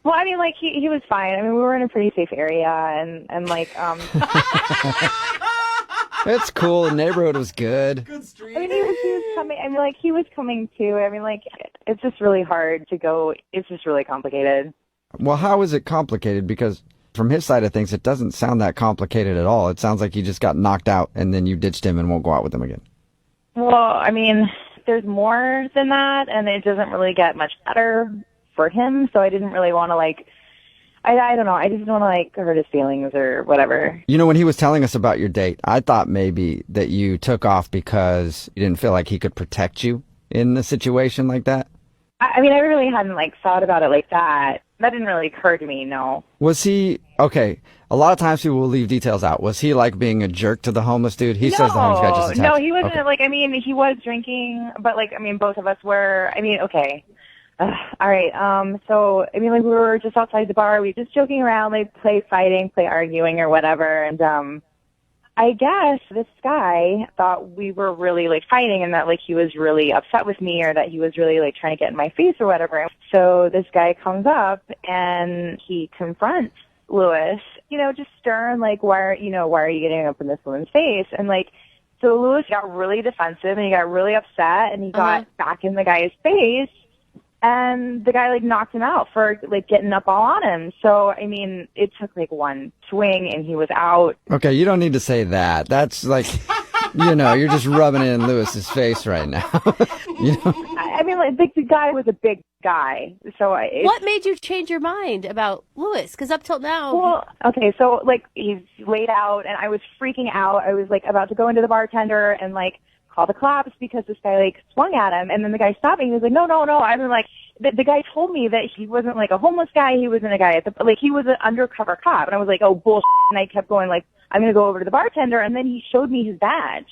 Well, I mean, like, he was fine. I mean, we were in a pretty safe area, and like, It's cool. The neighborhood was good. Good street. I mean, he was coming. I mean, like, he was coming too. I mean, like, it's just really hard to go. It's just really complicated. Well, how is it complicated? Because from his side of things, it doesn't sound that complicated at all. It sounds like he just got knocked out and then you ditched him and won't go out with him again. Well, I mean, there's more than that, and it doesn't really get much better for him. So I didn't really want to, like, I don't know. I just didn't want to, like, hurt his feelings or whatever. You know, when he was telling us about your date, I thought maybe that you took off because you didn't feel like he could protect you in a situation like that. I mean, I really hadn't, like, thought about it like that. That didn't really occur to me, no. Was he, okay, a lot of times people will leave details out. Was he like being a jerk to the homeless dude? He says the homeless guy just attacked. No, he wasn't. Okay. Like, I mean, he was drinking, but like, I mean, both of us were. I mean, okay. All right. So, I mean, like, we were just outside the bar. We were just joking around, like, play fighting, play arguing or whatever. And, I guess this guy thought we were really, like, fighting and that, like, he was really upset with me or that he was really, like, trying to get in my face or whatever. So this guy comes up and he confronts Lewis, you know, just stern, like, why are you getting up in this woman's face? And, like, so Lewis got really defensive and he got really upset and he got back in the guy's face. And the guy, like, knocked him out for, like, getting up all on him. So, I mean, it took, like, one swing and he was out. Okay, you don't need to say that. That's, like, you know, you're just rubbing it in Lewis's face right now. You know? I mean, like, the guy was a big guy. So what made you change your mind about Lewis? Because up till now... Well, okay, so, like, he's laid out and I was freaking out. I was, like, about to go into the bartender and, like, call the cops because this guy, like, swung at him. And then the guy stopped me. He was like, no. I mean, like, the guy told me that he wasn't, like, a homeless guy. He wasn't a guy at the, like, he was an undercover cop. And I was like, oh, bullshit. And I kept going, like, I'm going to go over to the bartender. And then he showed me his badge.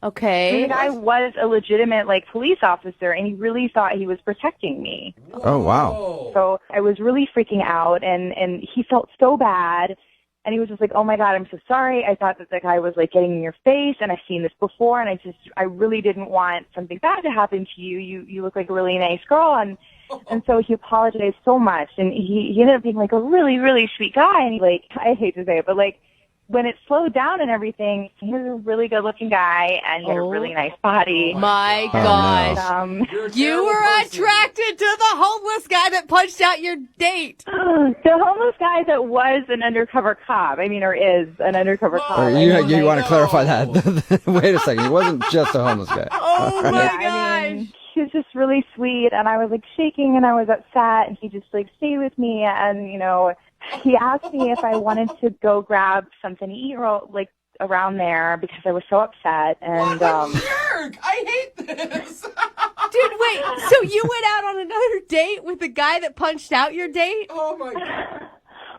Okay. And the guy was a legitimate, like, police officer, and he really thought he was protecting me. Oh, wow. So I was really freaking out, and he felt so bad. And he was just like, oh, my God, I'm so sorry. I thought that the guy was, like, getting in your face, and I've seen this before, and I really didn't want something bad to happen to you. You look like a really nice girl. And so he apologized so much, and he ended up being, like, a really, really sweet guy. And he, like, I hate to say it, but, like, when it slowed down and everything, he was a really good-looking guy, and he had a really nice body. My gosh. You were attracted to the homeless guy that punched out your date. The homeless guy that was an undercover cop. I mean, or is an undercover cop. Or you want to clarify that. Wait a second. He wasn't just a homeless guy. Oh, my gosh. I mean, he was just really sweet, and I was, like, shaking, and I was upset, and he just, like, stayed with me, and, you know, he asked me if I wanted to go grab something to eat, like, around there because I was so upset. And what a jerk! I hate this. Dude, wait. So you went out on another date with the guy that punched out your date? Oh my God.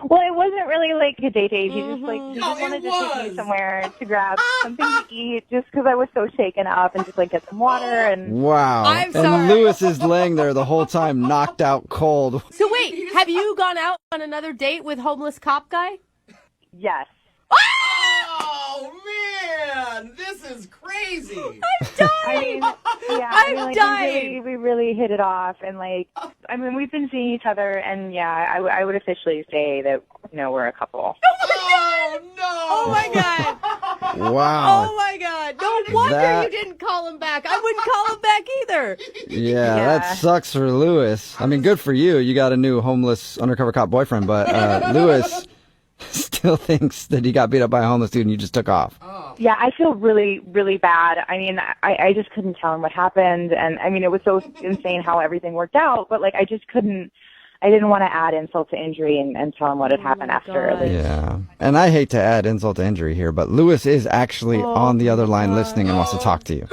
Well, it wasn't really like a date. He just wanted to take me somewhere to grab something to eat, just because I was so shaken up, and just like get some water. And wow. I'm and sorry. Lewis is laying there the whole time, knocked out cold. So wait, have you gone out on another date with homeless cop guy? Yes. Oh man, this is crazy. I'm dying. I mean, yeah, I'm dying. We really hit it off, and like, I mean, we've been seeing each other, and yeah, I would officially say that, you know, we're a couple. Oh no! Oh my God! Wow. Oh my God! No wonder you didn't call him back. I wouldn't call him back either. Yeah, that sucks for Lewis. I mean, good for you. You got a new homeless undercover cop boyfriend, but Lewis still thinks that he got beat up by a homeless dude and you just took off. Yeah, I feel really, really bad. I mean, I just couldn't tell him what happened. And I mean, it was so insane how everything worked out, but like, I didn't want to add insult to injury and tell him what had happened after. Like, yeah. And I hate to add insult to injury here, but Lewis is actually on the other line listening and wants to talk to you.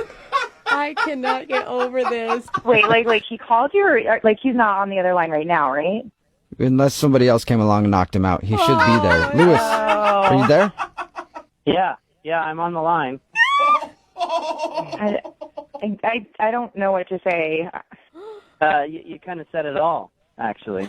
I cannot get over this. Wait, like he called you, or like he's not on the other line right now, right? Unless somebody else came along and knocked him out. He should be there. Lewis, are you there? Yeah, I'm on the line. I don't know what to say. You kind of said it all, actually.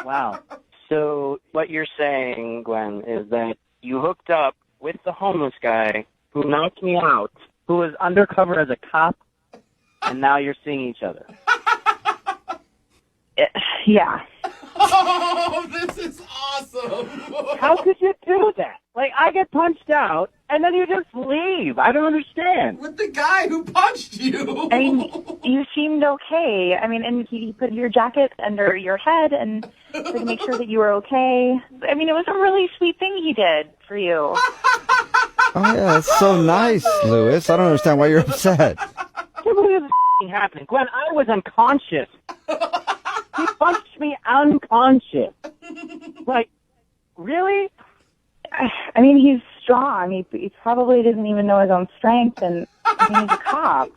Wow. So what you're saying, Gwen, is that you hooked up with the homeless guy who knocked me out, who was undercover as a cop, and now you're seeing each other. Yeah. Oh, this is awesome. How could you do that? Like, I get punched out, and then you just leave. I don't understand. With the guy who punched you. I mean, you seemed okay. I mean, and he put your jacket under your head and to make sure that you were okay. I mean, it was a really sweet thing he did for you. Oh, yeah, that's so nice, Lewis. I don't understand why you're upset. I can't believe this is happening. Gwen, I was unconscious. He punched me unconscious. Like, really? I mean, he's strong. He probably doesn't even know his own strength, and I mean, he's a cop.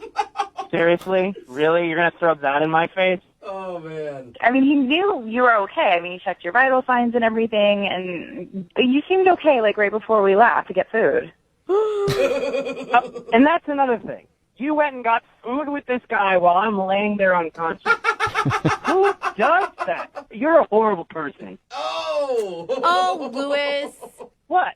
Seriously? Really? You're going to throw that in my face? Oh, man. I mean, he knew you were okay. I mean, he checked your vital signs and everything, and you seemed okay, like, right before we left to get food. And that's another thing. You went and got food with this guy while I'm laying there unconscious. Who does that? You're a horrible person. Oh, Louis. What?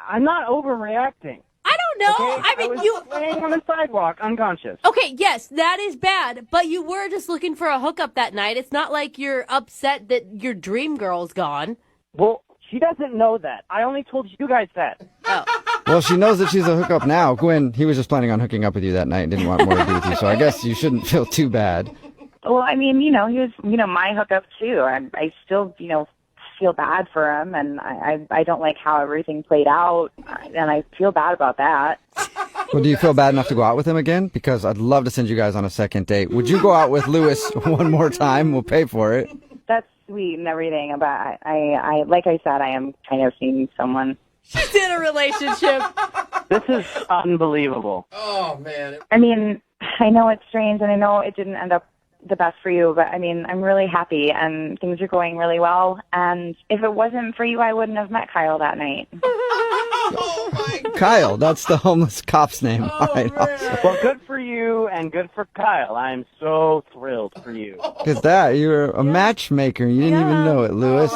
I'm not overreacting. I don't know. Okay? I mean, was laying on the sidewalk unconscious. Okay, yes, that is bad, but you were just looking for a hookup that night. It's not like you're upset that your dream girl's gone. Well, she doesn't know that. I only told you guys that. Oh. Well, she knows that she's a hookup now. Gwen, he was just planning on hooking up with you that night and didn't want more to do with you, so I guess you shouldn't feel too bad. Well, I mean, he was, my hookup too. I still, feel bad for him, and I don't like how everything played out, and I feel bad about that. Well, do you feel bad enough to go out with him again? Because I'd love to send you guys on a second date. Would you go out with Louis one more time? We'll pay for it. That's sweet and everything, but I like I said, I am kind of seeing someone. She's in a relationship. This is unbelievable. Oh, man. I mean, I know it's strange, and I know it didn't end up the best for you, but I mean, I'm really happy, and things are going really well, and if it wasn't for you, I wouldn't have met Kyle that night. Kyle, that's the homeless cop's name. All right, awesome. Well, good for you and good for Kyle. I'm so thrilled for you. Look at that. You're a matchmaker. You didn't even know it, Louis.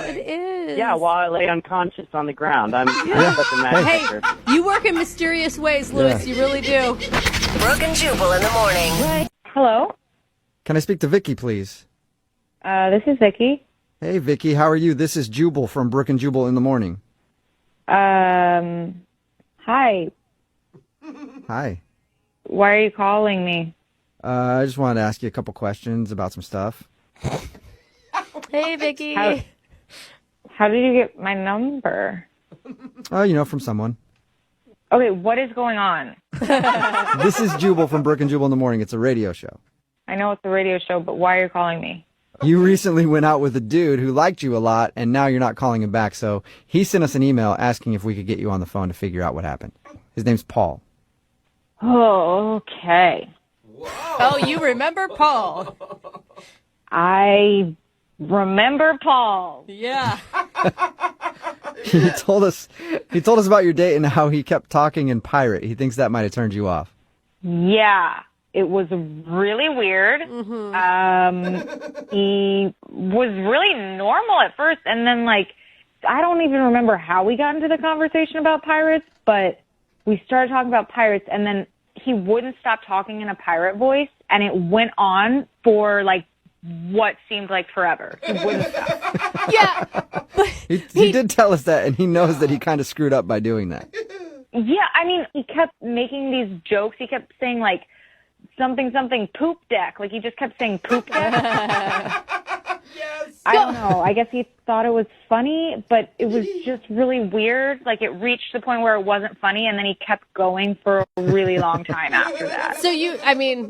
It is. Yeah, while I lay unconscious on the ground. I'm such a matchmaker. Hey, you work in mysterious ways, Louis. Yeah. You really do. Brooke and Jubal in the morning. Hello? Can I speak to Vicky, please? This is Vicky. Hey, Vicky, how are you? This is Jubal from Brooke and Jubal in the morning. Hi. Hi. Why are you calling me? I just wanted to ask you a couple questions about some stuff. Hey, Vicky. How did you get my number? Oh, from someone. Okay, what is going on? This is Jubal from Brooke and Jubal in the morning. It's a radio show. I know it's a radio show, but why are you calling me? You recently went out with a dude who liked you a lot, and now you're not calling him back. So he sent us an email asking if we could get you on the phone to figure out what happened. His name's Paul. Oh, okay. Oh, you remember Paul? I remember Paul. Yeah. He told us about your date and how he kept talking in pirate. He thinks that might have turned you off. Yeah, it was really weird. He was really normal at first, and then, I don't even remember how we got into the conversation about pirates, but we started talking about pirates, and then he wouldn't stop talking in a pirate voice, and it went on for, what seemed like forever. He wouldn't stop. Yeah. He did tell us that, and he knows that he kind of screwed up by doing that. Yeah, I mean, he kept making these jokes. He kept saying, something poop deck. He just kept saying poop deck. Yes. I don't know. I guess he thought it was funny, but it was just really weird. It reached the point where it wasn't funny, and then he kept going for a really long time after that. So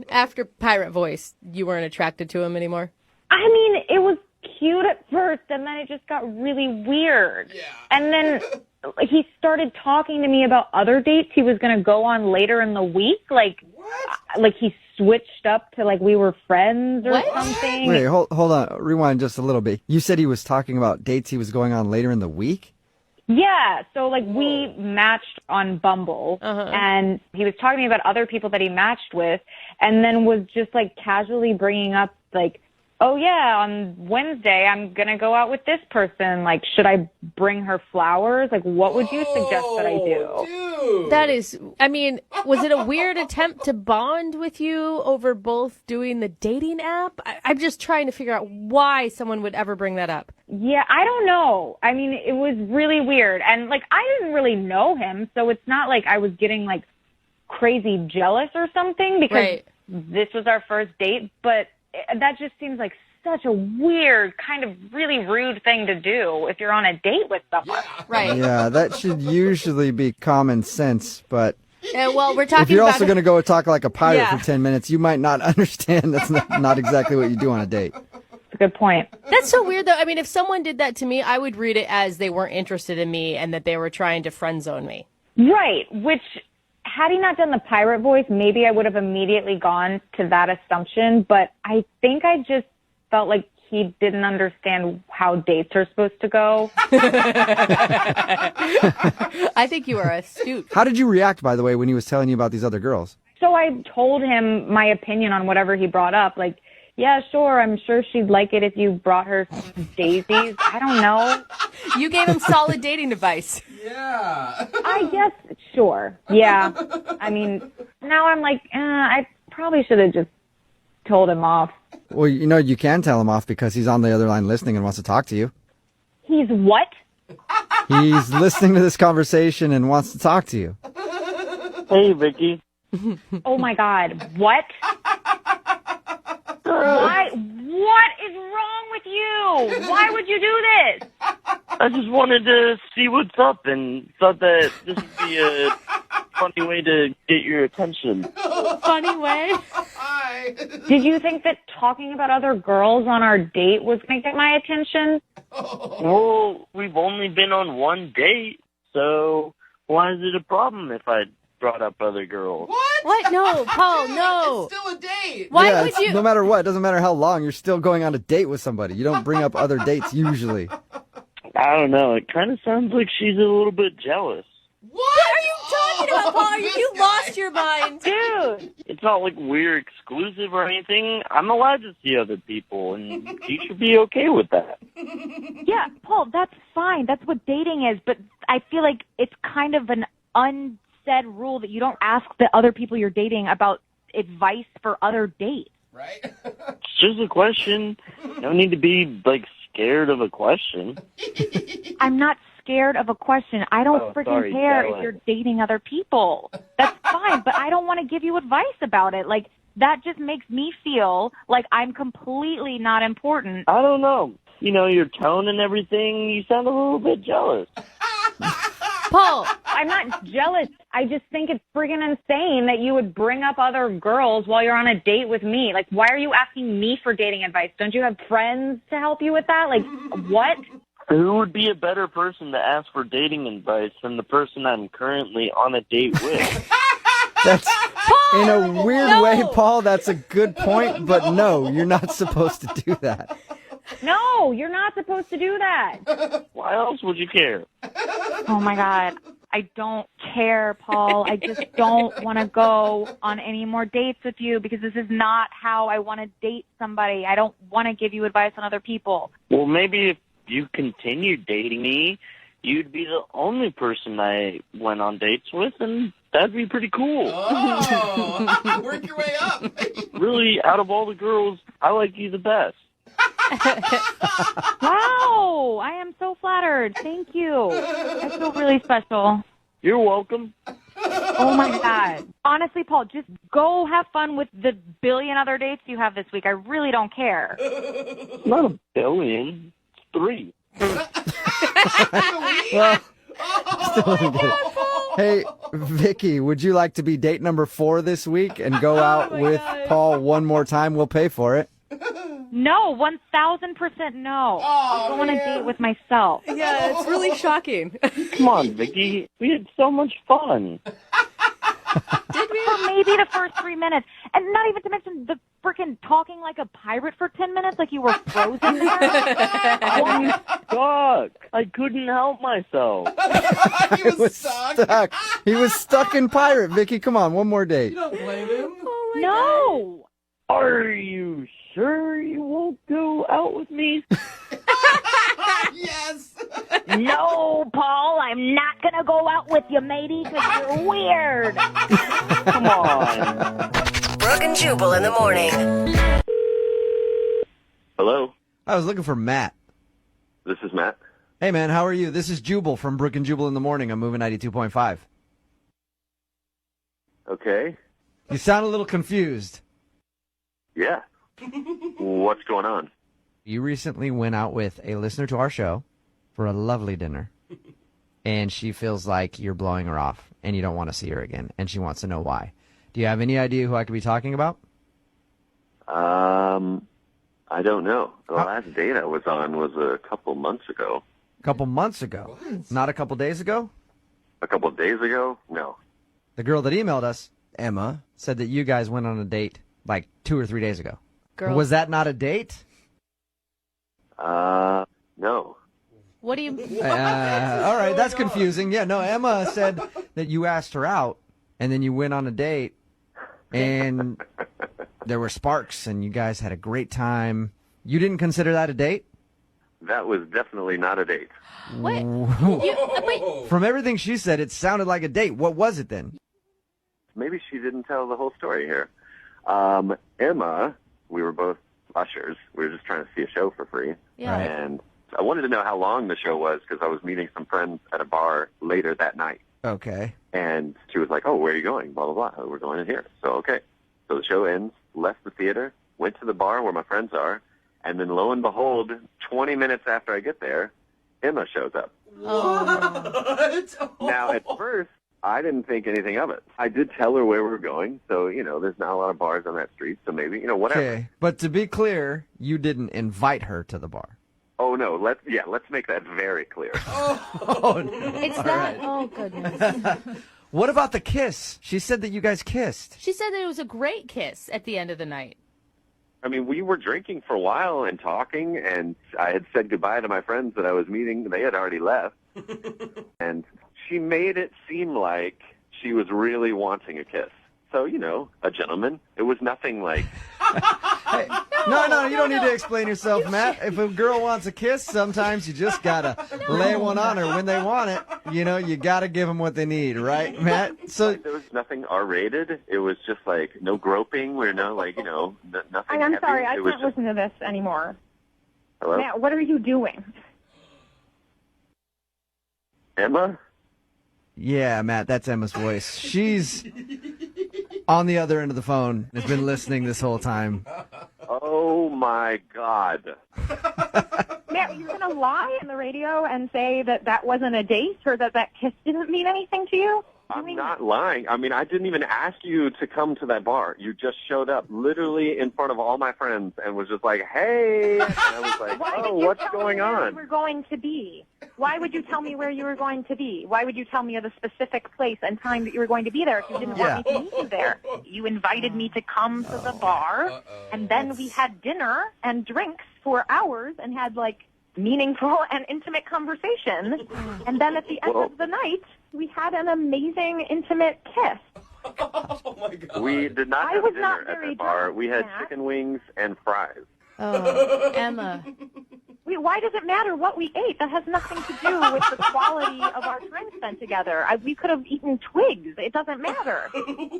after Pirate Voice, you weren't attracted to him anymore? I mean, it was cute at first, and then it just got really weird. Yeah. And then he started talking to me about other dates he was going to go on later in the week. He switched up to we were friends or something. Wait, hold on. Rewind just a little bit. You said he was talking about dates he was going on later in the week? Yeah, so we matched on Bumble, and he was talking to me about other people that he matched with, and then was just casually bringing up oh yeah, on Wednesday I'm gonna go out with this person. Should I bring her flowers? What would you suggest that I do? Dude. That is, was it a weird attempt to bond with you over both doing the dating app? I'm just trying to figure out why someone would ever bring that up. Yeah, I don't know. I mean, it was really weird. And I didn't really know him, so it's not I was getting crazy jealous or something because this was our first date, but that just seems like such a weird, kind of really rude thing to do if you're on a date with someone. Right. Yeah, that should usually be common sense, but well, we're talking if you're about also going to go talk like a pirate Yeah. for 10 minutes, you might not understand that's not exactly what you do on a date. That's a good point. That's so weird, though. If someone did that to me, I would read it as they weren't interested in me and that they were trying to friend zone me. Right, which had he not done the pirate voice, maybe I would have immediately gone to that assumption, but I think I just felt like he didn't understand how dates are supposed to go. I think you are astute. How did you react, by the way, when he was telling you about these other girls? So I told him my opinion on whatever he brought up. Like, yeah, sure, I'm sure she'd like it if you brought her daisies. I don't know. You gave him solid dating advice. Yeah. I guess, sure. Yeah. I mean, now I'm like, I probably should have just told him off. Well, you can tell him off because he's on the other line listening and wants to talk to you. He's what? He's listening to this conversation and wants to talk to you. Hey, Vicky. Oh, my God. What? What is wrong with you? Why would you do this? I just wanted to see what's up and thought that this would be a funny way to get your attention. Funny way? Did you think that talking about other girls on our date was going to get my attention? Well, we've only been on one date, so why is it a problem if I brought up other girls? What? No, Paul, no. It's still a date. Why would you? No matter what, it doesn't matter how long, you're still going on a date with somebody. You don't bring up other dates usually. I don't know. It kind of sounds like she's a little bit jealous. What are you talking about, Paul? You lost your mind. Dude. It's not like we're exclusive or anything. I'm allowed to see other people, and you should be okay with that. Yeah, Paul, that's fine. That's what dating is. But I feel like it's kind of an unsaid rule that you don't ask the other people you're dating about advice for other dates. Right? It's just a question. You don't need to be, scared of a question. I'm not scared of a question. I don't freaking care jealous. if you're dating other people. That's fine, but I don't want to give you advice about it. Like, that just makes me feel like I'm completely not important. I don't know. Your tone and everything, you sound a little bit jealous. Paul, I'm not jealous. I just think it's friggin' insane that you would bring up other girls while you're on a date with me. Like, why are you asking me for dating advice? Don't you have friends to help you with that? Like, what? Who would be a better person to ask for dating advice than the person I'm currently on a date with? That's Paul, in a weird way, Paul. That's a good point, but no, you're not supposed to do that. No, you're not supposed to do that. Why else would you care? Oh, my God. I don't care, Paul. I just don't want to go on any more dates with you because this is not how I want to date somebody. I don't want to give you advice on other people. Well, maybe if you continued dating me, you'd be the only person I went on dates with, and that'd be pretty cool. Oh, work your way up. Really, out of all the girls, I like you the best. Wow, I am so flattered. Thank you. I feel really special. You're welcome. Oh, my God. Honestly, Paul, just go have fun with the billion other dates you have this week. I really don't care. It's not a billion. It's 3. Well, hey, Vicky, would you like to be date number 4 this week and go out with Paul one more time? We'll pay for it. No, 1,000% no. I'll go on a date with myself. Yeah, it's really shocking. Come on, Vicky. We had so much fun. Did we? For maybe the first 3 minutes. And not even to mention the freaking talking like a pirate for 10 minutes like you were frozen there. I'm stuck. I couldn't help myself. He was stuck. He was stuck in pirate, Vicky. Come on, one more date. You don't blame him. No. Are you sure you won't go out with me? Yes. No, Paul, I'm not going to go out with you, matey, because you're weird. Come on. Brooke and Jubal in the morning. Hello, I was looking for Matt. this is Matt. Hey, man, how are you? This is Jubal from Brooke and Jubal in the morning. I'm moving 92.5. Okay. You sound a little confused. Yeah. What's going on? You recently went out with a listener to our show for a lovely dinner, and she feels like you're blowing her off, and you don't want to see her again, and she wants to know why. Do you have any idea who I could be talking about? I don't know. The last date I was on was a couple months ago. A couple months ago? Not a couple days ago? A couple days ago? No. The girl that emailed us, Emma, said that you guys went on a date like 2 or 3 days ago. Girls. Was that not a date? No. What do you... All right, that's confusing. Yeah, no, Emma said that you asked her out, and then you went on a date, and there were sparks, and you guys had a great time. You didn't consider that a date? That was definitely not a date. What? Wait. From everything she said, it sounded like a date. What was it then? Maybe she didn't tell the whole story here. Emma, we were both ushers. We were just trying to see a show for free. Yeah. Right. And I wanted to know how long the show was because I was meeting some friends at a bar later that night. Okay. And she was like, oh, where are you going? Blah, blah, blah. We're going in here. So, okay. So the show ends, left the theater, went to the bar where my friends are, and then lo and behold, 20 minutes after I get there, Emma shows up. What? Now, at first, I didn't think anything of it. I did tell her where we were going, so, there's not a lot of bars on that street, so maybe, whatever. Okay, but to be clear, you didn't invite her to the bar. Oh, no, let's make that very clear. It's not... right. Oh, goodness. What about the kiss? She said that you guys kissed. She said that it was a great kiss at the end of the night. I mean, we were drinking for a while and talking, and I had said goodbye to my friends that I was meeting. They had already left. And she made it seem like she was really wanting a kiss. So, a gentleman. It was nothing like... No, you don't need to explain yourself, Matt. If a girl wants a kiss, sometimes you just gotta lay one on her when they want it. You gotta give them what they need, right, Matt? So there was nothing R-rated. It was just like no groping or nothing. I'm heavy. sorry, I It was can't just- listen to this anymore. Hello, Matt, what are you doing? Emma. yeah, Matt, that's Emma's voice. She's on the other end of the phone. Has been listening this whole time. Oh my God. Matt, you're going to lie on the radio and say that wasn't a date or that kiss didn't mean anything to you? I'm not lying. I mean, I didn't even ask you to come to that bar. You just showed up literally in front of all my friends and was just like, hey. And I was like, what's going Where on? you were going to be? Why would you tell me where you were going to be? Why would you tell me of a specific place and time that you were going to be there if you didn't want me to meet you there? You invited me to come to the bar, and then we had dinner and drinks for hours and had, meaningful and intimate conversations. And then at the end of the night, we had an amazing, intimate kiss. Oh, my God. We did not I have was dinner not at very that bar. drunk, We had Matt. chicken wings and fries. Oh, Emma. Why does it matter what we ate? That has nothing to do with the quality of our time spent together. We could have eaten twigs. It doesn't matter.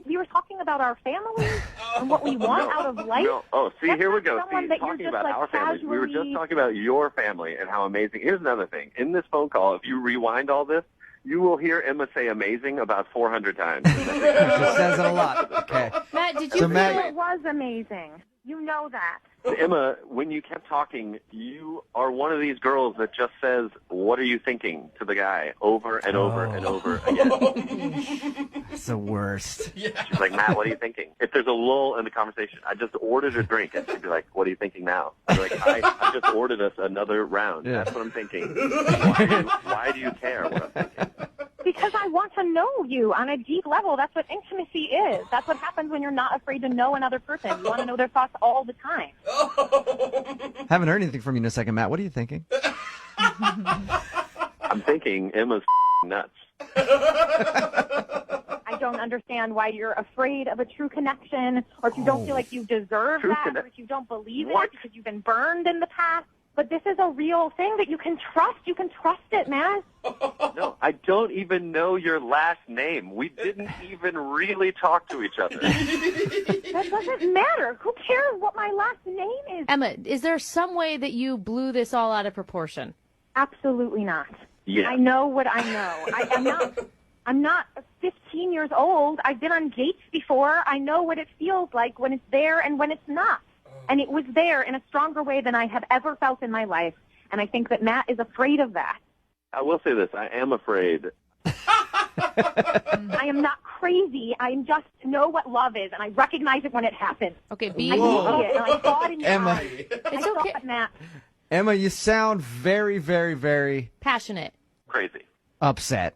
We were talking about our families and what we want out of life. No. Oh, see, That's here we not go. someone See, that you're talking just, about our families. We were just casually- talking about your family and how amazing. Here's another thing. In this phone call, if you rewind all this, you will hear Emma say amazing about 400 times. She says it a lot. Okay. Matt, did you So, feel... Matt- It was amazing. You know that. Emma, when you kept talking, you are one of these girls that just says, what are you thinking to the guy over and over and over again. It's the worst. She's like, Matt, what are you thinking? If there's a lull in the conversation, I just ordered a drink. And she'd be like, what are you thinking now? I'd be like, I just ordered us another round. Yeah. That's what I'm thinking. Why do you care what I'm thinking? Because I want to know you on a deep level. That's what intimacy is. That's what happens when you're not afraid to know another person. You want to know their thoughts all the time. Haven't heard anything from you in a second, Matt. What are you thinking? I'm thinking Emma's nuts. I don't understand why you're afraid of a true connection, or if you don't feel like you deserve that, or if you don't believe it because you've been burned in the past. But this is a real thing that you can trust. You can trust it, man. No, I don't even know your last name. We didn't even really talk to each other. That doesn't matter. Who cares what my last name is? Emma, is there some way that you blew this all out of proportion? Absolutely not. Yeah. I know what I know. I'm not 15 years old. I've been on dates before. I know what it feels like when it's there and when it's not. And it was there in a stronger way than I have ever felt in my life. And I think that Matt is afraid of that. I will say this. I am afraid. I am not crazy. I just know what love is, and I recognize it when it happens. Okay, I see it, and I saw it in your Emma. eyes. I saw it, Matt. Emma, you sound very, very, very passionate. Crazy. upset.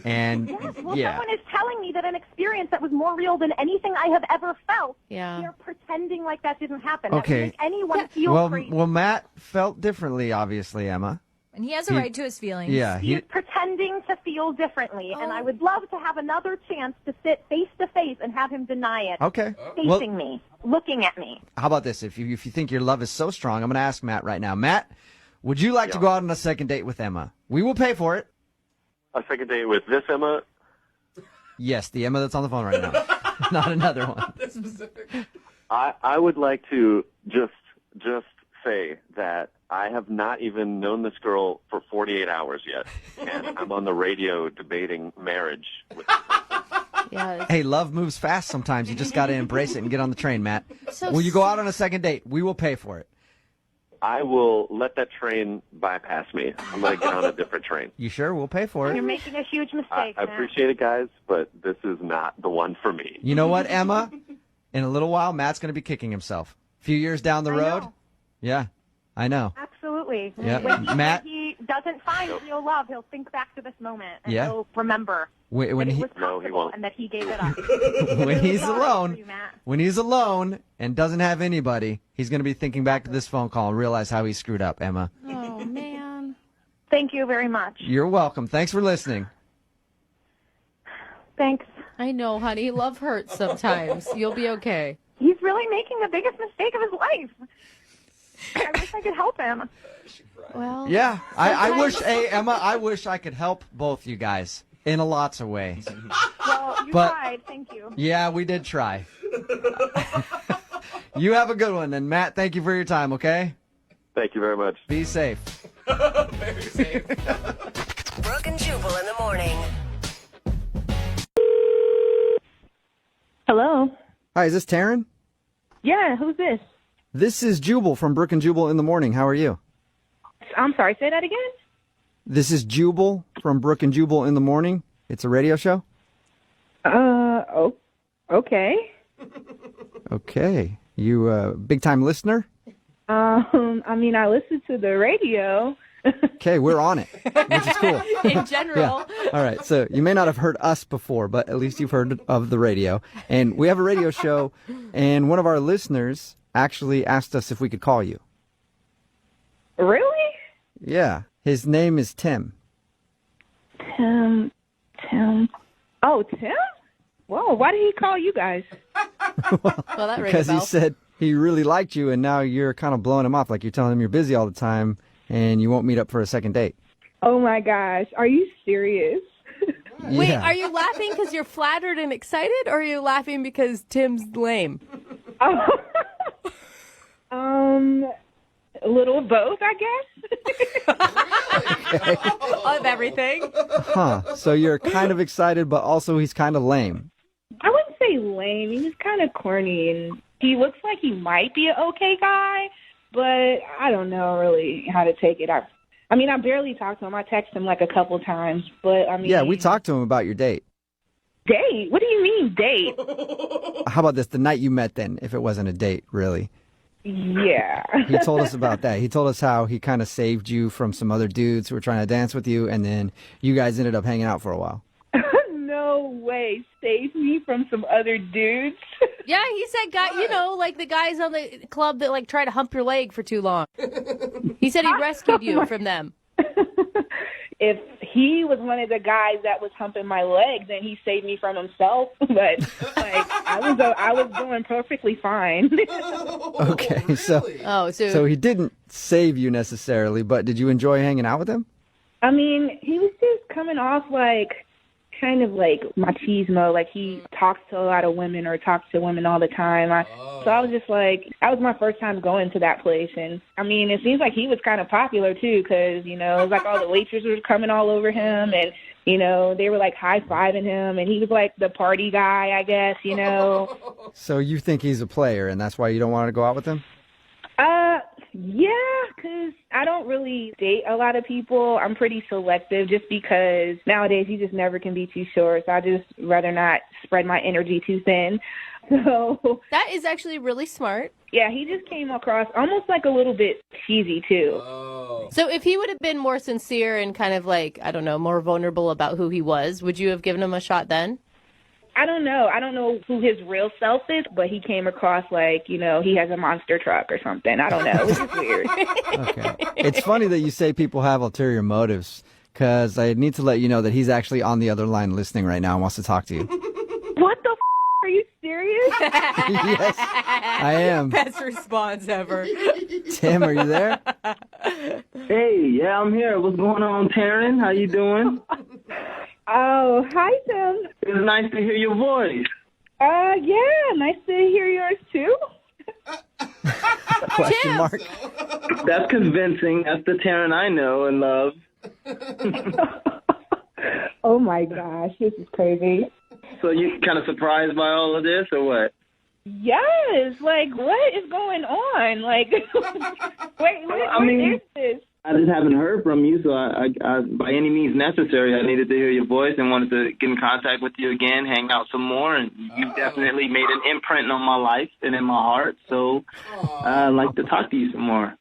And Well, yeah. someone is telling me that an experience that was more real than anything I have ever felt. Yeah. They're pretending like that didn't happen. Okay. That would make anyone feel Well, crazy. well, Matt felt differently, obviously, Emma. And he has a right to his feelings. Yeah. He's pretending to feel differently, and Oh. I would love to have another chance to sit face to face and have him deny it. Okay. Facing me, looking at me. How about this? If you think your love is so strong, I'm going to ask Matt right now. Matt, would you like to go out on a second date with Emma? We will pay for it. A second date with this Emma? Yes, the Emma that's on the phone right now. Not another one. I would like to just say that I have not even known this girl for 48 hours yet, and I'm on the radio debating marriage with Yeah. Hey, love moves fast sometimes. You just got to embrace it and get on the train, Matt. So will you go out on a second date? We will pay for it. I will let that train bypass me. I'm going to get on a different train. You sure? We'll pay for You're it. making a huge I mistake, Matt. appreciate it, guys, but this is not the one for me. You know what, Emma? In a little while, Matt's going to be kicking himself. A few years down the road. know. Yeah, I know. Absolutely. Yeah. When Matt- he doesn't find real love, he'll think back to this moment and Yeah. he'll remember When that it he was possible and that he gave it up. when he's Sorry alone, for you, Matt. when he's alone and doesn't have anybody, he's going to be thinking back to this phone call and realize how he screwed up, Emma. Oh, man. Thank you very much. You're welcome. Thanks for listening. Thanks. I know, honey. Love hurts sometimes. You'll be okay. He's really making the biggest mistake of his life. I wish I could help him. Well, Yeah, I wish, hey, Emma, I wish I could help both you guys in lots of ways. Well, you But- tried. Thank you. Yeah, we did try. You have a good one. And Matt, thank you for your time, okay? Thank you very much. Be safe. Very safe. Brooke and Jubal in the morning. Hello. Hi, is this Taryn? Yeah, who's this? This is Jubal from Brooke and Jubal in the morning. How are you? I'm sorry, say that again? This is Jubal from Brooke and Jubal in the morning. It's a radio show. Okay. Okay. You a big-time listener? I mean, I listen to the radio. Okay, we're on it, which is cool. In general. Yeah. All right. So you may not have heard us before, but at least you've heard of the radio. And we have a radio show, and one of our listeners actually asked us if we could call you. Really? Yeah. His name is Tim. Tim. Oh, Tim? Whoa, why did he call you guys? Well, that rings a Because he bell. said he really liked you, and now you're kind of blowing him off. Like you're telling him you're busy all the time, and you won't meet up for a second date. Oh, my gosh. Are you serious? Wait, Yeah. are you laughing because you're flattered and excited, or are you laughing because Tim's lame? A little of both, I guess. Of everything. Huh. So you're kind of excited, but also he's kind of lame. I wouldn't say lame. He's kind of corny, and he looks like he might be an okay guy, but I don't know really how to take it. I barely talk to him. I text him like a couple times, but I mean... Yeah, we talked to him about your date. Date? What do you mean, date? How about this? The night you met then, if it wasn't a date, really. Yeah. He told us about that. He told us how he kind of saved you from some other dudes who were trying to dance with you, and then you guys ended up hanging out for a while. No way. Save me from some other dudes? Yeah, he said, like the guys on the club that like try to hump your leg for too long. He said he rescued you from them. If he was one of the guys that was humping my leg, then he saved me from himself. But like I was doing perfectly fine. Okay, so he didn't save you necessarily, but did you enjoy hanging out with him? I mean, he was just coming off like kind of like machismo, like he talks to a lot of women or talks to women all the time. So I was just like, that was my first time going to that place. And I mean, it seems like he was kind of popular too, because, it was like all the waitresses were coming all over him, and, they were like high-fiving him, and he was like the party guy, I guess, So you think he's a player, and that's why you don't want to go out with him? Yeah, because I don't really date a lot of people. I'm pretty selective just because nowadays you just never can be too sure. So I just rather not spread my energy too thin. So that is actually really smart. Yeah, he just came across almost like a little bit cheesy too. So if he would have been more sincere and kind of like, I don't know, more vulnerable about who he was, would you have given him a shot then? I don't know. I don't know who his real self is, but he came across like, he has a monster truck or something. I don't know. It was just weird. Okay. It's funny that you say people have ulterior motives, because I need to let you know that he's actually on the other line listening right now and wants to talk to you. What the are you serious? Yes, I am. Best response ever. Tim, are you there? Hey, yeah, I'm here. What's going on, Taryn? How you doing? Oh, hi, Tim. It's nice to hear your voice. Yeah, nice to hear yours, too. Question mark. That's convincing. That's the Taryn I know and love. Oh, my gosh, this is crazy. So you kind of surprised by all of this, or what? Yes, like, what is going on? Like, wait, what is this? I just haven't heard from you, so I, by any means necessary, I needed to hear your voice and wanted to get in contact with you again, hang out some more, and you've definitely made an imprint on my life and in my heart, so I'd like to talk to you some more.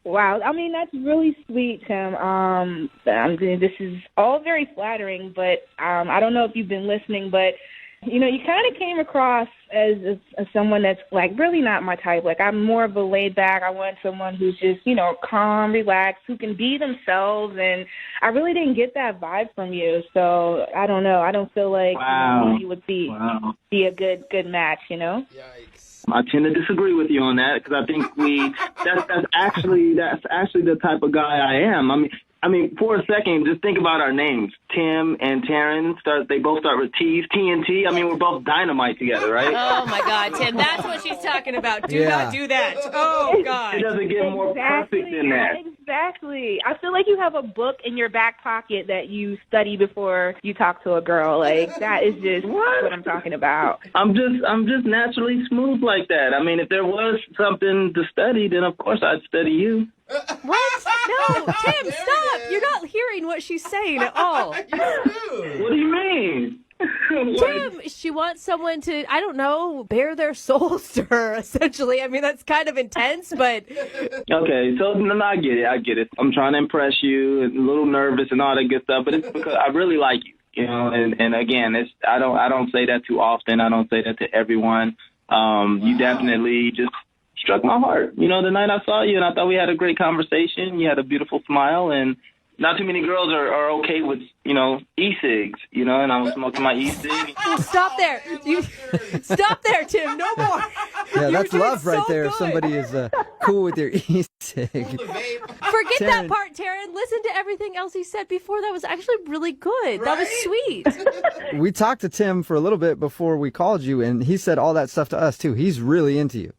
Wow, I mean, that's really sweet, Tim. This is all very flattering, but I don't know if you've been listening, but you kind of came across as someone that's, like, really not my type. Like, I'm more of a laid back. I want someone who's just, calm, relaxed, who can be themselves. And I really didn't get that vibe from you. So I don't know. I don't feel like you would be a good match, Yikes. I tend to disagree with you on that, because I think that's actually the type of guy I am. I mean, for a second, just think about our names. Tim and Taryn, they both start with T's, TNT. I mean, we're both dynamite together, right? Oh, my God, Tim, that's what she's talking about. Do not do that. Oh, God. It doesn't get more perfect than that. Exactly. I feel like you have a book in your back pocket that you study before you talk to a girl. Like, that is just what I'm talking about. I'm just naturally smooth like that. I mean, if there was something to study, then of course I'd study you. What? No, Tim, stop. You're not hearing what she's saying at all. What do you mean? Tim, she wants someone to, I don't know, bare their souls to her, essentially. I mean, that's kind of intense, but... Okay, so no, I get it. I'm trying to impress you, and a little nervous and all that good stuff, but it's because I really like you, and again, I don't say that too often. I don't say that to everyone. You definitely just struck my heart. The night I saw you, and I thought we had a great conversation. You had a beautiful smile, and not too many girls are okay with, e-cigs, and I was smoking my e-cig. Stop there. Stop there, Tim. No more. Yeah, that's love right there. If somebody is cool with their e-cig. Forget that part, Taryn. Listen to everything else he said before. That was actually really good. Right? That was sweet. We talked to Tim for a little bit before we called you, and he said all that stuff to us, too. He's really into you.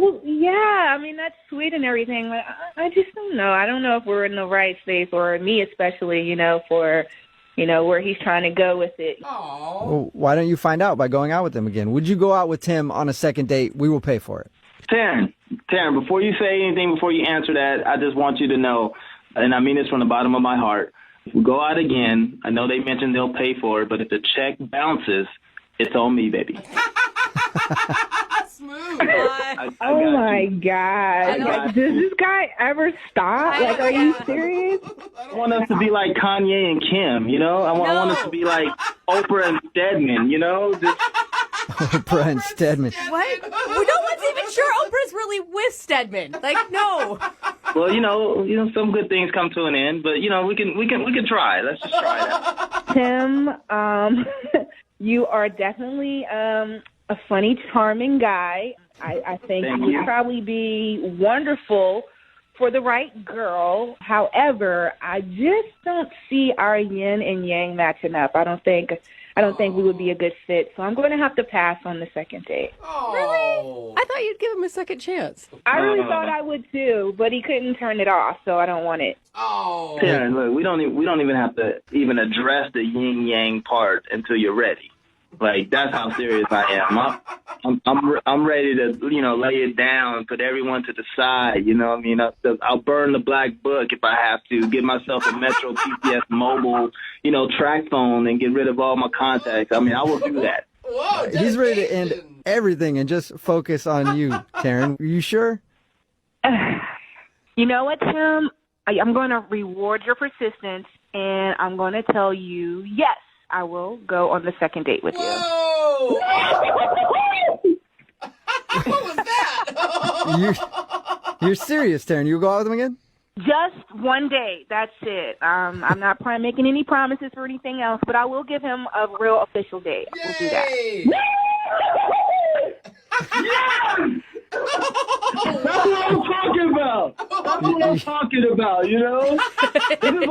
Well, yeah, I mean, that's sweet and everything, but I just don't know. I don't know if we're in the right space, or me especially, for, where he's trying to go with it. Well, why don't you find out by going out with him again? Would you go out with Tim on a second date? We will pay for it. Taryn, before you say anything, before you answer that, I just want you to know, and I mean this from the bottom of my heart, if we go out again, I know they mentioned they'll pay for it, but if the check bounces, it's on me, baby. Smooth. Oh my God! Like, does this guy ever stop? Like, are you serious? I want us to be like Kanye and Kim, I want us to be like Oprah and Stedman, Just... Oprah and Stedman. What? No one's even sure Oprah's really with Stedman. Like, no. Well, some good things come to an end, but we can try. Let's just try that. Tim, you are definitely a funny, charming guy. I think you would probably be wonderful for the right girl. However, I just don't see our yin and yang matching up. I don't think we would be a good fit. So I'm going to have to pass on the second date. Really? I thought you'd give him a second chance. I really thought I would too, but he couldn't turn it off, so I don't want it. Oh. Taryn, look, we don't even have to even address the yin yang part until you're ready. Like, that's how serious I am. I'm ready to, lay it down, put everyone to the side, I'll burn the black book if I have to, get myself a Metro PCS mobile, track phone and get rid of all my contacts. I mean, I will do that. Whoa, he's ready to end everything and just focus on you, Taryn. Are you sure? You know what, Tim? I'm going to reward your persistence, and I'm going to tell you, yes, I will go on the second date with you. Whoa! What was that? You're serious, Taryn. You go out with him again? Just one day. That's it. I'm not making any promises or anything else, but I will give him a real official date. We'll do that. Yes! That's what I'm talking about. That's what I'm talking about, you know? This is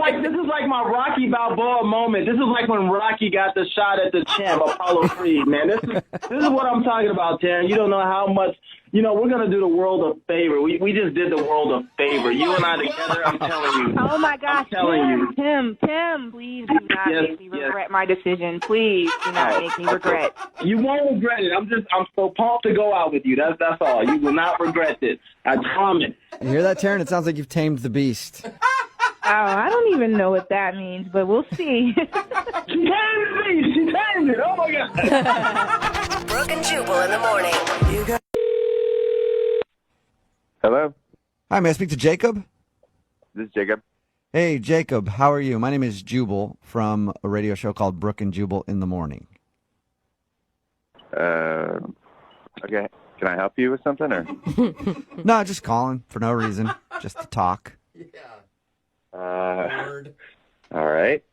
like my Rocky Balboa moment. This is like when Rocky got the shot at the champ, Apollo Creed, man. This is what I'm talking about, Taryn. You don't know how much, you know, we're going to do the world a favor. We just did the world a favor. You and I together, I'm telling you. Oh, my gosh. I'm telling you. Tim, please do not make me regret my decision. Please do not make me regret. You won't regret it. I'm so pumped to go out with you. That's all. You will not regret this. I promise. You hear that, Taryn? It sounds like you've tamed the beast. Oh, I don't even know what that means, but we'll see. She tamed the beast. She tamed it. Oh, my God. Brooke and Jubal in the morning. Hello? Hi, may I speak to Jacob? This is Jacob. Hey, Jacob, how are you? My name is Jubal from a radio show called Brooke and Jubal in the morning. Okay. Can I help you with something, or? No, just calling for no reason, just to talk. All right.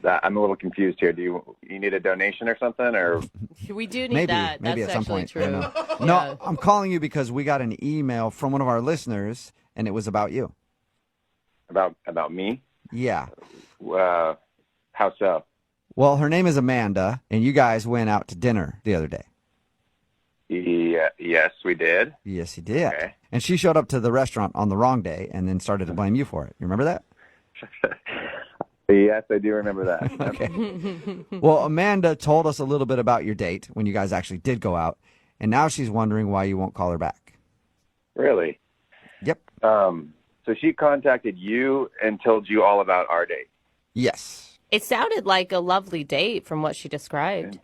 I'm a little confused here. Do you need a donation or something, or? We do need Maybe that. at That's some actually point. true. I don't know. No, I'm calling you because we got an email from one of our listeners, and it was about you. About me? Yeah. How so? Well, her name is Amanda, and you guys went out to dinner the other day. Yeah, yes, we did. Yes, you did. Okay. And she showed up to the restaurant on the wrong day and then started to blame you for it. You remember that? Yes, I do remember that. Okay. Well, Amanda told us a little bit about your date when you guys actually did go out, and now she's wondering why you won't call her back. Really? Yep. So she contacted you and told you all about our date. Yes. It sounded like a lovely date from what she described.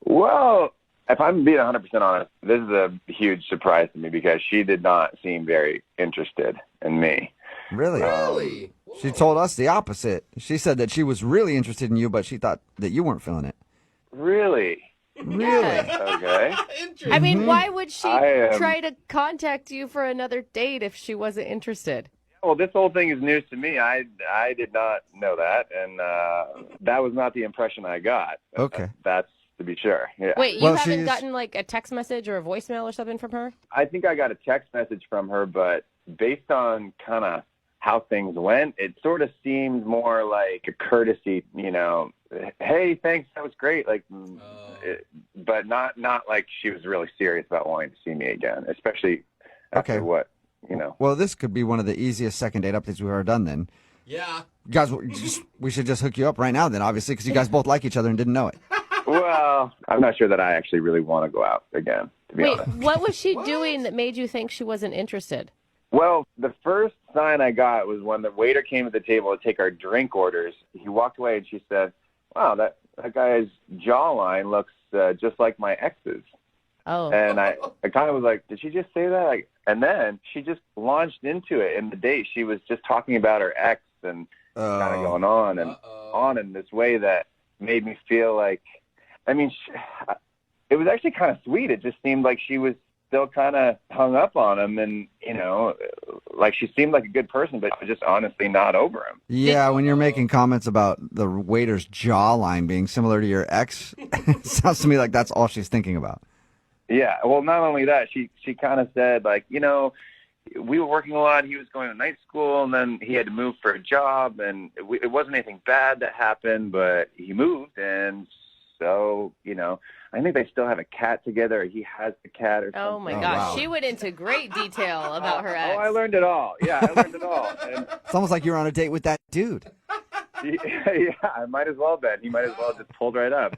Well, if I'm being 100% honest, this is a huge surprise to me because she did not seem very interested in me. Really? She told us the opposite. She said that she was really interested in you, but she thought that you weren't feeling it. Really? Really? Okay. I mean, why would she I try to contact you for another date if she wasn't interested? Well, this whole thing is news to me. I did not know that, and that was not the impression I got. Okay. That's to be sure. Yeah. Wait, you haven't gotten like a text message or a voicemail or something from her? I think I got a text message from her, but based on kind of how things went, it sort of seemed more like a courtesy, you know, hey, thanks, that was great, like, but not like she was really serious about wanting to see me again, especially after what, you know. Well, this could be one of the easiest second date updates we've ever done then. Yeah. Guys, we should just hook you up right now then, obviously, because you guys both like each other and didn't know it. Well, I'm not sure that I actually really want to go out again, to be honest. What was she doing that made you think she wasn't interested? Well, the first sign I got was when the waiter came to the table to take our drink orders. He walked away and she said, wow, that guy's jawline looks just like my ex's. Oh. And I kind of was like, did she just say that? Like, and then she just launched into it. In the date, she was just talking about her ex and kind of going on and on in this way that made me feel like, I mean, it was actually kind of sweet. It just seemed like she was still kind of hung up on him, and, you know, like she seemed like a good person, but just honestly not over him. Yeah, when you're making comments about the waiter's jawline being similar to your ex, it sounds to me like that's all she's thinking about. Yeah, well, not only that, she kind of said, like, you know, we were working a lot. He was going to night school, and then he had to move for a job, and it wasn't anything bad that happened, but he moved, and so, you know, I think they still have a cat together. Or he has the cat or something. Oh, my gosh. She went into great detail about her ex. Oh, I learned it all. Yeah, I learned it all. And It's almost like you're on a date with that dude. yeah, I might as well been. He might as well just pulled right up.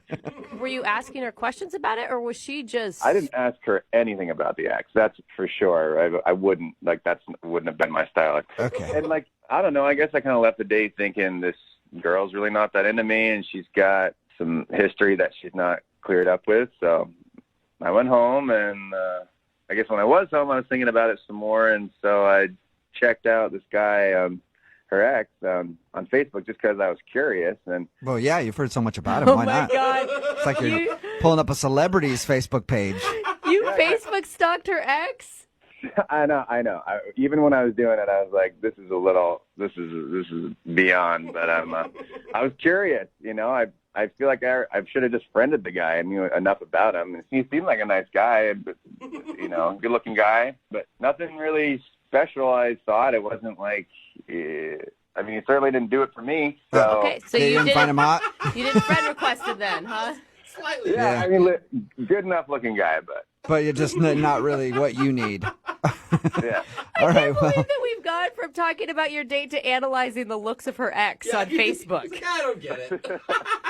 Were you asking her questions about it, or was she just... I didn't ask her anything about the ex. That's for sure. I wouldn't, like, wouldn't have been my style. Okay. And, like, I don't know. I guess I kind of left the date thinking this girl's really not that into me, and she's got some history that she's not cleared up with. So I went home, and I guess when I was home, I was thinking about it some more, and so I checked out this guy, her ex, on Facebook just because I was curious. And well, yeah, you've heard so much about him. Oh Why my not? God. It's like you're pulling up a celebrity's Facebook page. You Facebook stalked her ex? I know. Even when I was doing it, I was like, this is beyond. But I was curious. I feel like I should have just friended the guy. I knew enough about him. He seemed like a nice guy, but good-looking guy. But nothing really special. I thought it wasn't like. I mean, he certainly didn't do it for me. So. Okay, so you didn't find him hot? You didn't friend request him then, huh? Slightly. Yeah, I mean, good enough looking guy, but you're just not really what you need. Yeah. All right. I can't believe that we've gone from talking about your date to analyzing the looks of her ex on Facebook. I don't get it.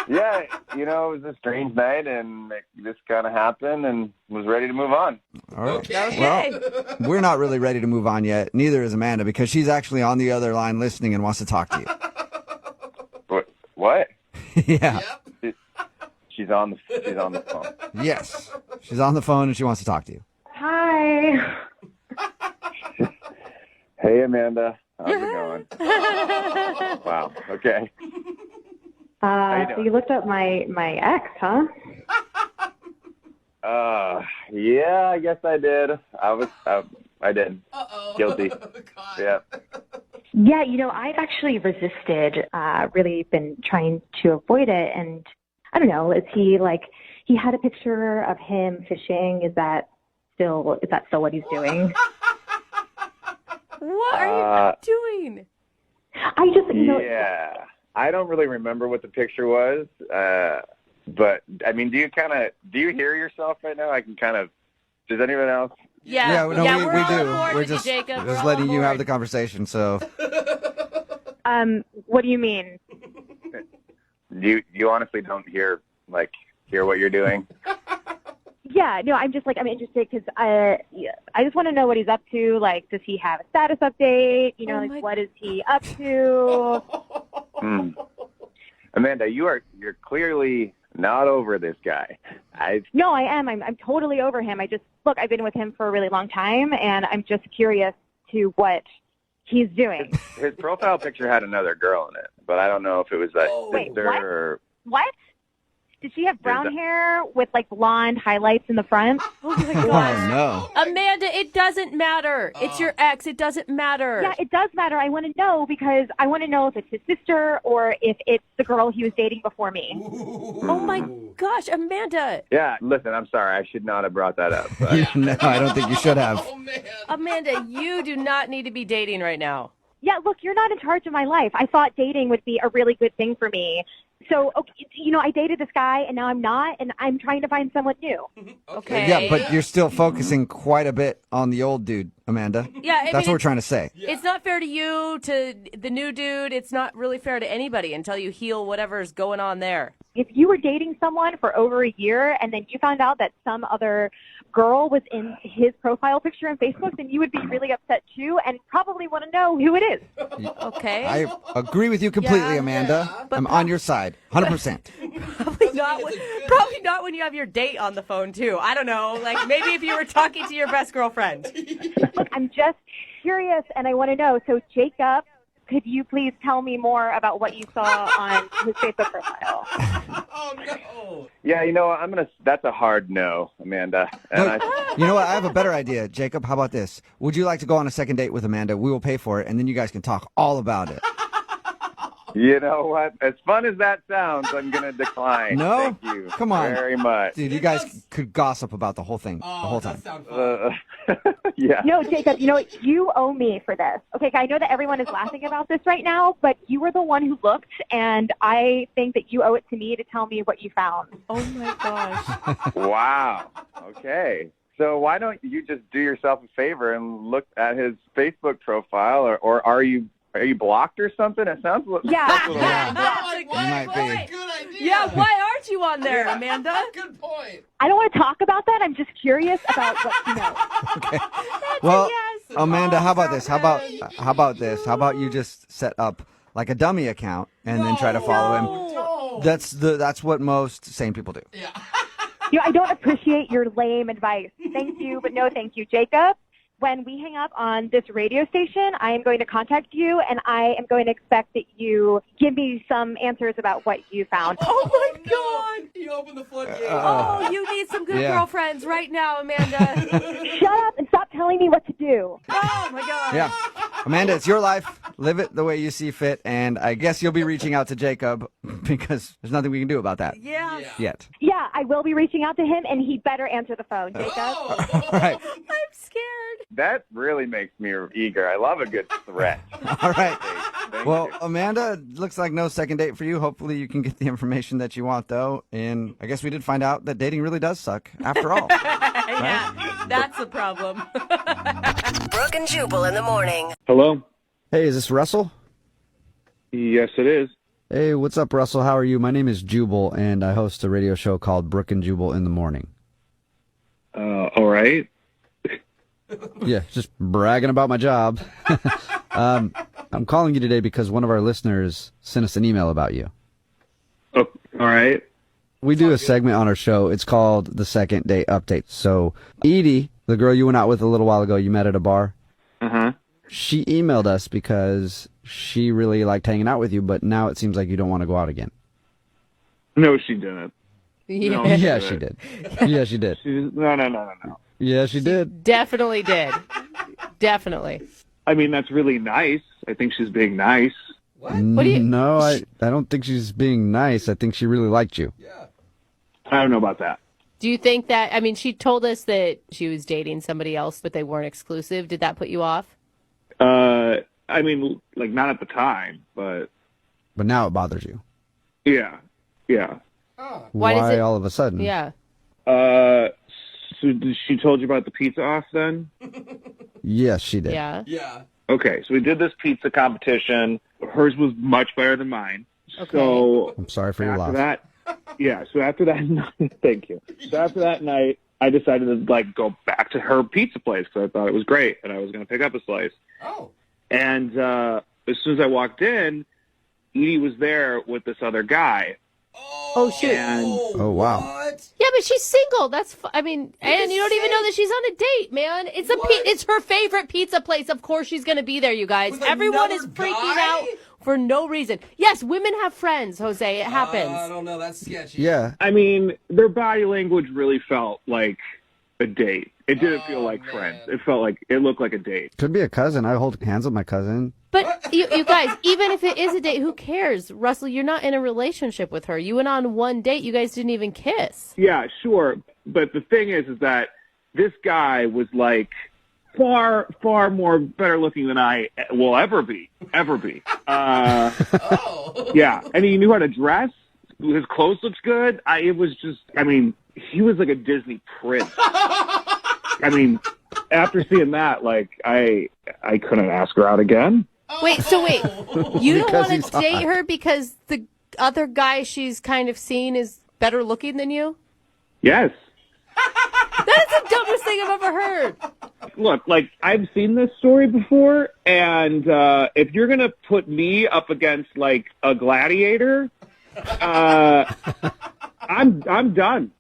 Yeah, it was a strange night, and this kind of happened, and was ready to move on. All right. Okay. Well, we're not really ready to move on yet. Neither is Amanda, because she's actually on the other line listening and wants to talk to you. What? Yeah. She's on the phone. Yes. She's on the phone and she wants to talk to you. Hi. Hey, Amanda. How's it going? Wow. Okay. So you looked up my ex, huh? Yeah, I guess I did. I did. Uh-oh. Guilty. Yeah. Yeah, I've actually resisted, really been trying to avoid it. And I don't know, he had a picture of him fishing. Is that still what he's doing? What are you doing? I just, Yeah. I don't really remember what the picture was. But I mean, do you hear yourself right now? I can does anyone else? Yeah, we we're do. on board We're with just, you, Jacob. just We're letting all you on have the board. conversation. So, what do you mean? You honestly don't hear what you're doing? Yeah, no, I'm interested because I just want to know what he's up to. Like, does he have a status update? What is he up to? Amanda, you're clearly not over this guy. No, I am. I'm totally over him. I've been with him for a really long time, and I'm just curious to what he's doing. His profile picture had another girl in it, but I don't know if it was that sister what? or. What? Did she have brown hair with blonde highlights in the front? Oh my gosh. oh no. Amanda, it doesn't matter. It's your ex. It doesn't matter. Yeah, it does matter. I want to know because I want to know if it's his sister or if it's the girl he was dating before me. Oh my gosh, Amanda. Yeah, listen, I'm sorry. I should not have brought that up. But. No, I don't think you should have. Oh, man. Amanda, you do not need to be dating right now. Yeah, look, you're not in charge of my life. I thought dating would be a really good thing for me. So, okay, I dated this guy, and now I'm not, and I'm trying to find someone new. Okay. Yeah, but you're still focusing quite a bit on the old dude, Amanda. Yeah, That's what we're trying to say. It's not fair to you, to the new dude. It's not really fair to anybody until you heal whatever's going on there. If you were dating someone for over a year and then you found out that some other girl was in his profile picture on Facebook, then you would be really upset too and probably want to know who it is. Okay. I agree with you completely, Yeah, Amanda. but I'm on your side, 100%. Probably not when you have your date on the phone, too. I don't know. Like, maybe if you were talking to your best girlfriend. Look, I'm just curious, and I want to know. So, Jacob, could you please tell me more about what you saw on his Facebook profile? Oh, no. Yeah, that's a hard no, Amanda. And You know what? I have a better idea, Jacob. How about this? Would you like to go on a second date with Amanda? We will pay for it, and then you guys can talk all about it. You know what? As fun as that sounds, I'm going to decline. No? Thank you. Come on. Very much. Dude, you guys could gossip about the whole thing the whole time. Yeah. No, Jacob, you owe me for this. Okay, I know that everyone is laughing about this right now, but you were the one who looked, and I think that you owe it to me to tell me what you found. Oh, my gosh. Wow. Okay. So why don't you just do yourself a favor and look at his Facebook profile, or are you blocked or something? It sounds like yeah. That's a good might point. be. Good idea. Yeah, why aren't you on there, Amanda? Good point. I don't want to talk about that. I'm just curious about what you know. Okay. Well, Amanda, how about this? How about this? How about you just set up like a dummy account and then try to follow him? No. That's what most sane people do. Yeah. I don't appreciate your lame advice. Thank you, but no thank you. Jacob, when we hang up on this radio station, I am going to contact you, and I am going to expect that you give me some answers about what you found. Oh, my God. You opened the floodgates. Oh, you need some good girlfriends right now, Amanda. Shut up and stop telling me what to do. Oh, my God. Yeah. Amanda, it's your life. Live it the way you see fit. And I guess you'll be reaching out to Jacob because there's nothing we can do about that. Yeah. Yet. Yeah, I will be reaching out to him, and he better answer the phone, Jacob. All right. I'm scared. That really makes me eager. I love a good threat. All right. Thank Well, you. Amanda, looks like no second date for you. Hopefully you can get the information that you want, though. And I guess we did find out that dating really does suck, after all. Yeah, that's the problem. Brooke and Jubal in the morning. Hello? Hey, is this Russell? Yes, it is. Hey, what's up, Russell? How are you? My name is Jubal, and I host a radio show called Brooke and Jubal in the morning. All right. Yeah, just bragging about my job. I'm calling you today because one of our listeners sent us an email about you. Oh, all right. We do a segment on our show. It's called the Second Date Update. So Edie, the girl you went out with a little while ago, you met at a bar. Uh-huh. She emailed us because she really liked hanging out with you, but now it seems like you don't want to go out again. No, she didn't. No, Yeah, she did. Yeah, she did. No. Yeah, she did. Definitely did. Definitely. I mean, that's really nice. I think she's being nice. What do you... No, I don't think she's being nice. I think she really liked you. I don't know about that. Do you think that, I mean, she told us that she was dating somebody else, but they weren't exclusive. Did that put you off? I mean, like, not at the time, but... But now it bothers you. Yeah. Why does it... all of a sudden? Yeah. So she told you about the pizza off then? Yes, she did. Yeah. Okay, so we did this pizza competition. Hers was much better than mine. Okay. So I'm sorry for your after loss. that, so after that night, thank you. So after that night, I decided to like go back to her pizza place because I thought it was great and I was going to pick up a slice. Oh. And as soon as I walked in, Edie was there with this other guy. Oh, shoot. And Oh, wow. Yeah, but she's single. That's, I mean, and you don't even know that she's on a date, man. It's her favorite pizza place. Of course she's going to be there, you guys. With Everyone is another freaking guy? out for no reason. Yes, women have friends, Jose. It happens. I don't know. That's sketchy. Yeah. I mean, their body language really felt like a date. It didn't feel like friends. It felt like it looked like a date. Could be a cousin. I hold hands with my cousin. But you guys, even if it is a date, who cares? Russell, you're not in a relationship with her. You went on one date. You guys didn't even kiss. Yeah, sure. But the thing is that this guy was like far more better looking than I will ever be. Yeah, and he knew how to dress. His clothes looked good. It was just, I mean, he was like a Disney prince. I mean, after seeing that, like, I couldn't ask her out again. Wait, you don't Because want he's to date hot. her because the other guy she's kind of seen is better looking than you? Yes. That is the dumbest thing I've ever heard. Look, like, I've seen this story before, and if you're going to put me up against, like, a gladiator, I'm done.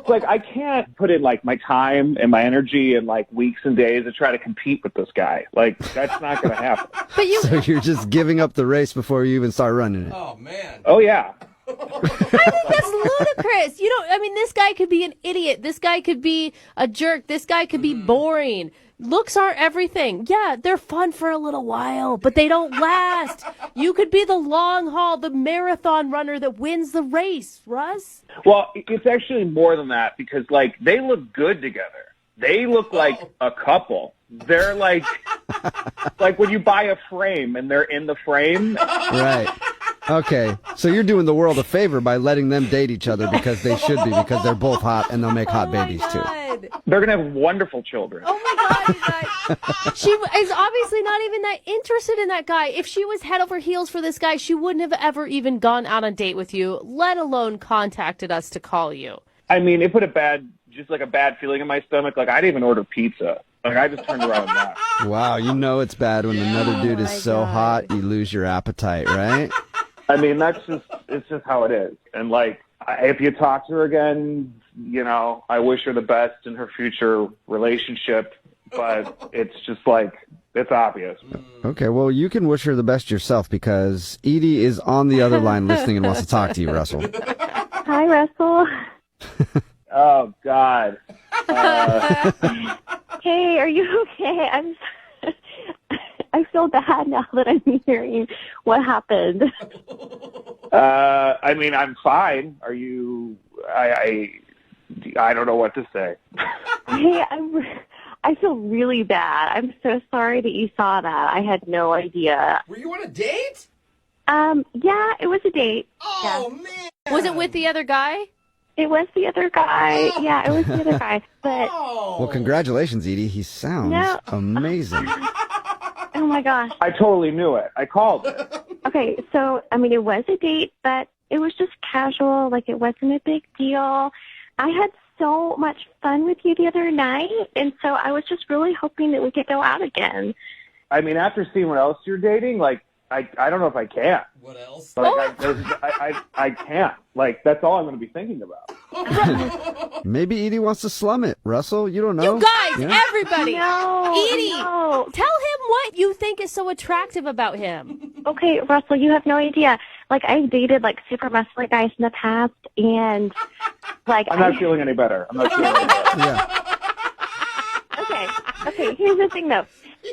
Like, I can't put in, like, my time and my energy and, like, weeks and days to try to compete with this guy. Like, that's not going to happen. But you, So you're just giving up the race before you even start running it. Oh, man. Oh, yeah. that's ludicrous. You know, I mean, this guy could be an idiot. This guy could be a jerk. This guy could be boring. Looks aren't everything. Yeah, they're fun for a little while, but they don't last. You could be the long haul, the marathon runner that wins the race, Russ. Well, it's actually more than that because, like, they look good together. They look like a couple. They're like when you buy a frame and they're in the frame. Right. Okay. So you're doing the world a favor by letting them date each other because they should be, because they're both hot and they'll make hot babies too. They're going to have wonderful children. Oh my God, you guys. She is obviously not even that interested in that guy. If she was head over heels for this guy, she wouldn't have ever even gone on a date with you, let alone contacted us to call you. I mean, it put a bad feeling in my stomach. Like, I didn't even order pizza. Like, I just turned around and left. Wow, you know it's bad when another dude is so hot you lose your appetite, right? I mean, it's just how it is. And, like, if you talk to her again, you know, I wish her the best in her future relationship. but it's just like, it's obvious. Okay, well, you can wish her the best yourself because Edie is on the other line listening and wants to talk to you, Russell. Hi, Russell. Oh, God. Hey, are you okay? I feel bad now that I'm hearing what happened. I mean, I'm fine. Are you? I don't know what to say. Hey, I feel really bad. I'm so sorry that you saw that. I had no idea. Were you on a date? Yeah, it was a date. Oh, man. Was it with the other guy? It was the other guy. Yeah, it was the other guy. But Well, congratulations, Edie. He sounds No. amazing. oh my gosh. I totally knew it. I called it. Okay, so I mean, it was a date, but it was just casual. Like it wasn't a big deal. I had so much fun with you the other night, and so I was just really hoping that we could go out again. I mean, after seeing what else you're dating, like, I don't know if I can. What else? Like, I can't. Like, that's all I'm going to be thinking about. Maybe Edie wants to slum it. Russell, you don't know. You guys, Yeah? everybody. No, Edie, no. tell him what you think is so attractive about him. Okay, Russell, you have no idea. Like, I've dated, like, super muscular guys in the past, and, like... I'm not feeling any better. I'm not feeling any better. Yeah. Okay, here's the thing, though.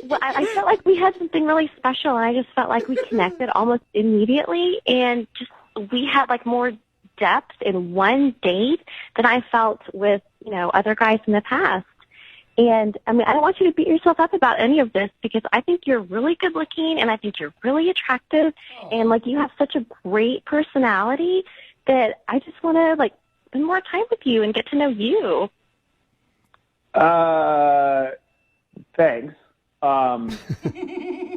Well, I felt like we had something really special, and I just felt like we connected almost immediately, and just we had, like, more depth in one date than I felt with, other guys in the past. And, I mean, I don't want you to beat yourself up about any of this because I think you're really good looking and I think you're really attractive and, like, you have such a great personality that I just want to, like, spend more time with you and get to know you. Thanks.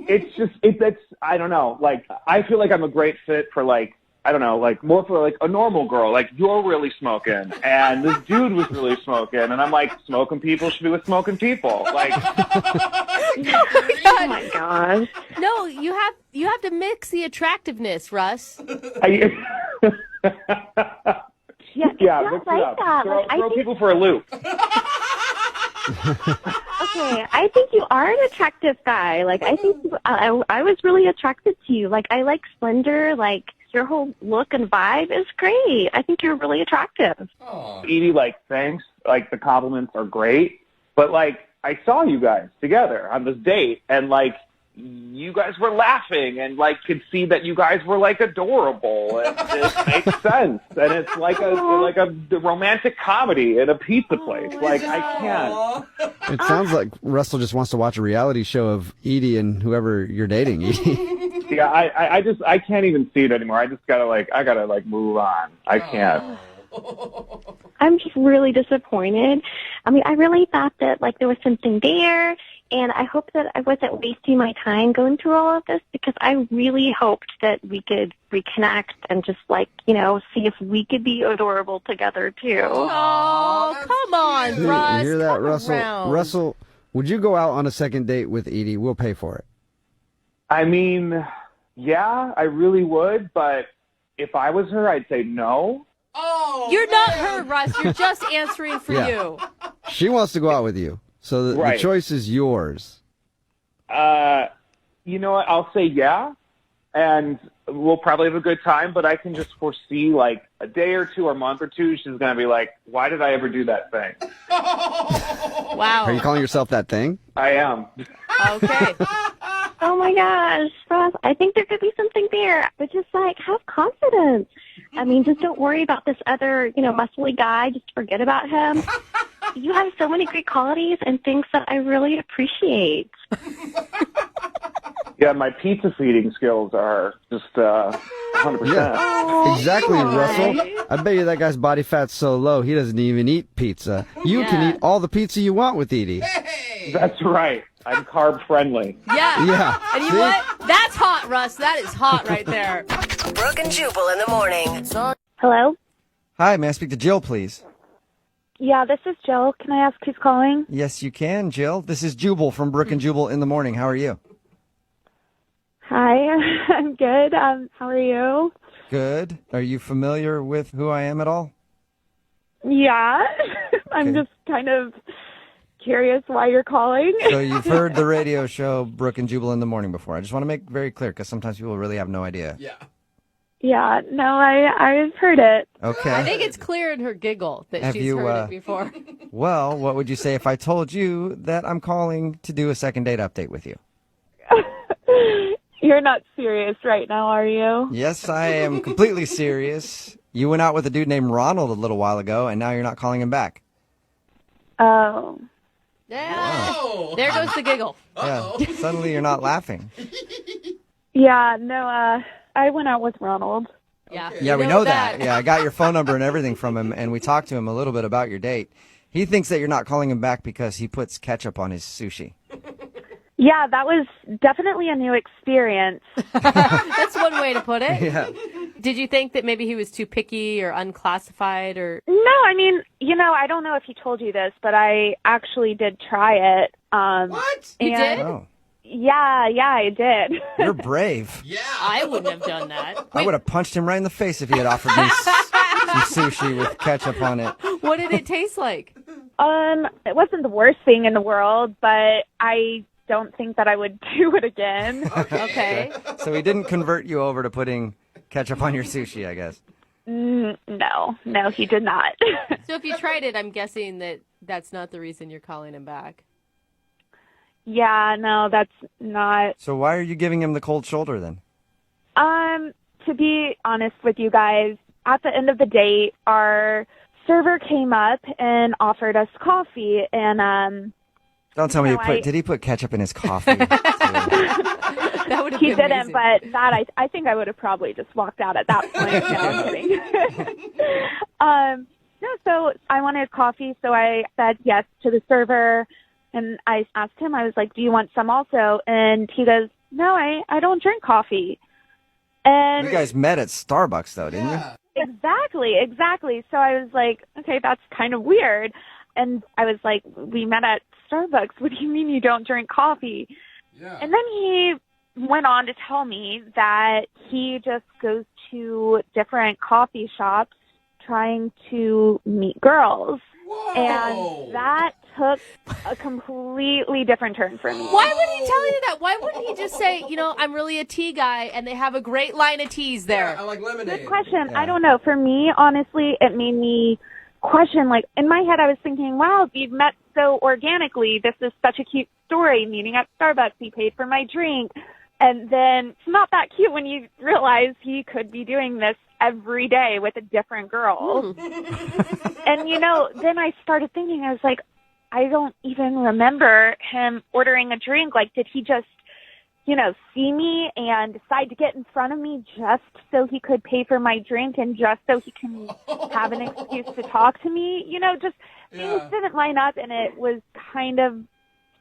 It's I don't know. Like, I feel like I'm a great fit for, like, I don't know, like, more for, like, a normal girl. Like, you're really smoking, and this dude was really smoking, and I'm like, smoking people should be with smoking people. Like, Oh, my gosh. No, you have to mix the attractitivness, Russ. Yeah, yeah, it's mix not it like up. that. Throw Like, I think, people for a loop. okay, I think you are an attractive guy. Like, I think I was really attracted to you. Like, I like slender. Like, your whole look and vibe is great. I think you're really attractive. Edie, like, thanks. Like, the compliments are great. But, like, I saw you guys together on this date, and, like, you guys were laughing and, like, could see that you guys were, like, adorable. And it makes sense. And it's like a romantic comedy in a pizza place. Like, I can't. It sounds like Russell just wants to watch a reality show of Edie and whoever you're dating, Edie. Yeah, I can't even see it anymore. I just gotta move on. I can't. I'm just really disappointed. I mean, I really thought that, like, there was something there, and I hope that I wasn't wasting my time going through all of this because I really hoped that we could reconnect and just, like, see if we could be adorable together, too. Oh, come on, Russ. You hear that, come Russell? around. Russell, would you go out on a second date with Edie? We'll pay for it. I mean, yeah, I really would, but if I was her, I'd say no. Oh, You're not her, Russ. You're just answering for Yeah. you. She wants to go out with you, so the Right. choice is yours. You know what? I'll say yeah, and we'll probably have a good time, but I can just foresee, like, a day or two or a month or two, she's going to be like, why did I ever do that thing? Wow. Are you calling yourself that thing? I am. Okay. Oh, my gosh, Ross, I think there could be something there, but just, like, have confidence. I mean, just don't worry about this other, muscly guy. Just forget about him. You have so many great qualities and things that I really appreciate. Yeah, my pizza feeding skills are just 100%. Yeah, exactly, Aw. Russell. I bet you that guy's body fat's so low, he doesn't even eat pizza. You can eat all the pizza you want with Edie. That's right. I'm carb friendly. Yeah. Yeah. And you See? know what? That's hot, Russ. That is hot right there. Brooke and Jubal in the morning. Hello? Hi, may I speak to Jill, please? Yeah, this is Jill. Can I ask who's calling? Yes, you can, Jill. This is Jubal from Brooke and Jubal in the morning. How are you? Hi, I'm good. How are you? Good. Are you familiar with who I am at all? Yeah. I'm Okay. just kind of curious why you're calling. So you've heard the radio show Brooke and Jubal in the morning before. I just want to make very clear because sometimes people really have no idea. Yeah. Yeah, no, I've heard it. Okay. I think it's clear in her giggle that Have she's you, heard it before. Well, what would you say if I told you that I'm calling to do a second date update with you? You're not serious right now, are you? Yes, I am completely serious. You went out with a dude named Ronald a little while ago, and now you're not calling him back. Oh. Yeah. There goes the giggle. Yeah. Suddenly you're not laughing. Yeah, no, I went out with Ronald. Yeah. Yeah, we know that. Yeah, I got your phone number and everything from him, and we talked to him a little bit about your date. He thinks that you're not calling him back because he puts ketchup on his sushi. Yeah, that was definitely a new experience. That's one way to put it. Yeah. Did you think that maybe he was too picky or unclassified or? No, I mean, I don't know if he told you this, but I actually did try it. What? You did? Oh, Yeah, I did. you're brave. Yeah. I wouldn't have done that. I would have punched him right in the face if he had offered me some sushi with ketchup on it. What did it taste like? It wasn't the worst thing in the world, but I don't think that I would do it again. Okay. So he didn't convert you over to putting ketchup on your sushi, I guess. No, he did not. So if you tried it, I'm guessing that that's not the reason you're calling him back. Yeah, no, that's not. So why are you giving him the cold shoulder then? To be honest with you guys, at the end of the date, our server came up and offered us coffee, and Don't tell me No, did he put ketchup in his coffee? That would have he been didn't. amazing. But that I think I would have probably just walked out at that point. No, I'm kidding. No, so I wanted coffee, so I said yes to the server, and I asked him. I was like, "Do you want some also?" And he goes, "No, I don't drink coffee." And You guys met at Starbucks, though, didn't you? Exactly. So I was like, okay, that's kind of weird. And I was like, we met at Starbucks. What do you mean you don't drink coffee? Yeah. And then he went on to tell me that he just goes to different coffee shops trying to meet girls. Whoa. And that took a completely different turn for me. Why would he tell you that? Why wouldn't he just say, I'm really a tea guy, and they have a great line of teas there? Yeah, I like lemonade. Good question. I don't know. For me, honestly, it made me question, like, in my head, I was thinking, wow, you've met so organically. This is such a cute story. Meeting at Starbucks, he paid for my drink. And then it's not that cute when you realize he could be doing this every day with a different girl. And, then I started thinking, I was like, I don't even remember him ordering a drink. Like, did he just, see me and decide to get in front of me just so he could pay for my drink and just so he can have an excuse to talk to me? Just things didn't line up, and it was kind of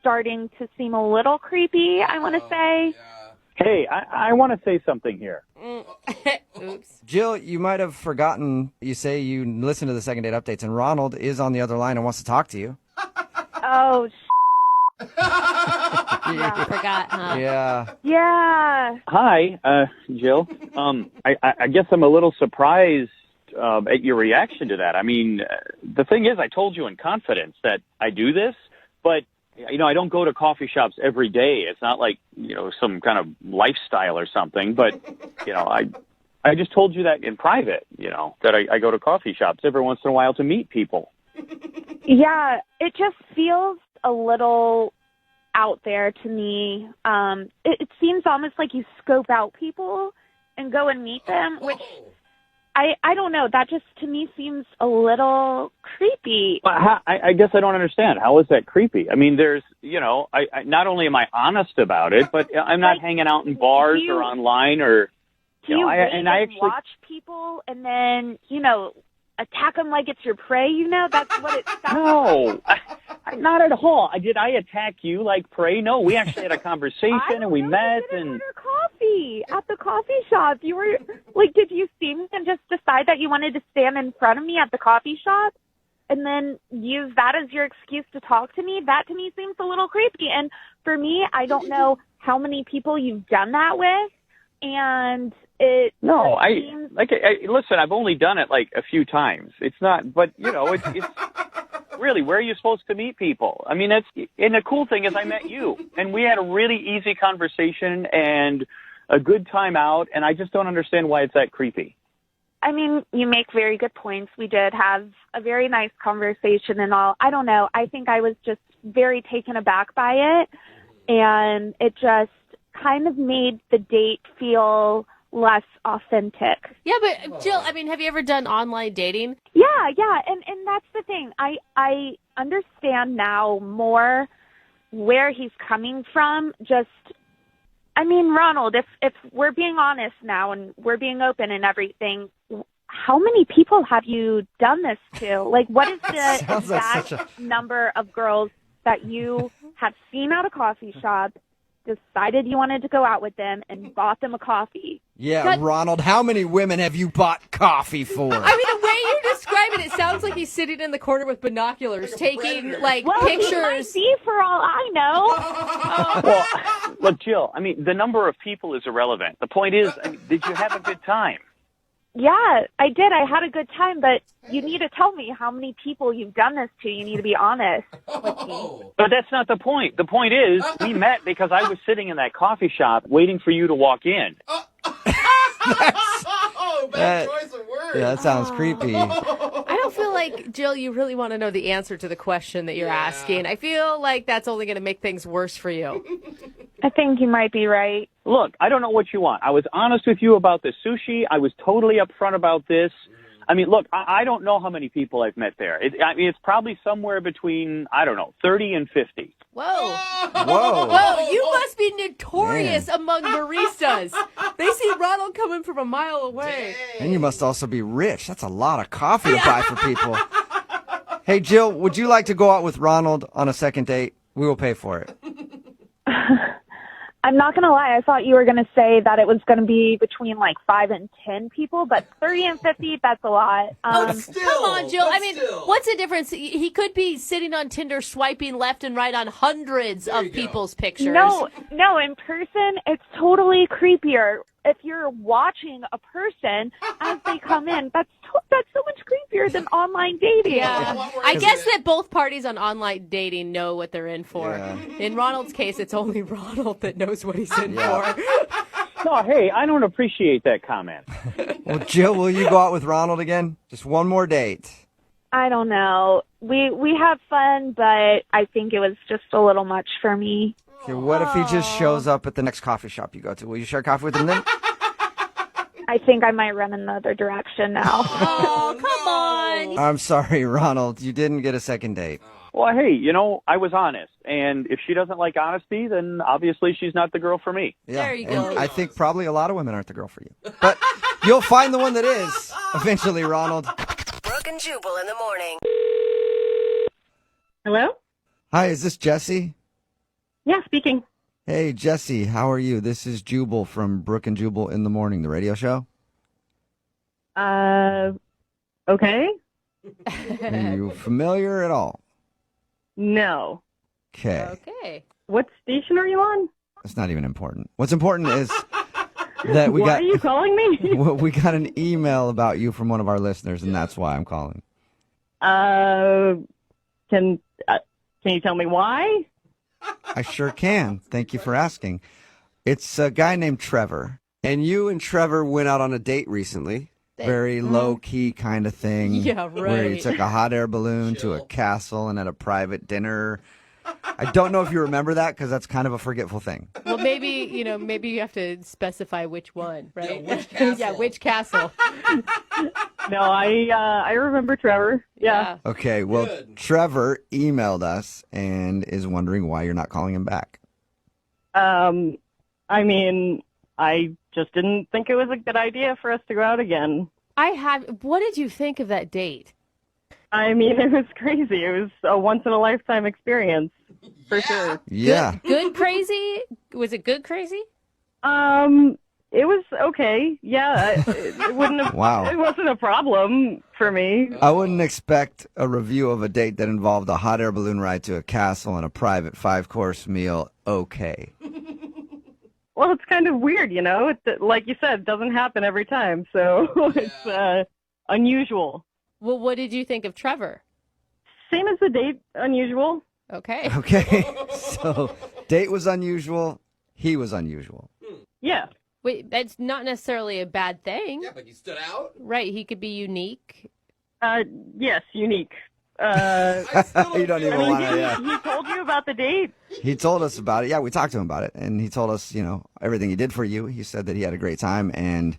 starting to seem a little creepy, I want to say. Hey, I want to say something here. Oops. Jill, you might have forgotten, you say you listen to the second date updates, and Ronald is on the other line and wants to talk to you. Oh, I forgot, huh? Yeah. yeah. Hi, Jill. I guess I'm a little surprised at your reaction to that. I mean, the thing is, I told you in confidence that I do this, but I don't go to coffee shops every day. It's not like, some kind of lifestyle or something, but, I just told you that in private, that I go to coffee shops every once in a while to meet people. Yeah, it just feels a little out there to me. It seems almost like you scope out people and go and meet them, which I don't know. That just to me seems a little creepy. Well, I guess I don't understand. How is that creepy? I mean, there's, I not only am I honest about it, but I'm not hanging out in bars or online or. Do you wait and and watch people and then, attack them like it's your prey? That's what it sounds No, not at all. Did I attack you like prey? No, we actually had a conversation and we met and. coffee at the coffee shop. You were like, did you see me and just decide that you wanted to stand in front of me at the coffee shop and then use that as your excuse to talk to me? That to me seems a little creepy. And for me, I don't know how many people you've done that with, and it listen, I've only done it like a few times. It's not, but it's really, where are you supposed to meet people? I mean, and the cool thing is I met you, and we had a really easy conversation and a good time out, and I just don't understand why it's that creepy. I mean, you make very good points. We did have a very nice conversation and all. I don't know. I think I was just very taken aback by it, and it just kind of made the date feel less authentic. Yeah, but Jill, I mean, have you ever done online dating? Yeah, and that's the thing. I understand now more where he's coming from. Just, I mean, Ronald, if we're being honest now and we're being open and everything, how many people have you done this to? Like, what is the exact number of girls that you have seen at a coffee shop, decided you wanted to go out with them, and bought them a coffee? Yeah, Ronald, how many women have you bought coffee for? I mean, the way you describe it sounds like he's sitting in the corner with binoculars, taking, pictures. He might be, for all I know. Well, look, Jill, I mean, the number of people is irrelevant. The point is, I mean, did you have a good time? Yeah, I did. I had a good time, but you need to tell me how many people you've done this to. You need to be honest with me. But that's not the point. The point is, we met because I was sitting in that coffee shop waiting for you to walk in. Bad choice of words. Yeah, that sounds creepy. I don't feel like, Jill, you really want to know the answer to the question that you're asking. I feel like that's only going to make things worse for you. I think you might be right. Look, I don't know what you want. I was honest with you about the sushi. I was totally upfront about this. I mean, look, I don't know how many people I've met there. I mean, it's probably somewhere between, 30 and 50. Whoa. Whoa. You must be notorious among baristas. They see Ronald coming from a mile away. And you must also be rich. That's a lot of coffee to buy for people. Hey, Jill, would you like to go out with Ronald on a second date? We will pay for it. I'm not going to lie. I thought you were going to say that it was going to be between 5 and 10 people, but 30 and 50, that's a lot. Come on, Jill. I mean, what's the difference? He could be sitting on Tinder swiping left and right on hundreds of people's pictures. No, in person, it's totally creepier. If you're watching a person as they come in, that's so much creepier than online dating. Yeah. I guess that both parties on online dating know what they're in for. Yeah. In Ronald's case, it's only Ronald that knows what he's in for. No, hey, I don't appreciate that comment. Well, Jill, will you go out with Ronald again? Just one more date. I don't know. We have fun, but I think it was just a little much for me. Okay, what if he just shows up at the next coffee shop you go to? Will you share coffee with him then? I think I might run in the other direction now. Oh, come on. I'm sorry, Ronald. You didn't get a second date. Well, hey, I was honest. And if she doesn't like honesty, then obviously she's not the girl for me. Yeah, There you and go. I think probably a lot of women aren't the girl for you. But you'll find the one that is eventually, Ronald. Brooke and Jubal in the morning. Hello? Hi, is this Jesse? Yeah, speaking. Hey, Jesse, how are you? This is Jubal from Brooke and Jubal in the Morning, the radio show. Okay. Are you familiar at all? No. Okay. What station are you on? That's not even important. What's important is that we Why are you calling me? we got an email about you from one of our listeners, and that's why I'm calling. Can you tell me why? I sure can. Thank you for asking. It's a guy named Trevor. And you and Trevor went out on a date recently. Very low-key kind of thing. Yeah, Where you right. took a hot air balloon to a castle and had a private dinner. I don't know if you remember that because that's kind of a forgetful thing. Well, maybe, maybe you have to specify which one, right? Yeah, which castle? Yeah, which castle. No, I remember Trevor. Yeah. Okay, well, Trevor emailed us and is wondering why you're not calling him back. I mean, I just didn't think it was a good idea for us to go out again. What did you think of that date? I mean, it was crazy. It was a once-in-a-lifetime experience, for sure. Yeah. Good crazy? Was it good crazy? It was okay. Yeah, it wouldn't have. Wow. It wasn't a problem for me. I wouldn't expect a review of a date that involved a hot air balloon ride to a castle and a private 5-course meal okay. Well, it's kind of weird, like you said, it doesn't happen every time, so it's unusual. Well, what did you think of Trevor? Same as the date, unusual. Okay. Okay. So, date was unusual. He was unusual. Yeah. Wait, that's not necessarily a bad thing. Yeah, but you stood out. Right, he could be unique. Yes, unique. You don't even want to, yeah. He told you about the date? He told us about it. Yeah, we talked to him about it, and he told us, everything he did for you. He said that he had a great time, and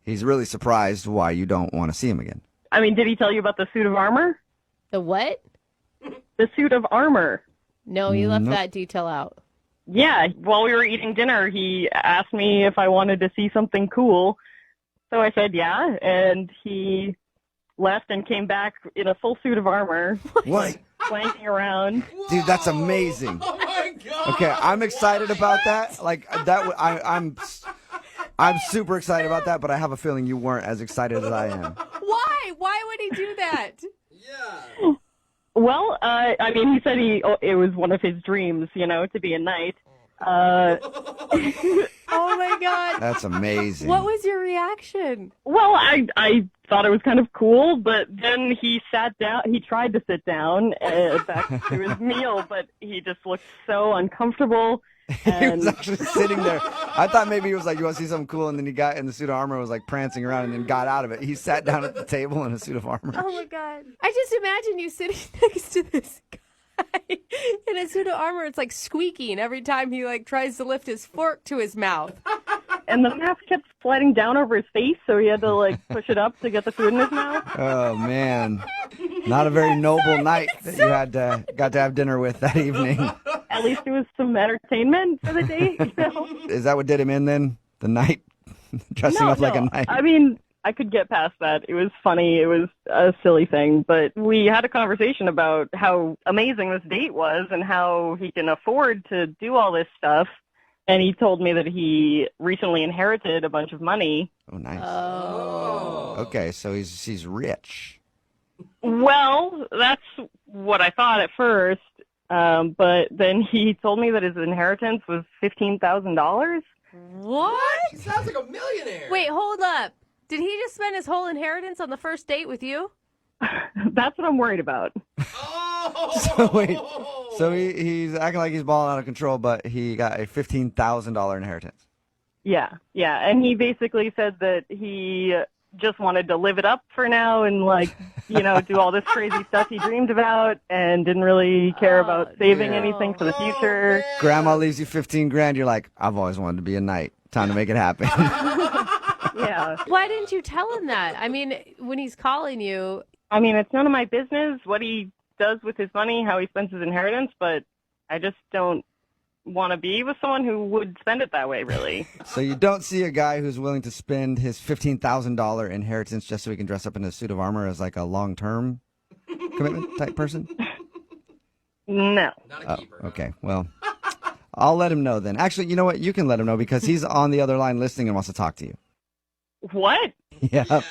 he's really surprised why you don't want to see him again. I mean, did he tell you about the suit of armor? The what? The suit of armor. No, he left Nope. that detail out. Yeah, while we were eating dinner, he asked me if I wanted to see something cool. So I said yeah, and he left and came back in a full suit of armor. What? Flanking around. Dude, that's amazing. Oh my god. Okay, I'm excited about that. Like that, I'm super excited about that. But I have a feeling you weren't as excited as I am. Why? Why would he do that? Yeah. Well, I mean, he said it was one of his dreams, to be a knight. Oh my god. That's amazing. What was your reaction? Well, I thought it was kind of cool, but then he sat down. He tried to sit down back to his meal, but he just looked so uncomfortable. He was actually sitting there. I thought maybe he was like, "You want to see something cool?" And then he got in the suit of armor, and was like prancing around, and then got out of it. He sat down at the table in a suit of armor. Oh my god. I just imagine you sitting next to this guy in a suit of armor. It's like squeaking every time he tries to lift his fork to his mouth. And the mask kept sliding down over his face, so he had to push it up to get the food in his mouth. Oh man, not a very noble night that you got to have dinner with that evening. At least it was some entertainment for the date. Is that what did him in then? The night, dressing up like a knight. I mean, I could get past that. It was funny. It was a silly thing, but we had a conversation about how amazing this date was and how he can afford to do all this stuff. And he told me that he recently inherited a bunch of money. Oh, nice. Oh. Okay, so he's rich. Well, that's what I thought at first. But then he told me that his inheritance was $15,000. What? He sounds like a millionaire. Wait, hold up. Did he just spend his whole inheritance on the first date with you? That's what I'm worried about. So wait, so he's acting like he's balling out of control, but he got a $15,000 inheritance. Yeah. And he basically said that he just wanted to live it up for now and do all this crazy stuff he dreamed about and didn't really care about saving anything for the future. Grandma leaves you $15,000. You're like, I've always wanted to be a knight. Time to make it happen. Yeah. Why didn't you tell him that? I mean, when he's calling you. I mean, it's none of my business what he does with his money, how he spends his inheritance, but I just don't want to be with someone who would spend it that way, really. So you don't see a guy who's willing to spend his $15,000 inheritance just so he can dress up in a suit of armor as like a long-term commitment type person? No. Oh, okay. Well, I'll let him know then. Actually, you know what? You can let him know because he's on the other line listening and wants to talk to you. What? Yeah.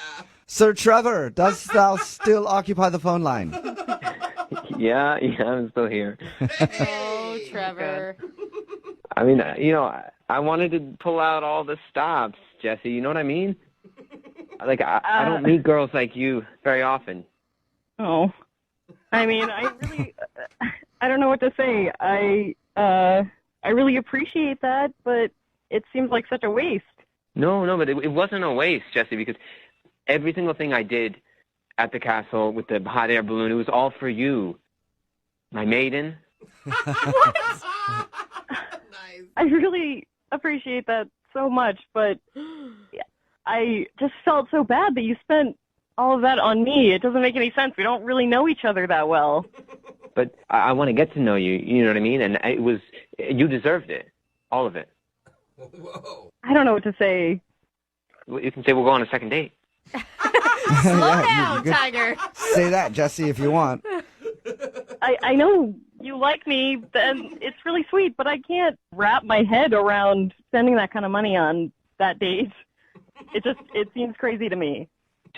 Sir Trevor, dost thou still occupy the phone line? Yeah, I'm still here. Oh, Trevor. I mean, I wanted to pull out all the stops, Jesse. You know what I mean? I don't meet girls like you very often. Oh. I mean, I don't know what to say. I really appreciate that, but it seems like such a waste. No, but it wasn't a waste, Jesse, because every single thing I did at the castle with the hot air balloon, it was all for you. My maiden. What? I really appreciate that so much, but I just felt so bad that you spent all of that on me. It doesn't make any sense. We don't really know each other that well. But I want to get to know you, you know what I mean? And you deserved it. All of it. Whoa. I don't know what to say. You can say we'll go on a second date. Slow down, Tiger. Say that, Jesse, if you want. I know you like me, and it's really sweet, but I can't wrap my head around spending that kind of money on that date. It seems crazy to me.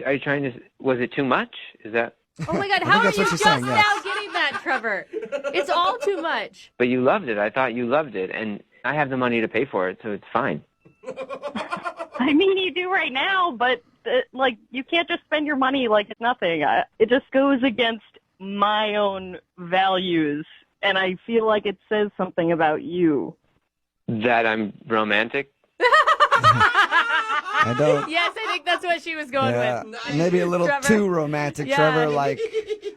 Are you trying to, was it too much? Is that? Oh my God, how are you just now getting that, Trevor? It's all too much. But you loved it. I thought you loved it, and I have the money to pay for it, so it's fine. I mean, you do right now, but you can't just spend your money like it's nothing. It just goes against my own values, and I feel like it says something about you. That I'm romantic? I don't. Yes, I think that's what she was going with. Maybe a little Trevor. too romantic, Yeah. Trevor. Like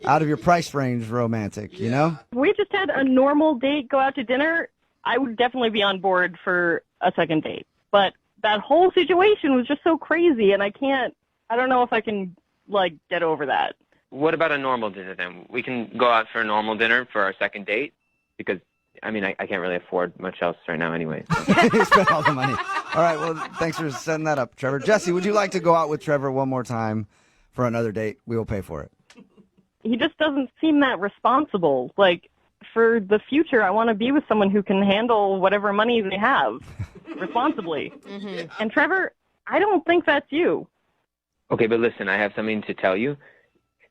out of your price range, romantic. You know? If we just had a normal date, go out to dinner, I would definitely be on board for a second date. But that whole situation was just so crazy, and I don't know if I can, get over that. What about a normal dinner then? We can go out for a normal dinner for our second date because, I can't really afford much else right now anyway. You spent all the money. All right, well, thanks for setting that up, Trevor. Jesse, would you like to go out with Trevor one more time for another date? We will pay for it. He just doesn't seem that responsible. For the future, I want to be with someone who can handle whatever money they have responsibly. Mm-hmm. And Trevor, I don't think that's you. Okay, but listen, I have something to tell you.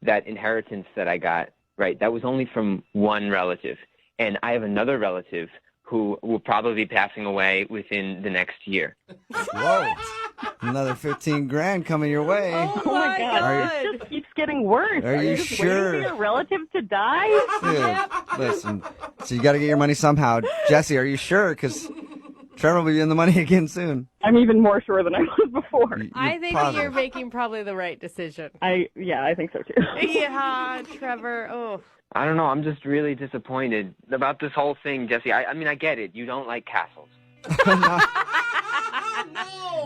That inheritance that I got, right, that was only from one relative. And I have another relative who will probably be passing away within the next year. Whoa. Another 15 grand coming your way. Oh my God. It just keeps getting worse. Are you just sure? waiting for your relative to die? Dude, listen. So you got to get your money somehow. Jesse, are you sure? Because Trevor will be in the money again soon. I'm even more sure than I was before. I think that you're making probably the right decision. I think so too. Yeah, Trevor. Oh. I don't know. I'm just really disappointed about this whole thing, Jesse. I get it. You don't like castles.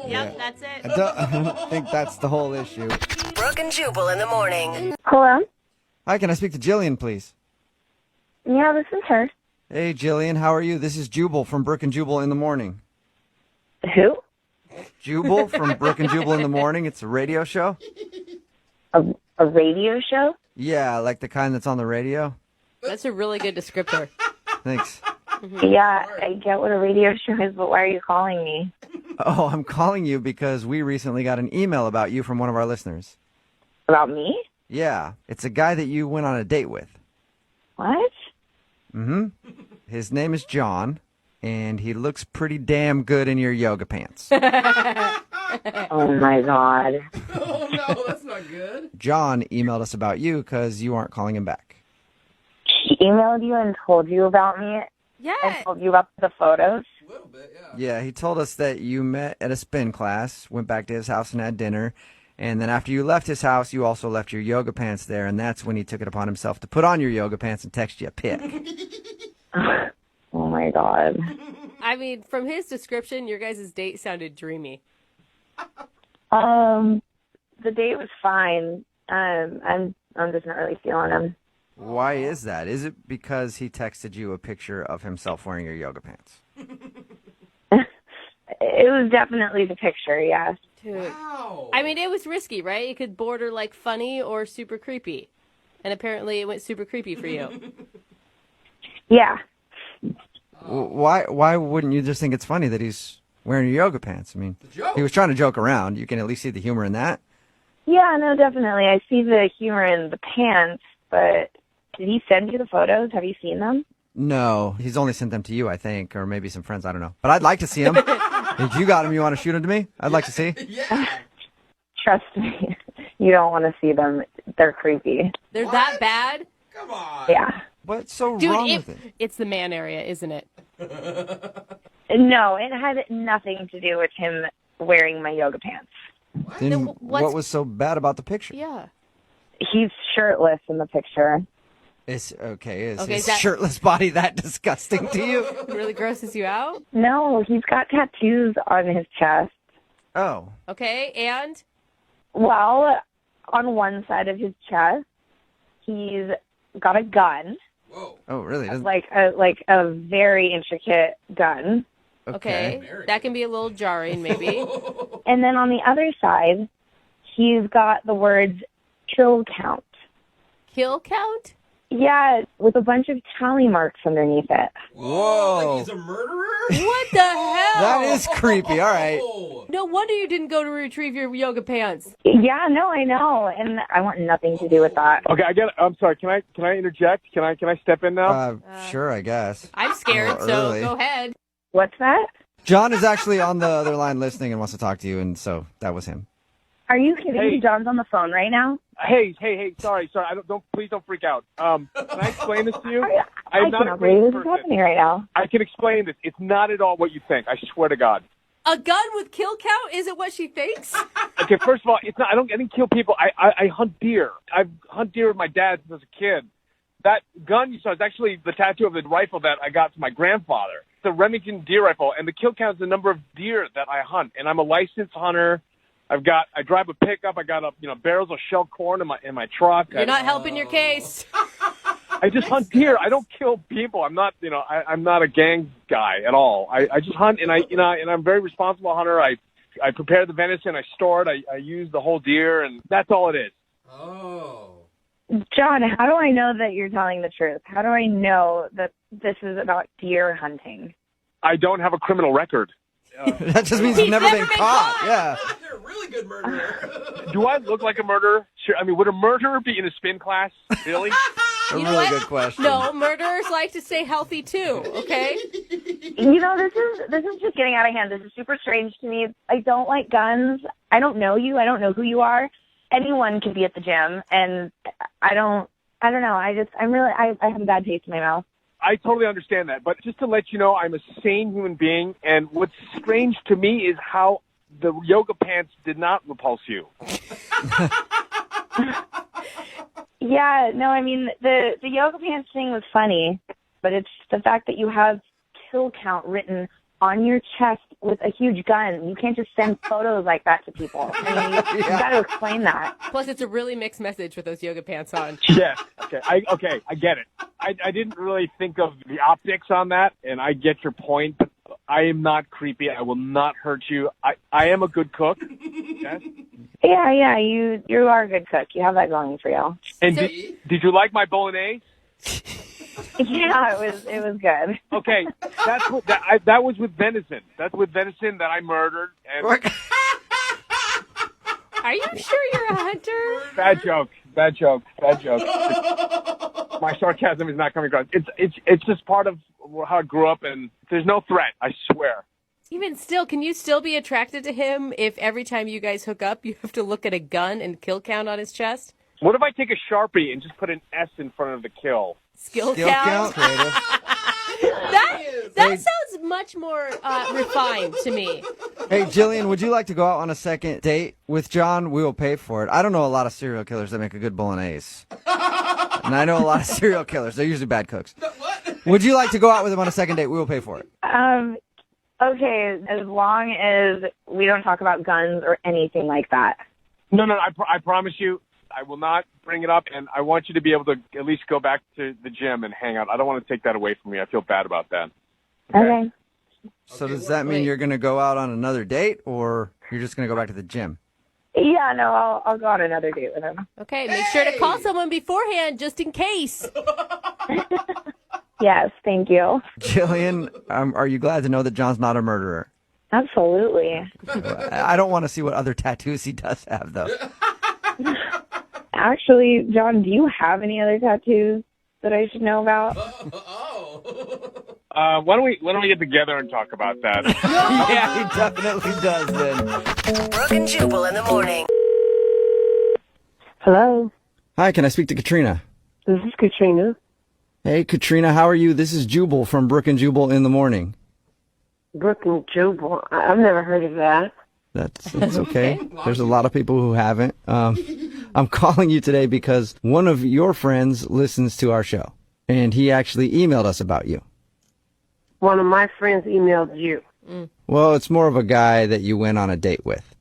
Yep, that's it. I don't think that's the whole issue. Brooke and Jubal in the morning. Hello? Hi, can I speak to Jillian, please? Yeah, this is her. Hey, Jillian, how are you? This is Jubal from Brooke and Jubal in the morning. Who? Jubal from Brooke and Jubal in the morning. It's a radio show. A radio show? Yeah, like the kind that's on the radio. That's a really good descriptor. Thanks. Yeah, I get what a radio show is, but why are you calling me? Oh, I'm calling you because we recently got an email about you from one of our listeners. About me? Yeah, it's a guy that you went on a date with. What? Mm-hmm. His name is John, and he looks pretty damn good in your yoga pants. Oh, my God. Oh, no, that's not good. John emailed us about you because you aren't calling him back. He emailed you and told you about me? Yeah. And told you about the photos? A little bit, yeah. Yeah, he told us that you met at a spin class, went back to his house and had dinner, and then after you left his house, you also left your yoga pants there, and that's when he took it upon himself to put on your yoga pants and text you a pic. Oh, my God. From his description, your guys' date sounded dreamy. The date was fine. I'm just not really feeling him. Why is that? Is it because he texted you a picture of himself wearing your yoga pants? It was definitely the picture, yes. Dude. Wow. It was risky, right? It could border funny or super creepy. And apparently it went super creepy for you. Yeah. Why wouldn't you just think it's funny that he's wearing your yoga pants? He was trying to joke around. You can at least see the humor in that. Yeah, no, definitely. I see the humor in the pants, but did he send you the photos? Have you seen them? No, he's only sent them to you, I think, or maybe some friends. I don't know. But I'd like to see them. If you got them, you want to shoot them to me? I'd like to see. Yeah. Trust me, you don't want to see them. They're creepy. They're that bad? Come on. Yeah. What's so Dude, wrong with it? It's the man area, isn't it? No, it had nothing to do with him wearing my yoga pants. Then what was so bad about the picture? Yeah. He's shirtless in the picture. Is his is that- shirtless body that disgusting to you? It really grosses you out? No, he's got tattoos on his chest. Oh. Okay, and? Well, on one side of his chest, he's got a gun. Whoa. Oh, really? Like a very intricate gun. Okay. That can be a little jarring, maybe. And then on the other side, he's got the words kill count. Kill count? Yeah, with a bunch of tally marks underneath it. Whoa. He's a murderer? What the hell? That is creepy. All right. No wonder you didn't go to retrieve your yoga pants. Yeah, no, I know, and I want nothing to do with that. Okay, I'm sorry. Can I interject? Can I step in now? Sure, I guess. I'm scared, Oh, so early. go ahead. What's that? John is actually on the other line listening and wants to talk to you, and so that was him. Are you kidding me? John's on the phone right now? Hey, sorry. Please don't freak out. Can I explain this to you? I cannot believe this is happening right now. I can explain this. It's not at all what you think. I swear to God. A gun with kill count isn't what she thinks? Okay, first of all, it's not. I didn't kill people. I hunt deer. I hunt deer with my dad since I was a kid. That gun you saw is actually the tattoo of the rifle that I got from my grandfather. It's a Remington deer rifle, and the kill count is the number of deer that I hunt. And I'm a licensed hunter. I drive a pickup. I got barrels of shelled corn in my truck. You're not helping your case. I just hunt deer. I don't kill people. I'm not, I'm not a gang guy at all. I just hunt, and I'm a very responsible hunter. I prepare the venison. I store it. I use the whole deer, and that's all it is. Oh. John, how do I know that you're telling the truth? How do I know that this is about deer hunting? I don't have a criminal record. That just means you've never been caught. Yeah. You're a really good murderer. Do I look like a murderer? Sure. I mean, would a murderer be in a spin class? Really? A really good question. No, murderers like to stay healthy too, okay? This is just getting out of hand. This is super strange to me. I don't like guns. I don't know you. I don't know who you are. Anyone can be at the gym, and I don't know. I have a bad taste in my mouth. I totally understand that, but just to let you know, I'm a sane human being, and what's strange to me is how the yoga pants did not repulse you. Yeah, no, I mean, the yoga pants thing was funny, but it's the fact that you have kill count written on your chest with a huge gun. You can't just send photos like that to people. I mean, you've got to explain that. Plus, it's a really mixed message with those yoga pants on. Yes. Okay. I get it. I didn't really think of the optics on that, and I get your point, but I am not creepy. I will not hurt you. I am a good cook. Yes. Yeah, you are a good cook. You have that going for you. And did you like my bolognese? Yeah, it was good. Okay, that was with venison. That's with venison that I murdered. And Are you sure you're a hunter? Bad joke. My sarcasm is not coming across. It's just part of how I grew up, and there's no threat. I swear. Even still, can you still be attracted to him if every time you guys hook up, you have to look at a gun and kill count on his chest? What if I take a Sharpie and just put an S in front of the kill? Skill count? That sounds much more refined to me. Hey, Jillian, would you like to go out on a second date with John? We will pay for it. I don't know a lot of serial killers that make a good bolognese. And I know a lot of serial killers. They're usually bad cooks. What? Would you like to go out with him on a second date? We will pay for it. Okay, as long as we don't talk about guns or anything like that. No, I promise you, I will not bring it up, and I want you to be able to at least go back to the gym and hang out. I don't want to take that away from you. I feel bad about that. Okay. So does that mean you're going to go out on another date, or you're just going to go back to the gym? Yeah, no, I'll go on another date with him. Okay, make sure to call someone beforehand just in case. Yes, thank you. Jillian, are you glad to know that John's not a murderer? Absolutely. I don't want to see what other tattoos he does have, though. Actually, John, do you have any other tattoos that I should know about? Why don't we get together and talk about that? Yeah, he definitely does then. Brooke and Jubal in the morning. Hello. Hi, can I speak to Katrina? This is Katrina. Hey, Katrina, how are you? This is Jubal from Brooke and Jubal in the morning. Brooke and Jubal. I've never heard of that. That's okay. There's a lot of people who haven't. I'm calling you today because one of your friends listens to our show, and he actually emailed us about you. One of my friends emailed you. Well, it's more of a guy that you went on a date with.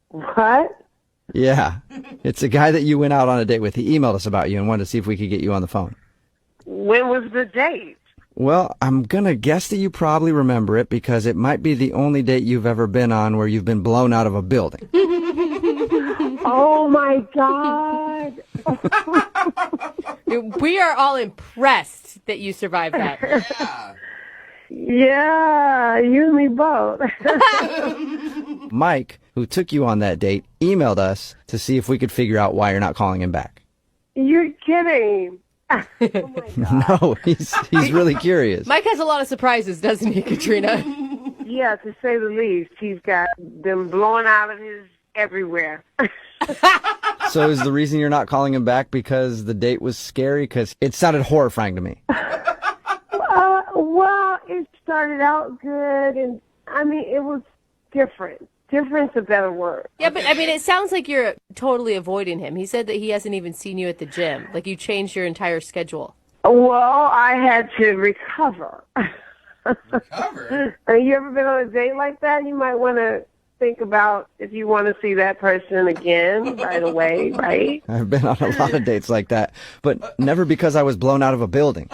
What? Yeah. It's a guy that you went out on a date with. He emailed us about you and wanted to see if we could get you on the phone. When was the date? Well, I'm going to guess that you probably remember it because it might be the only date you've ever been on where you've been blown out of a building. Oh, my God. We are all impressed that you survived that. Yeah, you and me both. Mike, who took you on that date, emailed us to see if we could figure out why you're not calling him back. You're kidding. Oh my God. No, he's really curious. Mike has a lot of surprises, doesn't he, Katrina? Yeah, to say the least. He's got them blowing out of his everywhere. So is the reason you're not calling him back because the date was scary? Because it sounded horrifying to me. Well, it started out good, and I mean, it was different. Different's a better word. Yeah, but I mean, it sounds like you're totally avoiding him. He said that he hasn't even seen you at the gym. Like you changed your entire schedule. Well, I had to recover. Recover? Have you ever been on a date like that? You might want to think about if you want to see that person again right away, right? I've been on a lot of dates like that, but never because I was blown out of a building.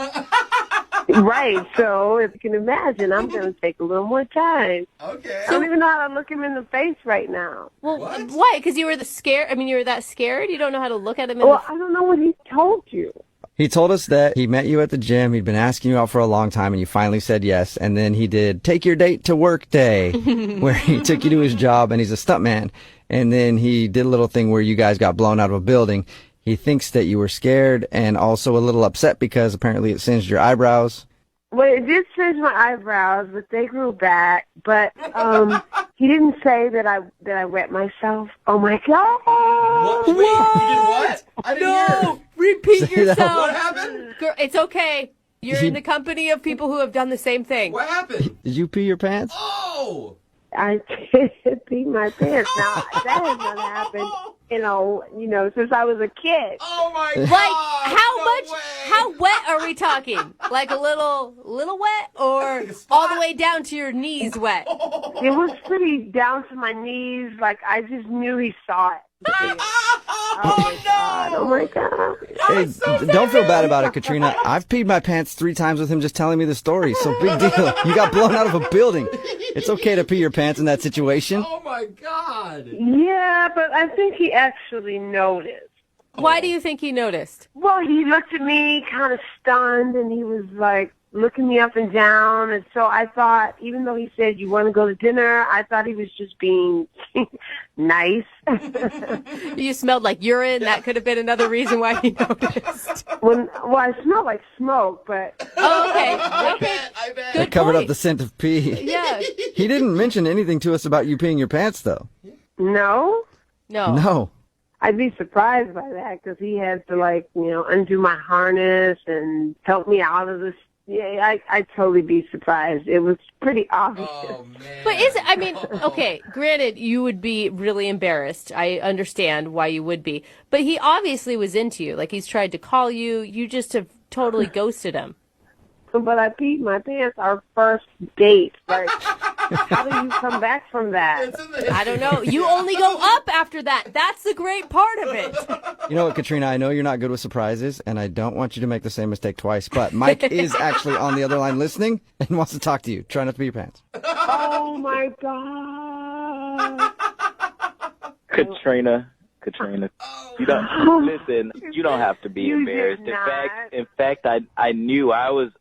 Right, so if you can imagine, I'm going to take a little more time. Okay. I don't even know how to look him in the face right now. Well, why? Because you were scared? I mean, you were that scared? You don't know how to look at him in Well, I don't know what he told you. He told us that he met you at the gym. He'd been asking you out for a long time, and you finally said yes. And then he did take your date to work day, where he took you to his job, and he's a stuntman. And then he did a little thing where you guys got blown out of a building. He thinks that you were scared and also a little upset because apparently it singed your eyebrows. Well, it did singe my eyebrows, but they grew back. But he didn't say that I wet myself. Oh my God! What? Wait, you did what? I didn't hear. Repeat Say that. yourself. What happened? Girl, it's okay. You're in the company of people who have done the same thing. What happened? Did you pee your pants? Oh! I did pee my pants. Now that has not happened. You know, since I was a kid. Oh my God! Like how No much? way. How wet are we talking? Like a little wet, or all the way down to your knees wet? It was pretty down to my knees. Like I just knew he saw it. Oh my God! Hey, don't feel bad about it, Katrina. I've peed my pants 3 times with him just telling me the story. So big deal. You got blown out of a building. It's okay to pee your pants in that situation. Oh my God! Yeah, but I think he actually noticed. Why do you think he noticed? Well, he looked at me kind of stunned, and he was like looking me up and down. And so I thought, even though he said, "You want to go to dinner?" I thought he was just being nice. You smelled like urine. That could have been another reason why he noticed. Well, I smelled like smoke, but Oh, okay. Okay. I bet. It covered up the scent of pee. Yeah. He didn't mention anything to us about you peeing your pants, though. no. No. I'd be surprised by that because he had to, undo my harness and help me out of this. Yeah, I'd totally be surprised. It was pretty obvious. Oh man! But okay, granted, you would be really embarrassed. I understand why you would be. But he obviously was into you. Like, he's tried to call you. You just have totally ghosted him. But I peed my pants our first date. Like, how do you come back from that? I don't know. You only go up after that. That's the great part of it. You know what, Katrina? I know you're not good with surprises, and I don't want you to make the same mistake twice, but Mike is actually on the other line listening and wants to talk to you. Try not to pee your pants. Oh, my God. Katrina, you don't listen. You don't have to be You embarrassed. did In fact, I knew I was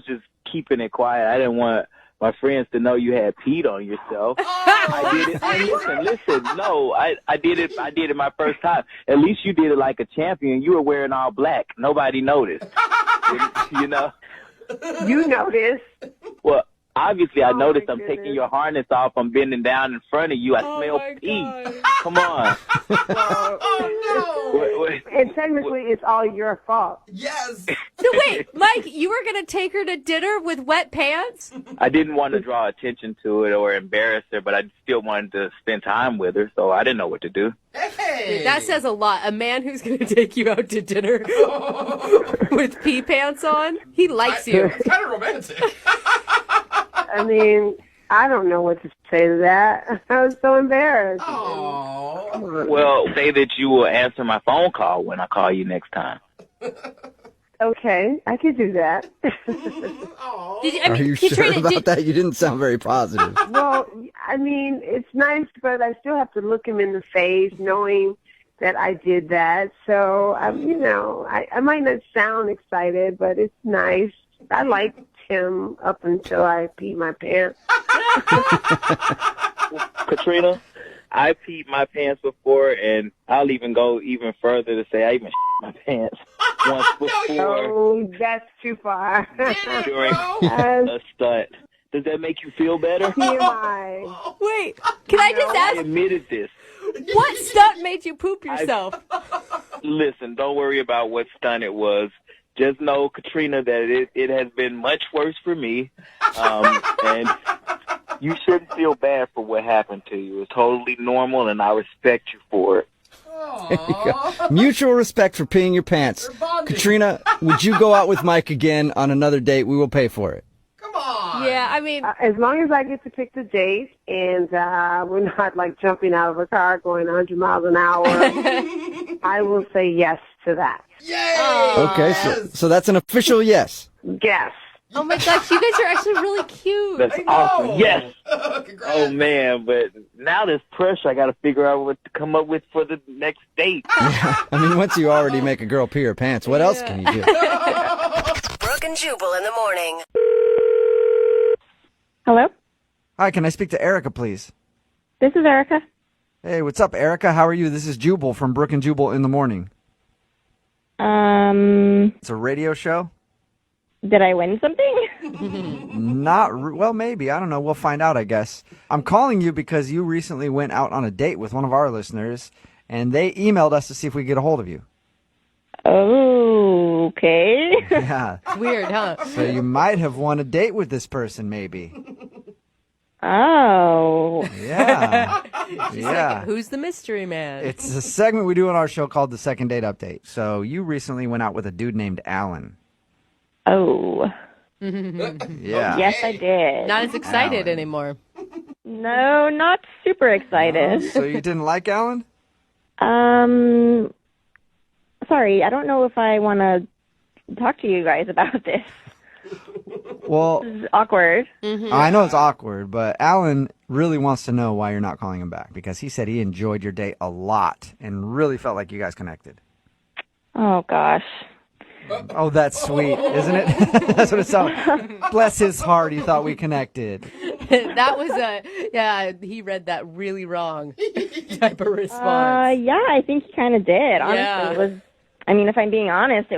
just keeping it quiet. I didn't want my friends to know you had peed on yourself. I did it. And listen. No, I did it. I did it my first time. At least you did it like a champion. You were wearing all black. Nobody noticed. You know. You noticed. Well, obviously, I noticed. I'm goodness. taking your harness off. I'm bending down in front of you. I smell pee. Come on. And technically, it's all your fault. Yes. So wait, Mike, you were going to take her to dinner with wet pants? I didn't want to draw attention to it or embarrass her, but I still wanted to spend time with her, so I didn't know what to do. Hey. That says a lot. A man who's going to take you out to dinner with pee pants on, he likes you. It's kind of romantic. I mean, I don't know what to say to that. I was so embarrassed. Oh. Well, say that you will answer my phone call when I call you next time. Okay, I could do that. Are you sure about that? You didn't sound very positive. Well, I mean, it's nice, but I still have to look him in the face, knowing that I did that. So, I might not sound excited, but it's nice. I liked him up until I peed my pants. Katrina, I peed my pants before, and I'll even go even further to say I even my pants once before Oh, that's too far. during a stunt. Does that make you feel better? TMI. Wait, can I just I ask? admitted this. What stunt made you poop yourself? Listen, don't worry about what stunt it was. Just know, Katrina, that it has been much worse for me. And you shouldn't feel bad for what happened to you. It's totally normal, and I respect you for it. There you go. Mutual respect for peeing your pants. Katrina, would you go out with Mike again on another date? We will pay for it. Yeah, I mean, as long as I get to pick the date and we're not like jumping out of a car going 100 miles an hour, I will say yes to that. Okay, so that's an official yes. Yes. Oh my gosh, you guys are actually really cute. That's awesome. Yes. Oh man, but now there's pressure. I got to figure out what to come up with for the next date. I mean, once you already make a girl pee her pants, what else can you do? Brooke and Jubal in the morning. Hello? Hi, can I speak to Erica, please? This is Erica. Hey, what's up, Erica? How are you? This is Jubal from Brooke and Jubal in the morning. It's a radio show? Did I win something? Well, maybe. I don't know. We'll find out, I guess. I'm calling you because you recently went out on a date with one of our listeners, and they emailed us to see if we could get a hold of you. Oh, okay. Yeah. Weird, huh? So you might have won a date with this person, maybe. Oh. Yeah. She's Yeah. like, who's the mystery man? It's a segment we do on our show called the Second Date Update. So you recently went out with a dude named Alan. Oh. Yeah. Yes, I did. Not as excited anymore. No, not super excited. So you didn't like Alan? Sorry, I don't know if I want to talk to you guys about this. Well, This is awkward. I know it's awkward, but Alan really wants to know why you're not calling him back because he said he enjoyed your date a lot and really felt like you guys connected. Oh, gosh. Oh, that's sweet, isn't it? That's what it sounds. Bless his heart, he thought we connected. That was he read that really wrong type of response. Yeah, I think he kind of did. Honestly, Yeah. It was. I mean, if I'm being honest,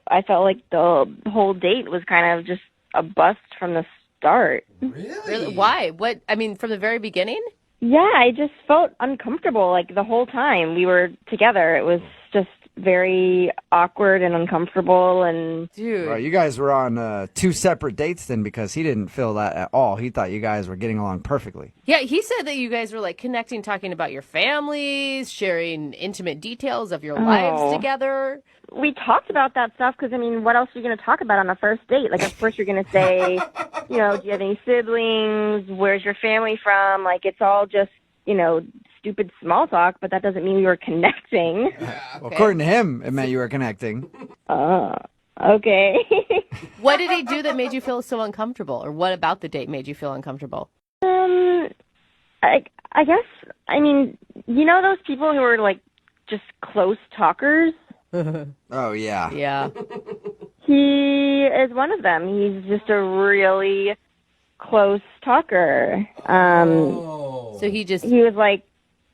I felt like the whole date was kind of just a bust from the start. Really? Why? What? I mean, from the very beginning? Yeah, I just felt uncomfortable like the whole time we were together. It was just very awkward and uncomfortable and dude. Well, you guys were on two separate dates then because he didn't feel that at all. He thought you guys were getting along perfectly. Yeah, he said that you guys were like connecting, talking about your families, sharing intimate details of your lives together. We talked about that stuff because, I mean, what else are you going to talk about on a first date? Like, of course you're going to say, do you have any siblings? Where's your family from? Like, it's all just, stupid small talk, but that doesn't mean we were connecting. Well, according to him, it meant you were connecting. Okay. What did he do that made you feel so uncomfortable? Or what about the date made you feel uncomfortable? I guess, I mean, those people who are, like, just close talkers? Oh, yeah. Yeah. He is one of them. He's just a really close talker. So he was like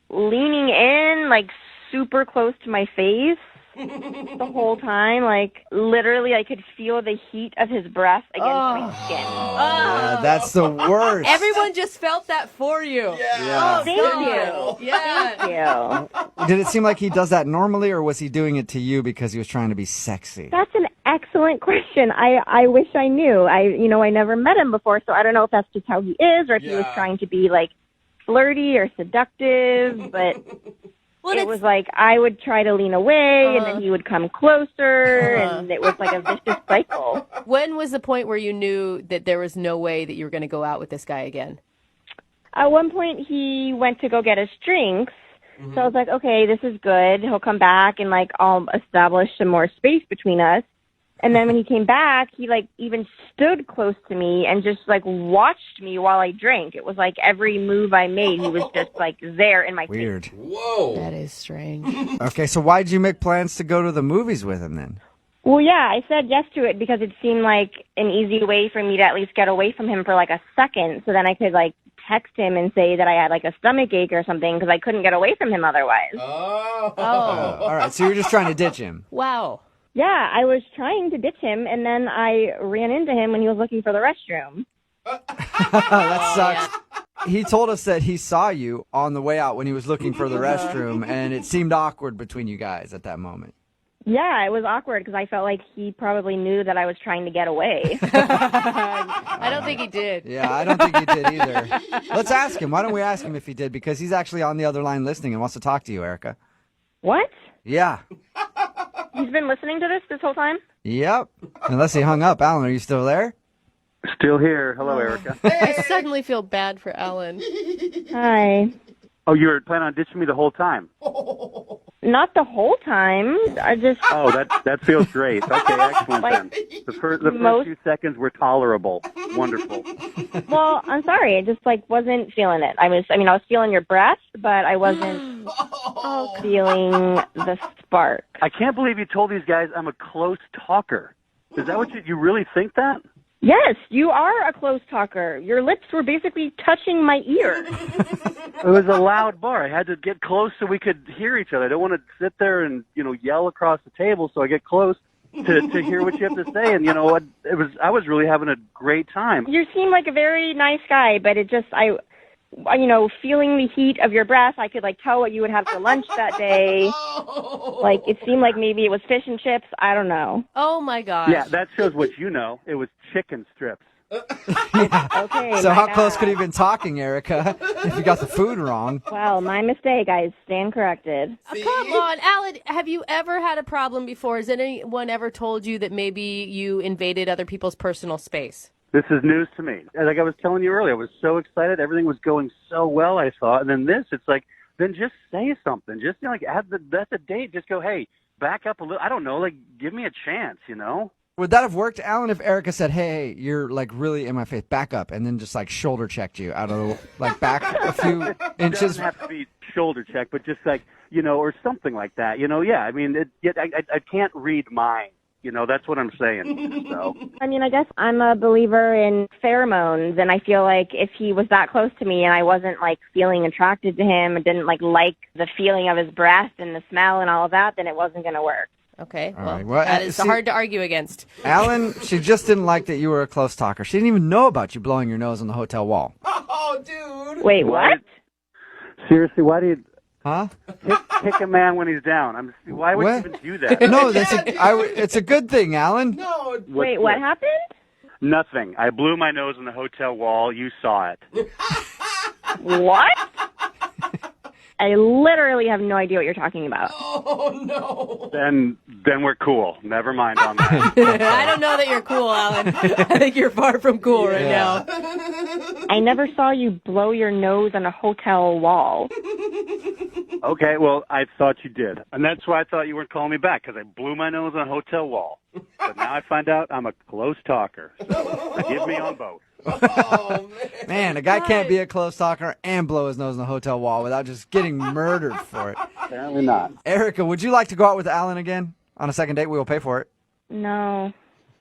leaning in, like super close to my face the whole time. Like literally I could feel the heat of his breath against my skin. Yeah, that's the worst. Everyone just felt that for you. Yeah. Oh, Thank God. you. Yeah. Thank you. Did it seem like he does that normally, or was he doing it to you because he was trying to be sexy? That's an excellent question. I wish I knew. I never met him before, so I don't know if that's just how he is or if he was trying to be like flirty or seductive, but it was like I would try to lean away and then he would come closer and it was like a vicious cycle. When was the point where you knew that there was no way that you were going to go out with this guy again? At one point he went to go get his drinks. So I was like, okay, this is good. He'll come back and like I'll establish some more space between us. And then when he came back, he like even stood close to me and just like watched me while I drank. It was like every move I made, he was just like there in my Weird. face. Whoa. That is strange. Okay, so why'd you make plans to go to the movies with him then? Well, yeah, I said yes to it because it seemed like an easy way for me to at least get away from him for like a second. So then I could like text him and say that I had like a stomach ache or something because I couldn't get away from him otherwise. Oh. All right, so you were just trying to ditch him. Wow. Yeah, I was trying to ditch him, and then I ran into him when he was looking for the restroom. That sucks. he told us that he saw you on the way out when he was looking for the restroom, and it seemed awkward between you guys at that moment. Yeah, it was awkward because I felt like he probably knew that I was trying to get away. I don't think he did. Yeah, I don't think he did either. Let's ask him. Why don't we ask him if he did? Because he's actually on the other line listening and wants to talk to you, Erica. What? Yeah. He's been listening to this whole time? Yep. Unless he hung up. Alan, are you still there? Still here. Hello, Erica. I suddenly feel bad for Ellen. Hi. Oh, you were planning on ditching me the whole time. Not the whole time. I just... Oh, that feels great. Okay, excellent Like, then. The first few seconds were tolerable. Wonderful. Well, I'm sorry. I just wasn't feeling it. I was feeling your breath, but I wasn't feeling the spark. I can't believe you told these guys I'm a close talker. Is that what you really think that? Yes, you are a close talker. Your lips were basically touching my ear. It was a loud bar. I had to get close so we could hear each other. I don't want to sit there and, yell across the table, so I get close to hear what you have to say. And, I was really having a great time. You seem like a very nice guy, but it just, feeling the heat of your breath, I could, tell what you would have for lunch that day. It seemed like maybe it was fish and chips. I don't know. Oh, my gosh. Yeah, that shows what you know. It was chicken strips. Okay. So how close could he have been talking, Erica, if you got the food wrong? Well, my mistake. I stand corrected. Come on, Alan. Have you ever had a problem before? Has anyone ever told you that maybe you invaded other people's personal space? This is news to me. Like I was telling you earlier, I was so excited. Everything was going so well, I thought. And then it's like, then just say something. Just, at the date, just go, hey, back up a little. I don't know, give me a chance, Would that have worked, Alan, if Erica said, hey, you're, really in my face, back up, and then just, shoulder checked you out of, back a few inches? It doesn't have to be shoulder check, but just, or something like that. Yeah, I mean, I can't read minds. That's what I'm saying. So. I guess I'm a believer in pheromones, and I feel like if he was that close to me and I wasn't, feeling attracted to him and didn't, like the feeling of his breath and the smell and all of that, then it wasn't going to work. Okay, All right. Well, that is hard to argue against. Alan, she just didn't like that you were a close talker. She didn't even know about you blowing your nose on the hotel wall. Oh, dude. Wait, what? Seriously, why do you... Huh? Kick a man when he's down. Why would you even do that? No, it's a good thing, Alan. No. Wait, what happened? Nothing. I blew my nose on the hotel wall. You saw it. What? I literally have no idea what you're talking about. Oh, no. Then we're cool. Never mind on that. I don't know that you're cool, Alan. I think you're far from cool right now. I never saw you blow your nose on a hotel wall. Okay, well, I thought you did. And that's why I thought you weren't calling me back, because I blew my nose on a hotel wall. But now I find out I'm a close talker. So forgive me on both. Oh, Man, a guy can't be a close talker and blow his nose on the hotel wall without just getting murdered for it. Apparently not. Erica, would you like to go out with Alan again on a second date? We will pay for it. No.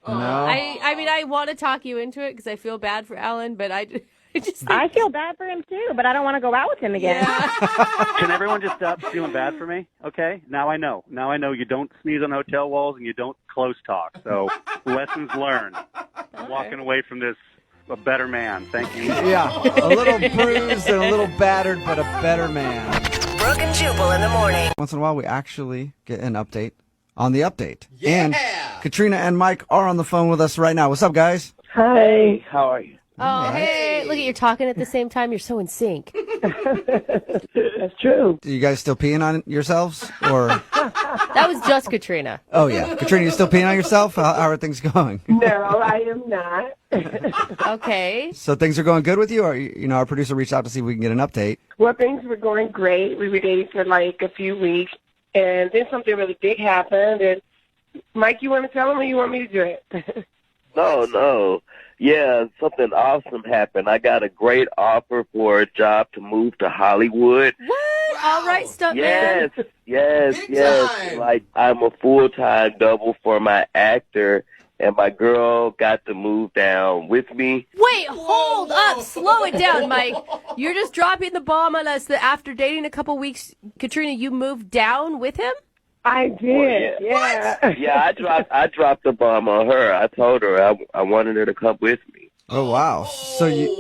No. I want to talk you into it because I feel bad for Alan, but I just think... I feel bad for him too, but I don't want to go out with him again. Yeah. Can everyone just stop feeling bad for me? Okay? Now I know. Now I know you don't sneeze on hotel walls and you don't close talk. So lessons learned. I'm walking away from this a better man. Thank you. Yeah, a little bruised and a little battered, but a better man. Brooke and Jubal in the morning. Once in a while, we actually get an update on the update. Yeah. And Katrina and Mike are on the phone with us right now. What's up, guys? Hi. How are you? Oh, hey, look at you talking at the same time. You're so in sync. That's true. Are you guys still peeing on yourselves? Or That was just Katrina. Oh, yeah. Katrina, you still peeing on yourself? How are things going? No, I am not. Okay. So things are going good with you? Or, our producer reached out to see if we can get an update. Well, things were going great. We were dating for a few weeks, and then something really big happened. And Mike, you want to tell him, or you want me to do it? No. Yeah, something awesome happened. I got a great offer for a job to move to Hollywood. What? All right, stuntman. Yes. time. I'm a full-time double for my actor, and my girl got to move down with me. Wait, hold up. Slow it down, Mike. You're just dropping the bomb on us that after dating a couple weeks, Katrina, you moved down with him? I did, yeah. Yeah, I dropped the bomb on her. I told her I wanted her to come with me. Oh, wow. So you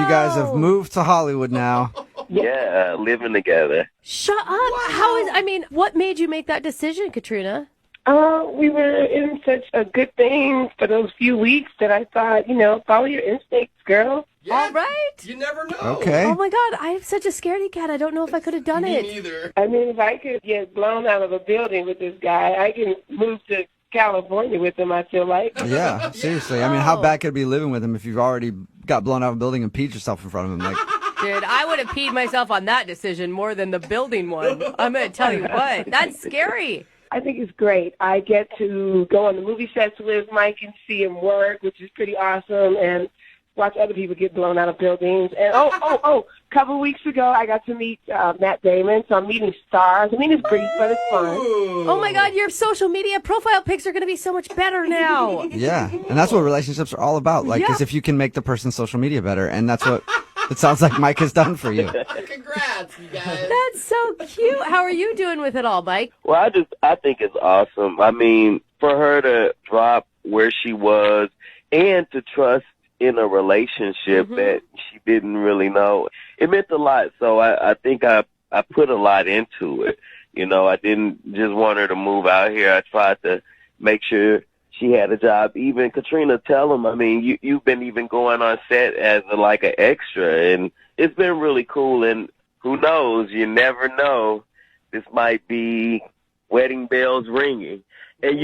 guys have moved to Hollywood now. Yeah, living together. Shut up. What made you make that decision, Katrina? We were in such a good thing for those few weeks that I thought, follow your instincts, girl. All right. You never know. Okay. Oh my God, I am such a scaredy cat. I don't know if I could have done it. Me neither. I mean, if I could get blown out of a building with this guy, I can move to California with him, I feel like. Yeah, seriously. I mean, how bad could it be living with him if you've already got blown out of a building and peed yourself in front of him? Like, Dude, I would have peed myself on that decision more than the building one. I'm going to tell you what. That's scary. I think it's great. I get to go on the movie sets with Mike and see him work, which is pretty awesome, and watch other people get blown out of buildings. And a couple of weeks ago, I got to meet Matt Damon, so I'm meeting stars. I mean, it's brief, but it's fun. Oh my God, your social media profile pics are going to be so much better now. yeah, and that's what relationships are all about. Like, is if you can make the person's social media better, and that's what it sounds like Mike has done for you. Congrats, you guys. That's so cute. How are you doing with it all, Mike? Well, I think it's awesome. I mean, for her to drop where she was and to trust in a relationship that she didn't really know, it meant a lot. So I think I put a lot into it. I didn't just want her to move out here. I tried to make sure she had a job. Even Katrina, tell him, I mean, you've been even going on set as an extra, and it's been really cool. And who knows? You never know. This might be wedding bells ringing. And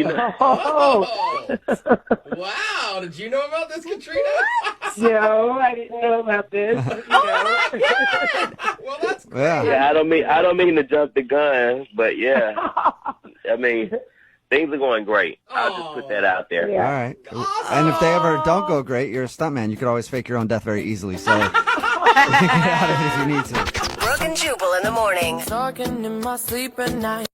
Wow, did you know about this, Katrina? No, I didn't know about this. Well, that's great. Yeah, I don't mean to jump the gun, but yeah. I mean, things are going great. I'll just put that out there. All right. Awesome. And if they ever don't go great, you're a stuntman. You could always fake your own death very easily. So you can get out of it if you need to. Brooke and Jubal in the morning. Talking in my sleep at night.